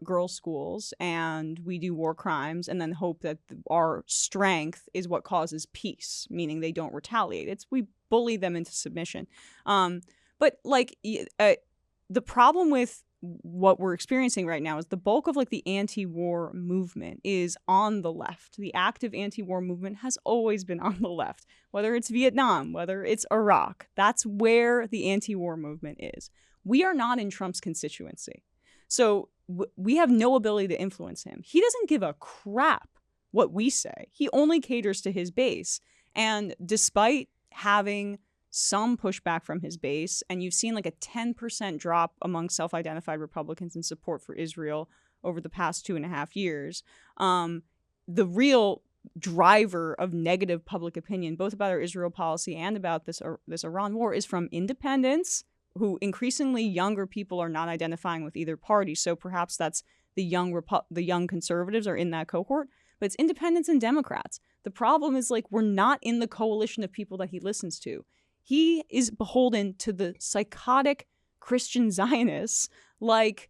girls' schools and we do war crimes and then hope that our strength is what causes peace, meaning they don't retaliate. We bully them into submission. But like the problem with what we're experiencing right now is the bulk of like the anti-war movement is on the left. The active anti-war movement has always been on the left, whether it's Vietnam, whether it's Iraq. That's where the anti-war movement is. We are not in Trump's constituency. So we have no ability to influence him. He doesn't give a crap what we say. He only caters to his base. And despite having some pushback from his base, and you've seen like a 10% drop among self-identified Republicans in support for Israel over the past 2.5 years, the real driver of negative public opinion, both about our Israel policy and about this Iran war, is from independents, who increasingly younger people are not identifying with either party. So perhaps that's the young conservatives are in that cohort, but it's independents and Democrats. The problem is, like, we're not in the coalition of people that he listens to. He is beholden to the psychotic Christian Zionists, like,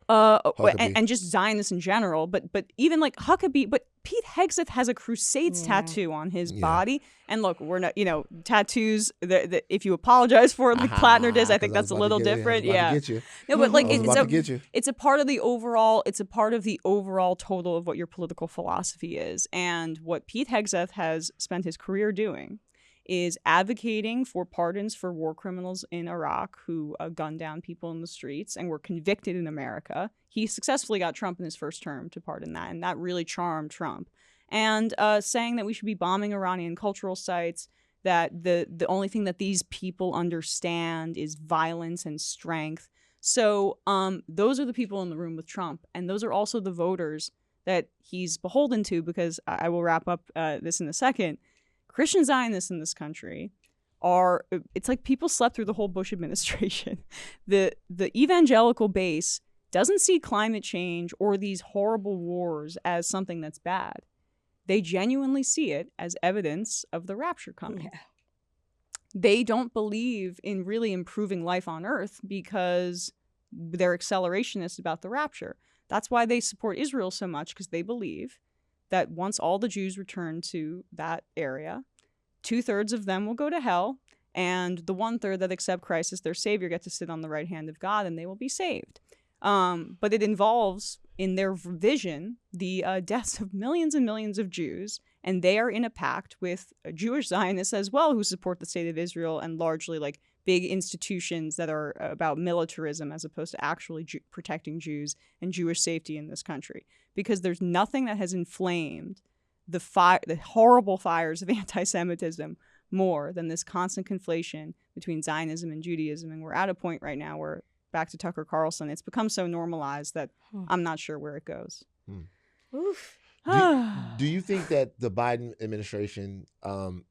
and just Zionists in general, but even like Huckabee. But Pete Hegseth has a Crusades tattoo on his body, and look, we're not, tattoos. If you apologize for it, like Plattner does, I think that's a little different. No, but like it's a part of the overall. It's a part of the overall total of what your political philosophy is, and what Pete Hegseth has spent his career doing is advocating for pardons for war criminals in Iraq who gunned down people in the streets and were convicted in America. He successfully got Trump in his first term to pardon that, and that really charmed Trump. And saying that we should be bombing Iranian cultural sites, that the only thing that these people understand is violence and strength. So those are the people in the room with Trump, and those are also the voters that he's beholden to, because I will wrap up this in a second. Christian Zionists in this country it's like people slept through the whole Bush administration. The evangelical base doesn't see climate change or these horrible wars as something that's bad. They genuinely see it as evidence of the rapture coming. Yeah. They don't believe in really improving life on earth because they're accelerationists about the rapture. That's why they support Israel so much, because they believe that once all the Jews return to that area, 2/3 of them will go to hell, and the 1/3 that accept Christ as their savior get to sit on the right hand of God, and they will be saved. But it involves, in their vision, the deaths of millions and millions of Jews, and they are in a pact with Jewish Zionists as well, who support the state of Israel and largely like big institutions that are about militarism as opposed to actually protecting Jews and Jewish safety in this country. Because there's nothing that has inflamed the horrible fires of anti-Semitism more than this constant conflation between Zionism and Judaism. And we're at a point right now where, back to Tucker Carlson, it's become so normalized that I'm not sure where it goes. Oof. Do you think that the Biden administration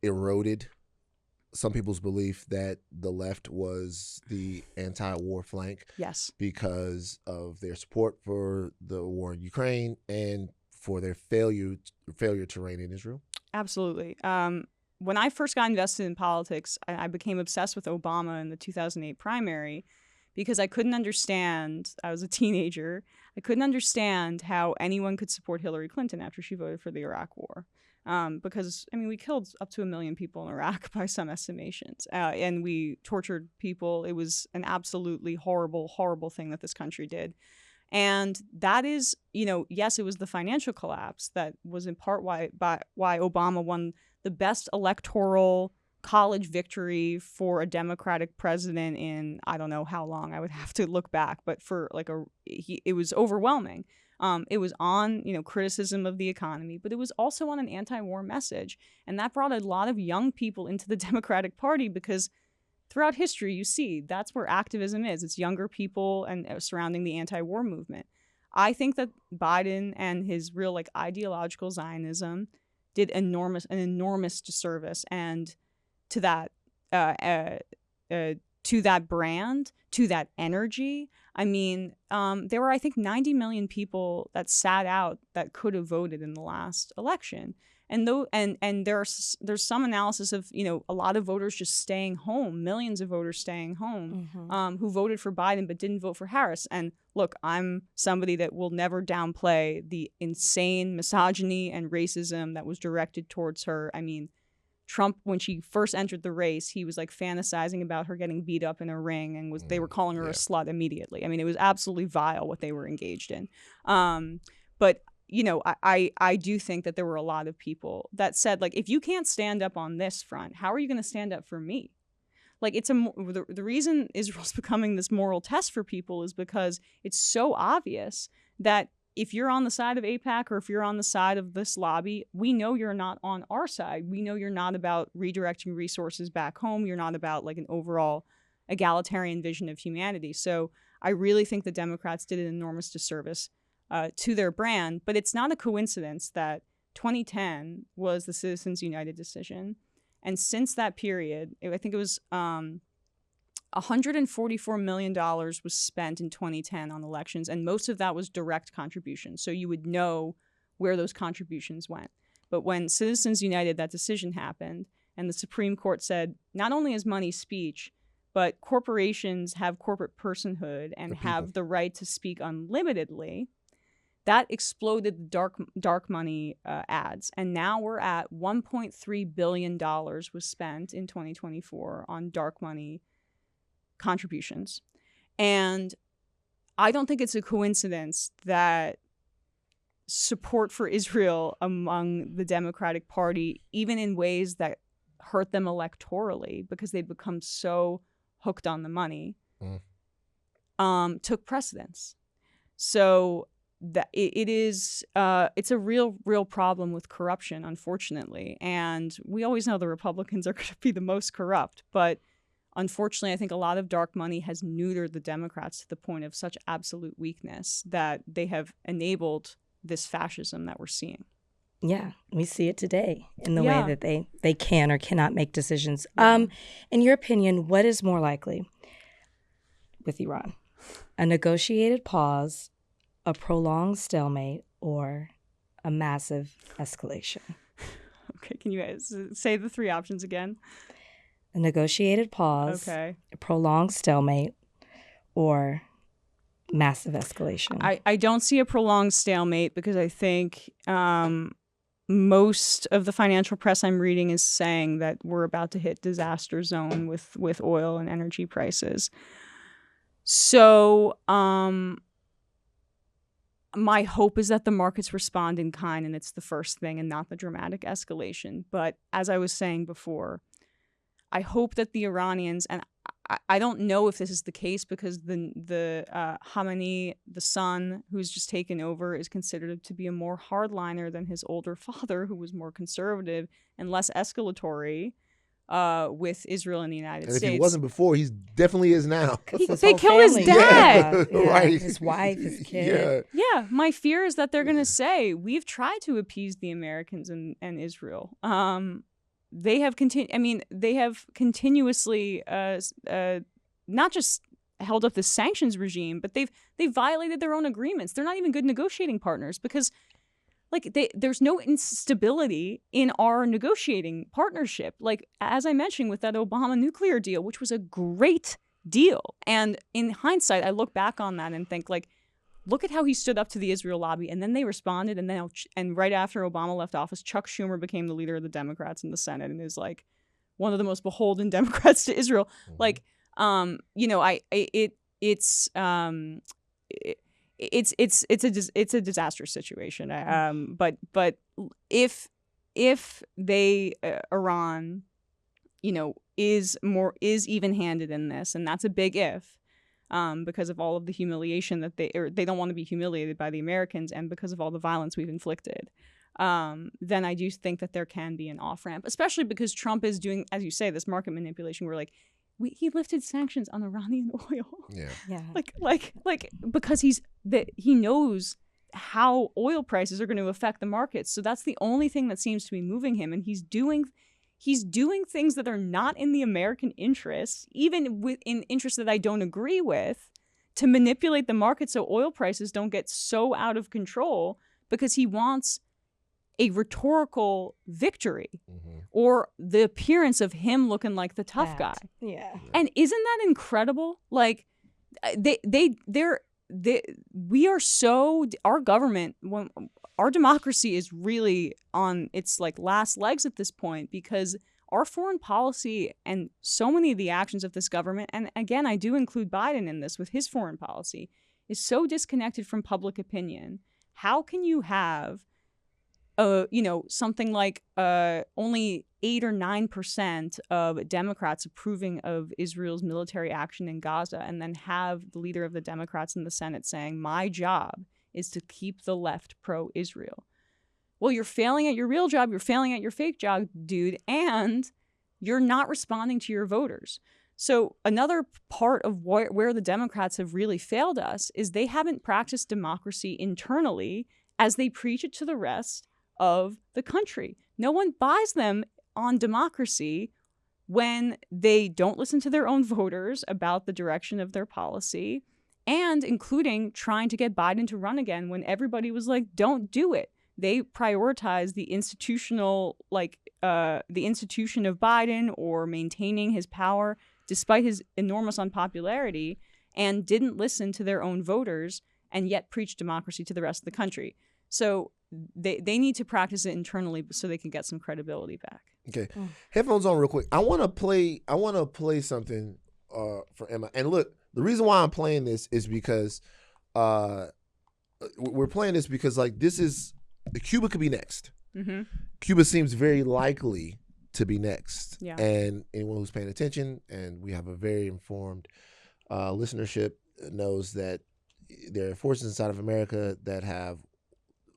eroded some people's belief that the left was the anti-war flank? Yes. Because of their support for the war in Ukraine and for their failure to reign in Israel? Absolutely. When I first got invested in politics, I became obsessed with Obama in the 2008 primary because I couldn't understand, I was a teenager, I couldn't understand how anyone could support Hillary Clinton after she voted for the Iraq War. Because, I mean, we killed up to 1 million people in Iraq by some estimations, and we tortured people. It was an absolutely horrible, horrible thing that this country did. And that is, yes, it was the financial collapse that was in part why Obama won the best electoral college victory for a Democratic president in, I don't know how long, I would have to look back, but for like it was overwhelming. It was on, criticism of the economy, but it was also on an anti-war message. And that brought a lot of young people into the Democratic Party because throughout history, you see, that's where activism is. It's younger people and surrounding the anti-war movement. I think that Biden and his real ideological Zionism did an enormous disservice and to that brand, to that energy. I mean, there were, I think, 90 million people that sat out that could have voted in the last election. And there's some analysis of, a lot of voters just staying home, millions of voters staying home, who voted for Biden but didn't vote for Harris. And look, I'm somebody that will never downplay the insane misogyny and racism that was directed towards her. I mean, Trump, when she first entered the race, he was fantasizing about her getting beat up in a ring, and they were calling her a slut immediately. I mean, it was absolutely vile what they were engaged in. But I do think that there were a lot of people that said, if you can't stand up on this front, how are you going to stand up for me? The reason Israel's becoming this moral test for people is because it's so obvious that if you're on the side of AIPAC or if you're on the side of this lobby, we know you're not on our side. We know you're not about redirecting resources back home. You're not about like an overall egalitarian vision of humanity. So I really think the Democrats did an enormous disservice to their brand. But it's not a coincidence that 2010 was the Citizens United decision. And since that period, I think it was $144 million was spent in 2010 on elections, and most of that was direct contributions. So you would know where those contributions went. But when Citizens United, that decision happened, and the Supreme Court said, not only is money speech, but corporations have corporate personhood and have the right to speak unlimitedly, that exploded the dark money ads. And now we're at $1.3 billion was spent in 2024 on dark money contributions. And I don't think it's a coincidence that support for Israel among the Democratic Party, even in ways that hurt them electorally because they've become so hooked on the money, took precedence. So that it's a real problem with corruption, unfortunately. And we always know the Republicans are going to be the most corrupt, but unfortunately, I think a lot of dark money has neutered the Democrats to the point of such absolute weakness that they have enabled this fascism that we're seeing. Yeah, we see it today in the way that they can or cannot make decisions. In your opinion, what is more likely with Iran? A negotiated pause, a prolonged stalemate, or a massive escalation? Okay, can you guys say the three options again? A negotiated pause, a prolonged stalemate, or massive escalation. I don't see a prolonged stalemate because I think most of the financial press I'm reading is saying that we're about to hit disaster zone with oil and energy prices. So my hope is that the markets respond in kind and it's the first thing and not the dramatic escalation. But as I was saying before, I hope that the Iranians, and I don't know if this is the case because the Khamenei, the son who's just taken over, is considered to be a more hardliner than his older father, who was more conservative and less escalatory with Israel and the United States. And if he wasn't before, he definitely is now. They killed his dad. Yeah, right. His wife, his kid. Yeah, my fear is that they're going to say, we've tried to appease the Americans and Israel. They have continuously not just held up the sanctions regime, but they've violated their own agreements. They're not even good negotiating partners because there's no instability in our negotiating partnership. Like, as I mentioned with that Obama nuclear deal, which was a great deal. And in hindsight, I look back on that and think, like, look at how he stood up to the Israel lobby, and then they responded, and right after Obama left office, Chuck Schumer became the leader of the Democrats in the Senate and is like one of the most beholden Democrats to Israel. Like, it's a disastrous situation. But if Iran, is even-handed in this, and that's a big if. Because of all of the humiliation that they don't want to be humiliated by the Americans, and because of all the violence we've inflicted, then I do think that there can be an off-ramp, especially because Trump is doing, as you say, this market manipulation where he lifted sanctions on Iranian oil. Yeah. Like because he knows how oil prices are going to affect the markets. So that's the only thing that seems to be moving him, and he's doing things that are not in the American interests, even in interests that I don't agree with, to manipulate the market so oil prices don't get so out of control because he wants a rhetorical victory or the appearance of him looking like the tough guy. Yeah. And isn't that incredible? Like, our government, our democracy is really on its last legs at this point because our foreign policy and so many of the actions of this government, and again, I do include Biden in this with his foreign policy, is so disconnected from public opinion. How can you have, something like only 8 or 9% of Democrats approving of Israel's military action in Gaza, and then have the leader of the Democrats in the Senate saying, my job is to keep the left pro-Israel. Well, you're failing at your real job, you're failing at your fake job, dude, and you're not responding to your voters. So another part of where the Democrats have really failed us is they haven't practiced democracy internally as they preach it to the rest of the country. No one buys them on democracy when they don't listen to their own voters about the direction of their policy, and including trying to get Biden to run again when everybody was like, don't do it. They prioritize the institutional, the institution of Biden or maintaining his power despite his enormous unpopularity, and didn't listen to their own voters and yet preach democracy to the rest of the country. So they need to practice it internally so they can get some credibility back. Okay. Headphones on real quick. I want to play something for Emma. And look, the reason why I'm playing this is because we're playing this because this is Cuba could be next. Mm-hmm. Cuba seems very likely to be next. Yeah. And anyone who's paying attention, and we have a very informed listenership, knows that there are forces inside of America that have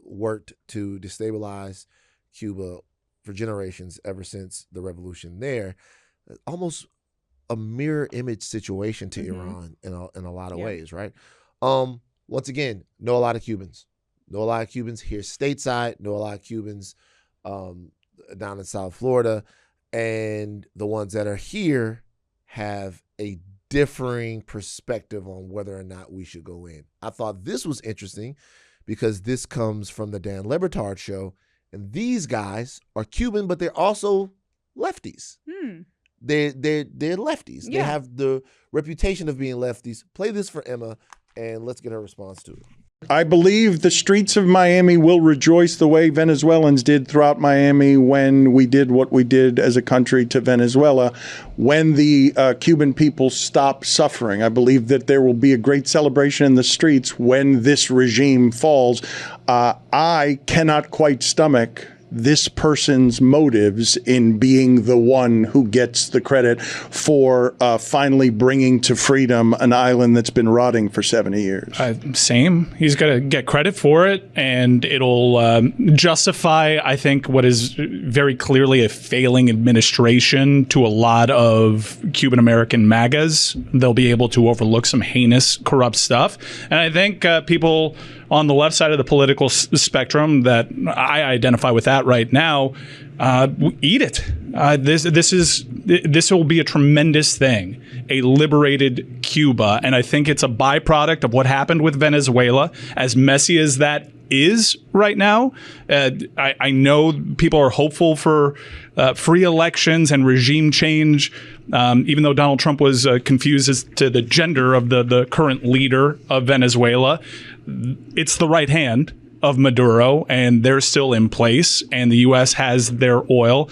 worked to destabilize Cuba for generations ever since the revolution there. Almost a mirror image situation to Iran in a lot of ways, right? Once again, know a lot of Cubans. Know a lot of Cubans here stateside, know a lot of Cubans down in South Florida, and the ones that are here have a differing perspective on whether or not we should go in. I thought this was interesting because this comes from the Dan Le Batard show, and these guys are Cuban, but they're also lefties. They're lefties. Yeah. They have the reputation of being lefties. Play this for Emma, and let's get her response to it. I believe the streets of Miami will rejoice the way Venezuelans did throughout Miami when we did what we did as a country to Venezuela, when the Cuban people stop suffering. I believe that there will be a great celebration in the streets when this regime falls. I cannot quite stomach this person's motives in being the one who gets the credit for finally bringing to freedom an island that's been rotting for 70 years. Same. He's got to get credit for it, and it'll justify, I think, what is very clearly a failing administration to a lot of Cuban-American MAGAs. They'll be able to overlook some heinous, corrupt stuff. And I think people on the left side of the political spectrum that I identify with that right now, eat it. This will be a tremendous thing, a liberated Cuba, and I think it's a byproduct of what happened with Venezuela. As messy as that is right now, I know people are hopeful for free elections and regime change, even though Donald Trump was confused as to the gender of the current leader of Venezuela. It's the right hand of Maduro, and they're still in place, and the U.S. has their oil.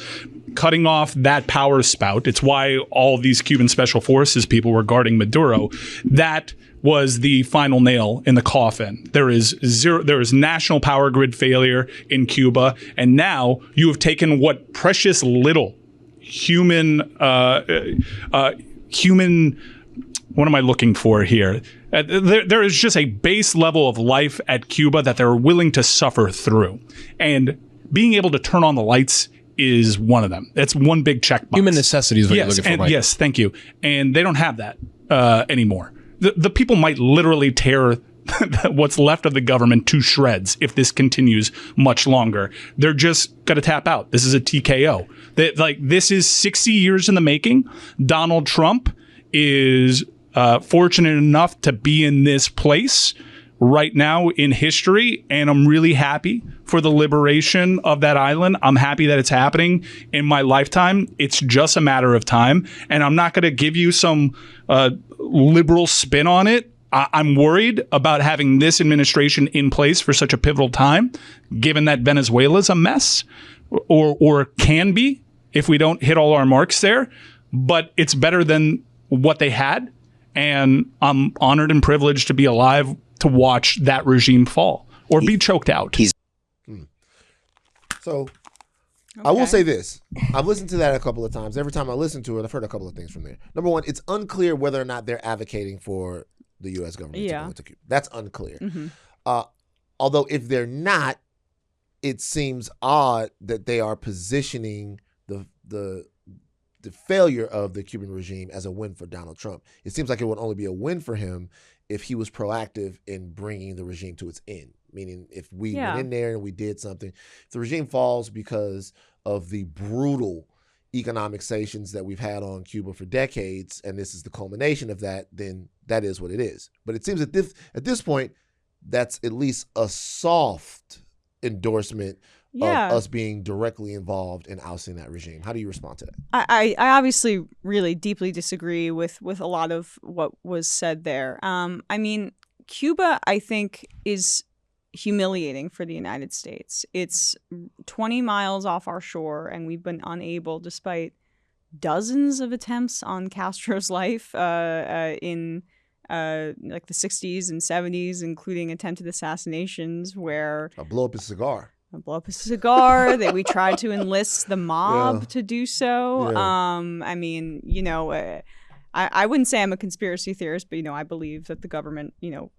Cutting off that power spout, it's why all these Cuban special forces people were guarding Maduro. That was the final nail in the coffin. There is national power grid failure in Cuba, and now you have taken what precious little human, what am I looking for here? There is just a base level of life at Cuba that they're willing to suffer through. And being able to turn on the lights is one of them. It's one big checkbox. Human necessity is what you're looking for, right? Yes, thank you. And they don't have that anymore. The people might literally tear what's left of the government to shreds if this continues much longer. They're just going to tap out. This is a TKO. This is 60 years in the making. Donald Trump is fortunate enough to be in this place right now in history, and I'm really happy for the liberation of that island. I'm happy that it's happening in my lifetime. It's just a matter of time, and I'm not going to give you some liberal spin on it. I'm worried about having this administration in place for such a pivotal time, given that Venezuela's a mess, or can be if we don't hit all our marks there. But it's better than what they had, and I'm honored and privileged to be alive to watch that regime fall or be choked out. So I will say this. I've listened to that a couple of times. Every time I listen to it, I've heard a couple of things from there. Number one, it's unclear whether or not they're advocating for the U.S. government to go into Cuba. That's unclear. Although if they're not, it seems odd that they are positioning the failure of the Cuban regime as a win for Donald Trump. It seems like it would only be a win for him if he was proactive in bringing the regime to its end. Meaning if we went in there and we did something, if the regime falls because of the brutal economic sanctions that we've had on Cuba for decades, and this is the culmination of that, then that is what it is. But it seems at this point, that's at least a soft endorsement of us being directly involved in ousting that regime. How do you respond to that? I obviously really deeply disagree with a lot of what was said there. I mean, Cuba, I think, is humiliating for the United States. It's 20 miles off our shore, and we've been unable, despite dozens of attempts on Castro's life in like the 60s and 70s, including attempted assassinations where... I'll blow up his cigar. That we tried to enlist the mob to do so. Yeah. I mean, you know, I wouldn't say I'm a conspiracy theorist, but, you know, I believe that the government, you know,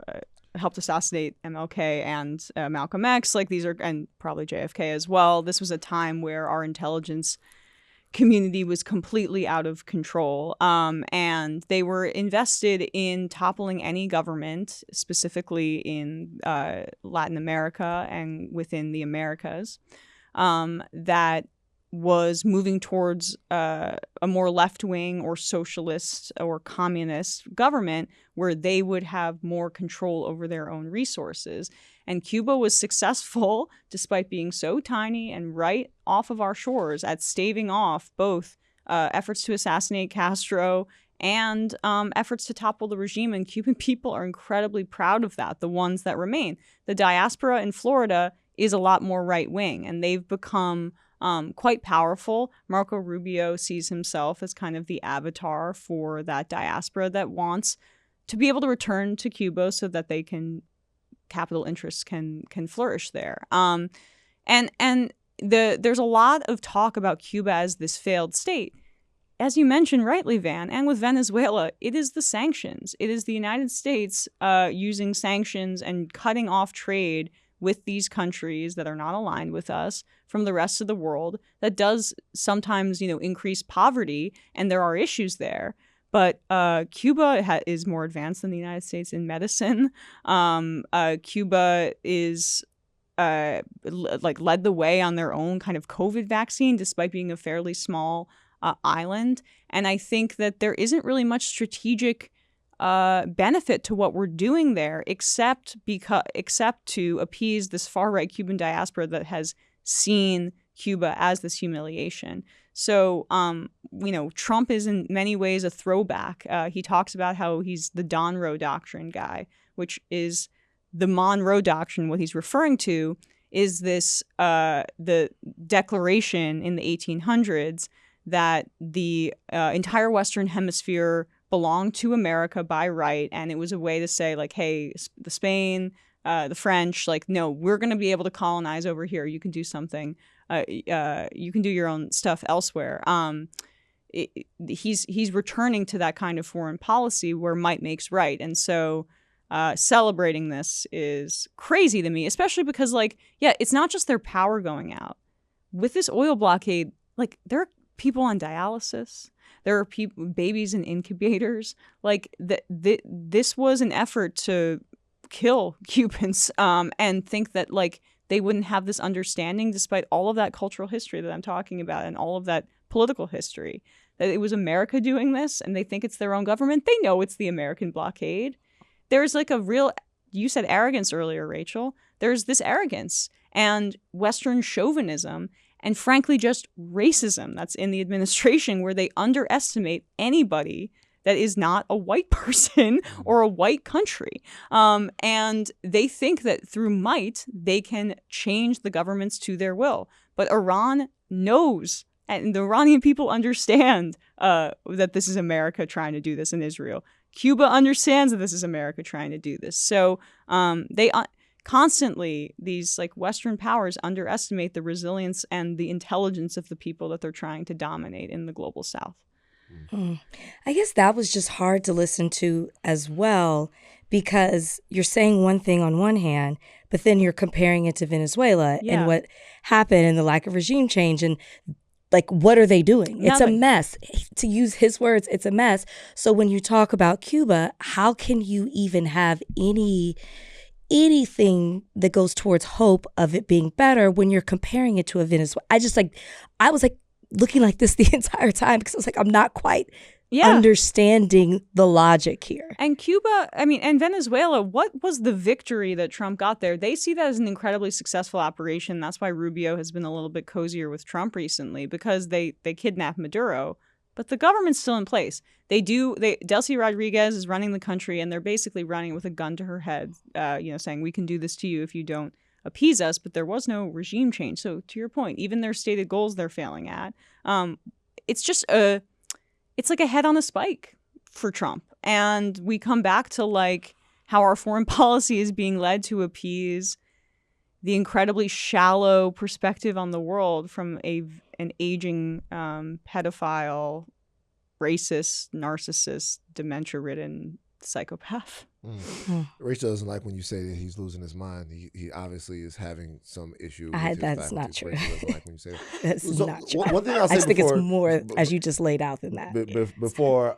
helped assassinate MLK and Malcolm X. Like these are, and probably JFK as well. This was a time where our intelligence community was completely out of control. And they were invested in toppling any government, specifically in Latin America and within the Americas, that was moving towards a more left-wing or socialist or communist government where they would have more control over their own resources. And Cuba was successful, despite being so tiny and right off of our shores, at staving off both efforts to assassinate Castro and efforts to topple the regime. And Cuban people are incredibly proud of that, the ones that remain. The diaspora in Florida is a lot more right-wing, and they've become quite powerful. Marco Rubio sees himself as kind of the avatar for that diaspora that wants to be able to return to Cuba so that they can capital interests can flourish there. And there's a lot of talk about Cuba as this failed state. As you mentioned rightly, Van, and with Venezuela, it is the sanctions. It is the United States using sanctions and cutting off trade with these countries that are not aligned with us from the rest of the world that does sometimes, you know, increase poverty, and there are issues there. But Cuba is more advanced than the United States in medicine. Cuba is led the way on their own kind of COVID vaccine, despite being a fairly small island. And I think that there isn't really much strategic benefit to what we're doing there, except to appease this far-right Cuban diaspora that has seen Cuba as this humiliation. So, you know, Trump is in many ways a throwback. He talks about how he's the Monroe Doctrine guy, which is the Monroe Doctrine. What he's referring to is this, the declaration in the 1800s that the entire Western Hemisphere belonged to America by right. And it was a way to say, like, hey, the Spain, the French, like, no, we're going to be able to colonize over here. You can do something. You can do your own stuff elsewhere. He's returning to that kind of foreign policy where might makes right. And so celebrating this is crazy to me, especially because, like, yeah, it's not just their power going out. With this oil blockade, like, there are people on dialysis. There are babies in incubators. Like, this was an effort to kill Cubans and think that, like, they wouldn't have this understanding despite all of that cultural history that I'm talking about and all of that political history. That it was America doing this, and they think it's their own government. They know it's the American blockade. There's like a real, you said arrogance earlier, Rachel. There's this arrogance and Western chauvinism and, frankly, just racism that's in the administration, where they underestimate anybody that is not a white person or a white country. And they think that through might, they can change the governments to their will. But Iran knows, and the Iranian people understand that this is America trying to do this in Israel. Cuba understands that this is America trying to do this. So they constantly, these like Western powers underestimate the resilience and the intelligence of the people that they're trying to dominate in the global South. I guess that was just hard to listen to as well, because you're saying one thing on one hand, But then you're comparing it to Venezuela and what happened and the lack of regime change and like, what are they doing? It's a mess. To use his words, it's a mess. So when you talk about Cuba, how can you even have anything that goes towards hope of it being better when you're comparing it to a Venezuela? I was looking like this the entire time because I was like, I'm not quite understanding the logic here. And Cuba, and Venezuela, what was the victory that Trump got there? They see that as an incredibly successful operation. That's why Rubio has been a little bit cozier with Trump recently, because they kidnapped Maduro, but the government's still in place. Delcy Rodriguez is running the country, and they're basically running with a gun to her head, saying, we can do this to you if you don't appease us, but there was no regime change. So to your point, even their stated goals they're failing at. It's like a head on a spike for Trump. And we come back to like how our foreign policy is being led to appease the incredibly shallow perspective on the world from an aging pedophile, racist, narcissist, dementia-ridden psychopath. Rachel doesn't like when you say that he's losing his mind. He obviously is having some issue. That's not true. Rachel doesn't like when you say that. That's not true. One thing I'll say I think it's more as you just laid out than that. Before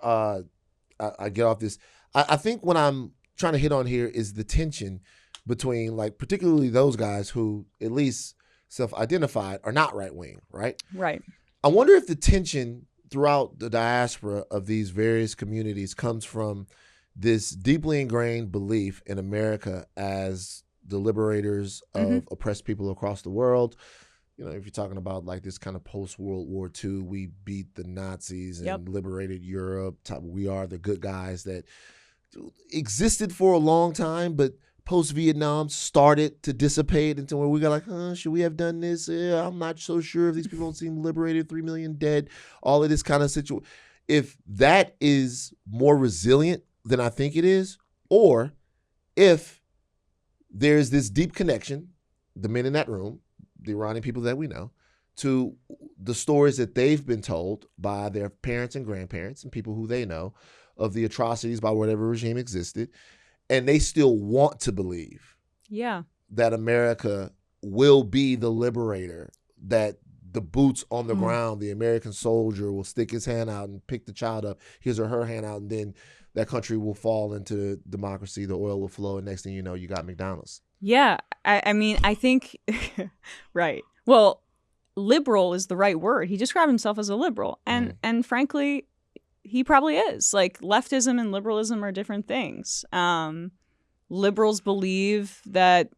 I get off this, I think what I'm trying to hit on here is the tension between, like, particularly those guys who at least self-identified are not right-wing, right? Right. I wonder if the tension throughout the diaspora of these various communities comes from this deeply ingrained belief in America as the liberators of oppressed people across the world. You know, if you're talking about like this kind of post-World War II, we beat the Nazis and liberated Europe. We are the good guys that existed for a long time, but post-Vietnam started to dissipate into where we got like, should we have done this? I'm not so sure if these people don't seem liberated, 3 million dead, all of this kind of situation. If that is more resilient than I think it is, or if there's this deep connection, the men in that room, the Iranian people that we know, to the stories that they've been told by their parents and grandparents and people who they know of the atrocities by whatever regime existed, and they still want to believe that America will be the liberator, that the boots on the ground, the American soldier will stick his hand out and pick the child up, his or her hand out, and then that country will fall into democracy, the oil will flow, and next thing you know, you got McDonald's. Yeah, I think, right. Well, liberal is the right word. He described himself as a liberal, and frankly, he probably is. Like, leftism and liberalism are different things. Liberals believe that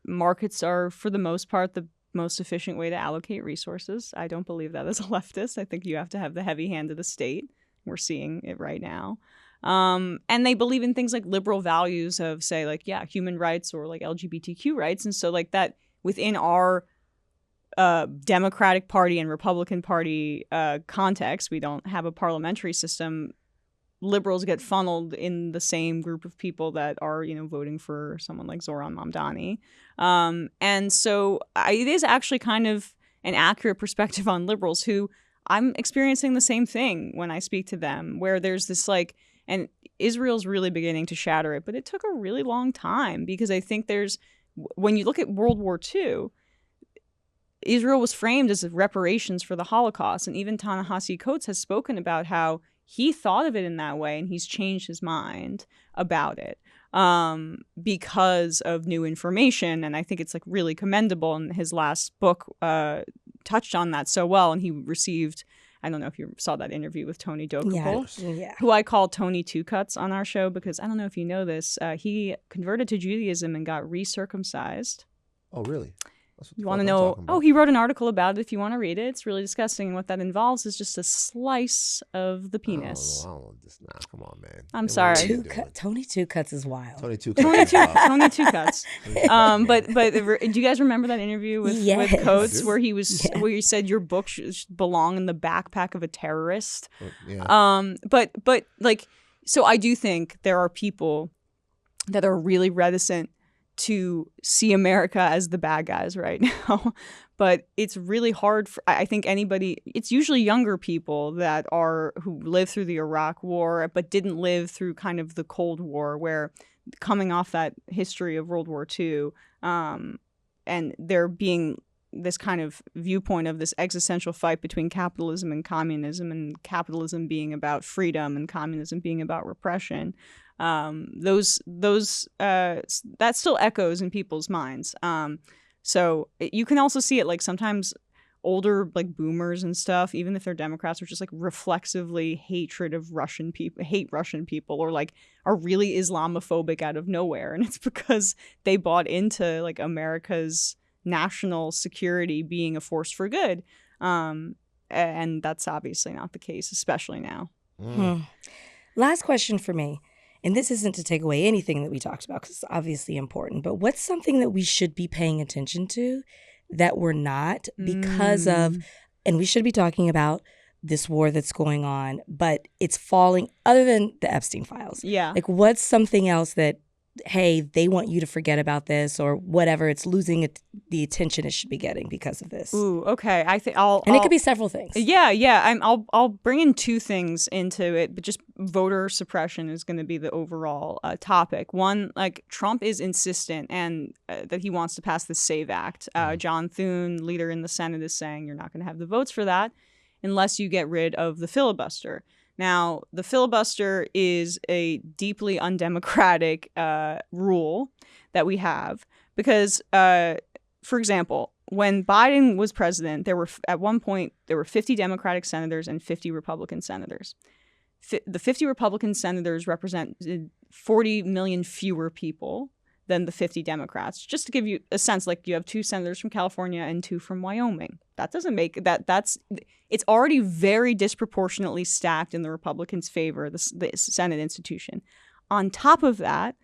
markets are, for the most part, the most efficient way to allocate resources. I don't believe that as a leftist. I think you have to have the heavy hand of the state. We're seeing it right now. And they believe in things like liberal values of, say, like, human rights or like LGBTQ rights. And so like that within our Democratic Party and Republican Party context, we don't have a parliamentary system. Liberals get funneled in the same group of people that are, voting for someone like Zoran Mamdani. And so it is actually kind of an accurate perspective on liberals who I'm experiencing the same thing when I speak to them, where there's this and Israel's really beginning to shatter it, but it took a really long time because I think when you look at World War II, Israel was framed as reparations for the Holocaust. And even Ta-Nehisi Coates has spoken about how he thought of it in that way and he's changed his mind about it because of new information. And I think it's really commendable. And his last book touched on that so well. And he received, I don't know if you saw that interview with Tony Dokapol, who I call Tony Two Cuts on our show, because I don't know if you know this, he converted to Judaism and got recircumcised. Oh, really? You want to know? Oh, he wrote an article about it if you want to read it. It's really disgusting. And what that involves is just a slice of the penis. I don't know this. Nah, come on, man. I'm sorry. Tony Two Cuts is wild. Tony Two Cuts. Tony Two Cuts. But do you guys remember that interview with Coates where he was where he said your book should belong in the backpack of a terrorist? But so I do think there are people that are really reticent to see America as the bad guys right now. But it's really hard for, I think, anybody, it's usually younger people who lived through the Iraq War, but didn't live through kind of the Cold War, where coming off that history of World War II, and there being this kind of viewpoint of this existential fight between capitalism and capitalism being about freedom and communism being about repression. That still echoes in people's minds. So you can also see it like sometimes older like boomers and stuff, even if they're Democrats, are just like reflexively hate Russian people, or like are really Islamophobic out of nowhere. And it's because they bought into like America's national security being a force for good. And that's obviously not the case, especially now. Last question for me. And this isn't to take away anything that we talked about because it's obviously important, but what's something that we should be paying attention to that we're not because of, and we should be talking about this war that's going on, but it's falling, other than the Epstein files. Yeah. Like what's something else that, hey, they want you to forget about this or whatever, it's losing the attention it should be getting because of this. Ooh, okay. I think And it could be several things. Yeah. I'll bring in two things into it, but just voter suppression is going to be the overall topic. One, like Trump is insistent and that he wants to pass the SAVE Act. John Thune, leader in the Senate, is saying you're not going to have the votes for that unless you get rid of the filibuster. Now, the filibuster is a deeply undemocratic rule that we have because, for example, when Biden was president, at one point there were 50 Democratic senators and 50 Republican senators. The 50 Republican senators represented 40 million fewer people than the 50 Democrats. Just to give you a sense, like you have 2 senators from California and 2 from Wyoming. That doesn't make it's already very disproportionately stacked in the Republicans' favor, the Senate institution. On top of that,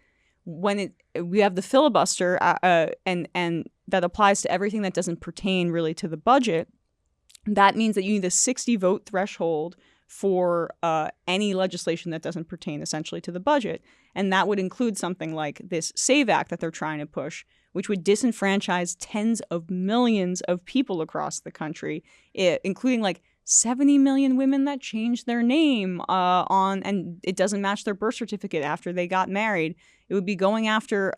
when we have the filibuster and that applies to everything that doesn't pertain really to the budget, that means that you need a 60 vote threshold for any legislation that doesn't pertain essentially to the budget. And that would include something like this SAVE Act that they're trying to push, which would disenfranchise tens of millions of people across the country, including like 70 million women that changed their name and it doesn't match their birth certificate after they got married. It would be going after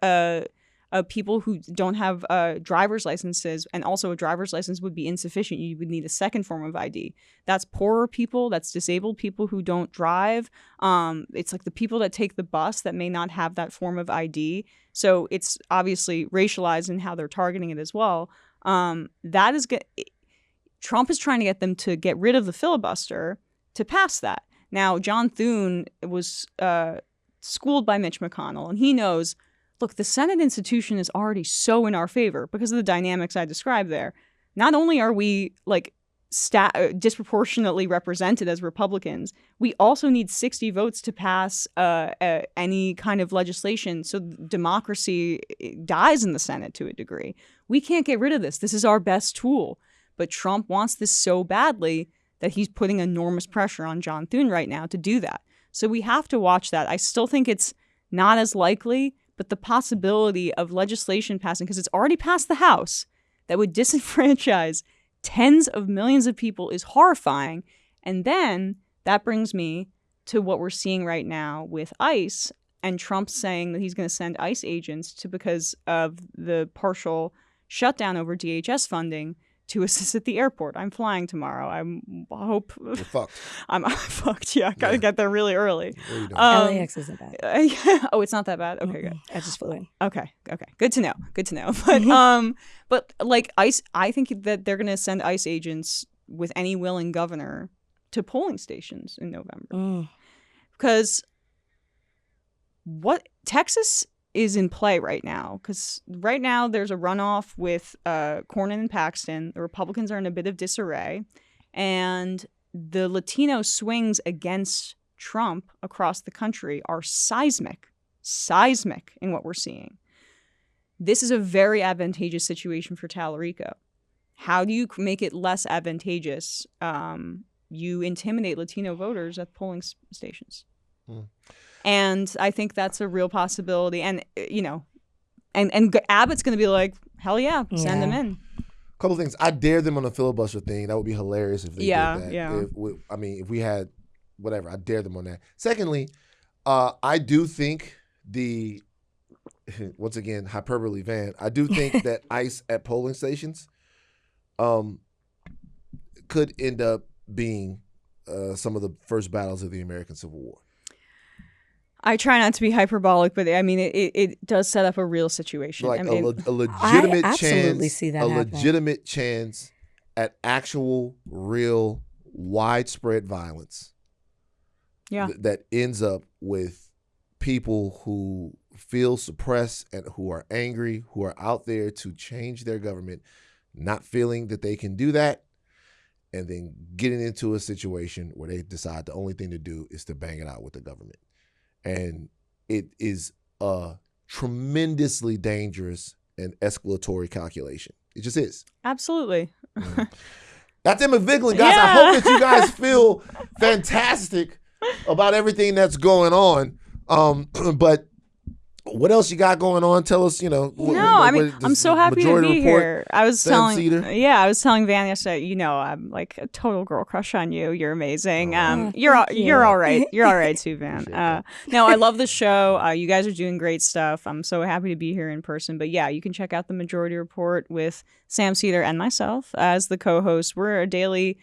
people who don't have driver's licenses, and also a driver's license would be insufficient. You would need a second form of ID. That's poorer people, that's disabled people who don't drive. It's like the people that take the bus that may not have that form of ID. So it's obviously racialized in how they're targeting it as well. Trump is trying to get them to get rid of the filibuster to pass that. Now, John Thune was schooled by Mitch McConnell, and he knows, look, the Senate institution is already so in our favor because of the dynamics I described there. Not only are we like disproportionately represented as Republicans, we also need 60 votes to pass any kind of legislation. So democracy dies in the Senate to a degree. We can't get rid of this. This is our best tool. But Trump wants this so badly that he's putting enormous pressure on John Thune right now to do that. So we have to watch that. I still think it's not as likely, but the possibility of legislation passing, because it's already passed the House, that would disenfranchise tens of millions of people is horrifying. And then that brings me to what we're seeing right now with ICE and Trump saying that he's going to send ICE agents because of the partial shutdown over DHS funding to assist at the airport. I'm flying tomorrow. I hope. You're fucked. I'm fucked. Yeah, I gotta get there really early. LAX isn't bad. Oh, it's not that bad. Okay, good. I just flew in. Okay. Good to know. But like ICE, I think that they're gonna send ICE agents with any willing governor to polling stations in November, because what Texas is in play right now, because right now there's a runoff with Cornett and Paxton. The Republicans are in a bit of disarray, and the Latino swings against Trump across the country are seismic in what we're seeing. This is a very advantageous situation for Tallarico. How do you make it less advantageous? You intimidate Latino voters at polling stations. And I think that's a real possibility. And, and Abbott's going to be like, hell yeah, send them in. Couple things. I dare them on the filibuster thing. That would be hilarious if they did that. Yeah. If we had whatever, I dare them on that. Secondly, I do think the once again, hyperbole van, I do think that ICE at polling stations could end up being some of the first battles of the American Civil War. I try not to be hyperbolic, but I mean, it does set up a real situation. Like I mean, a legitimate I absolutely chance, see that a happening. legitimate chance at actual, real, widespread violence. Yeah. That ends up with people who feel suppressed and who are angry, who are out there to change their government, not feeling that they can do that, and then getting into a situation where they decide the only thing to do is to bang it out with the government. And it is a tremendously dangerous and escalatory calculation. It just is. absolutely. That's Emma Vigeland, guys. Yeah. I hope that you guys feel fantastic about everything that's going on. But what else you got going on? Tell us, I'm so happy to be here. I was telling Van yesterday, I'm like a total girl crush on you. You're amazing. You're all right. You're all right too, Van. No, I love the show. You guys are doing great stuff. I'm so happy to be here in person. But yeah, you can check out the Majority Report with Sam Cedar and myself as the co-host. We're a daily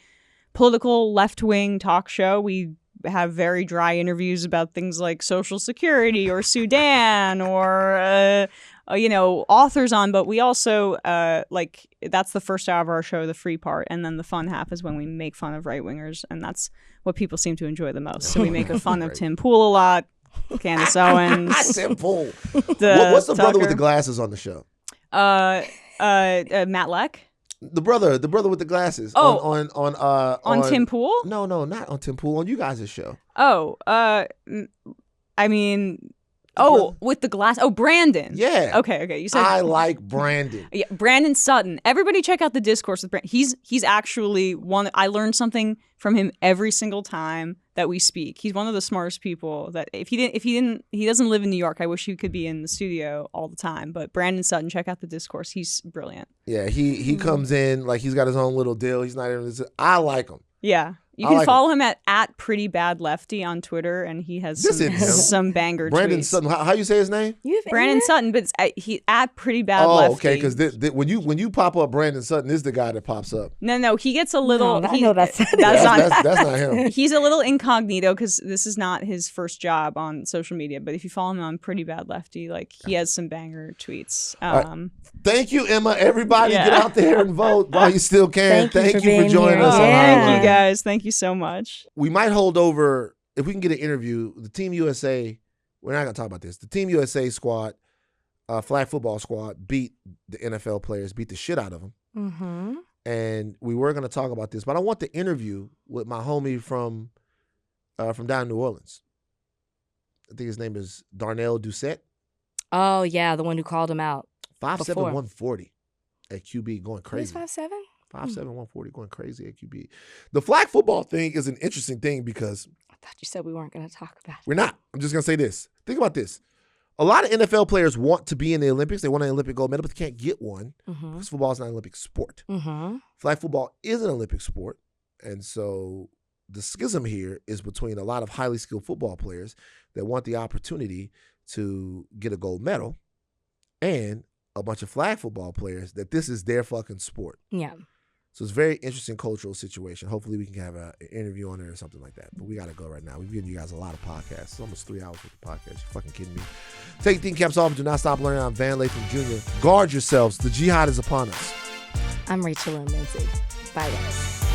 political left-wing talk show. We have very dry interviews about things like Social Security or Sudan or authors on, but we also that's the first hour of our show, the free part, and then the fun half is when we make fun of right-wingers, and that's what people seem to enjoy the most. So we make fun of Tim Pool a lot, Candace Owens. Tim Pool. What's the brother with the glasses on the show? Matt Leck. The brother with the glasses. Oh, on Tim Pool? No, not on Tim Pool. On you guys' show. With the glass. Oh, Brandon. Yeah. Okay. You said I like Brandon. Yeah, Brandon Sutton. Everybody check out the discourse with Brandon. He's actually one. I learned something from him every single time that we speak. He's one of the smartest people that he doesn't live in New York. I wish he could be in the studio all the time. But Brandon Sutton, check out the discourse. He's brilliant. Yeah, he comes in like he's got his own little deal. He's not even. I like him. Yeah. You can follow him at Pretty Bad Lefty on Twitter, and he has some banger Brandon tweets. Sutton. How you say his name? Brandon Sutton, but it's he at Pretty Bad Lefty. Oh, okay. Because when you pop up Brandon Sutton, this is the guy that pops up. No, he gets a little. I know that's not him. He's a little incognito because this is not his first job on social media. But if you follow him on Pretty Bad Lefty, he has some banger tweets. Thank you, Emma. Everybody, get out there and vote while you still can. Thank you for joining us. Thank you, guys. Thank you so much. We might hold over, if we can get an interview, the Team USA, we're not going to talk about this. The Team USA squad, flag football squad, beat the NFL players, beat the shit out of them. Mm-hmm. And we were going to talk about this, but I want the interview with my homie from down in New Orleans. I think his name is Darnell Doucette. Oh, yeah, the one who called him out. 5'7", 140 at QB, going crazy. He's 5'7"? 5'7", 140, going crazy at QB. The flag football thing is an interesting thing because I thought you said we weren't going to talk about it. We're not. I'm just going to say this. Think about this. A lot of NFL players want to be in the Olympics. They want an Olympic gold medal, but they can't get one because football is not an Olympic sport. Mm-hmm. Flag football is an Olympic sport. And so the schism here is between a lot of highly skilled football players that want the opportunity to get a gold medal and a bunch of flag football players that this is their fucking sport. Yeah. So it's a very interesting cultural situation. Hopefully we can have an interview on it or something like that. But we got to go right now. We've given you guys a lot of podcasts. It's almost 3 hours with the podcast. You're fucking kidding me. Take thinking caps off and do not stop learning. I'm Van Lathan Jr. Guard yourselves. The jihad is upon us. I'm Rachel and Lindsay. Bye, guys.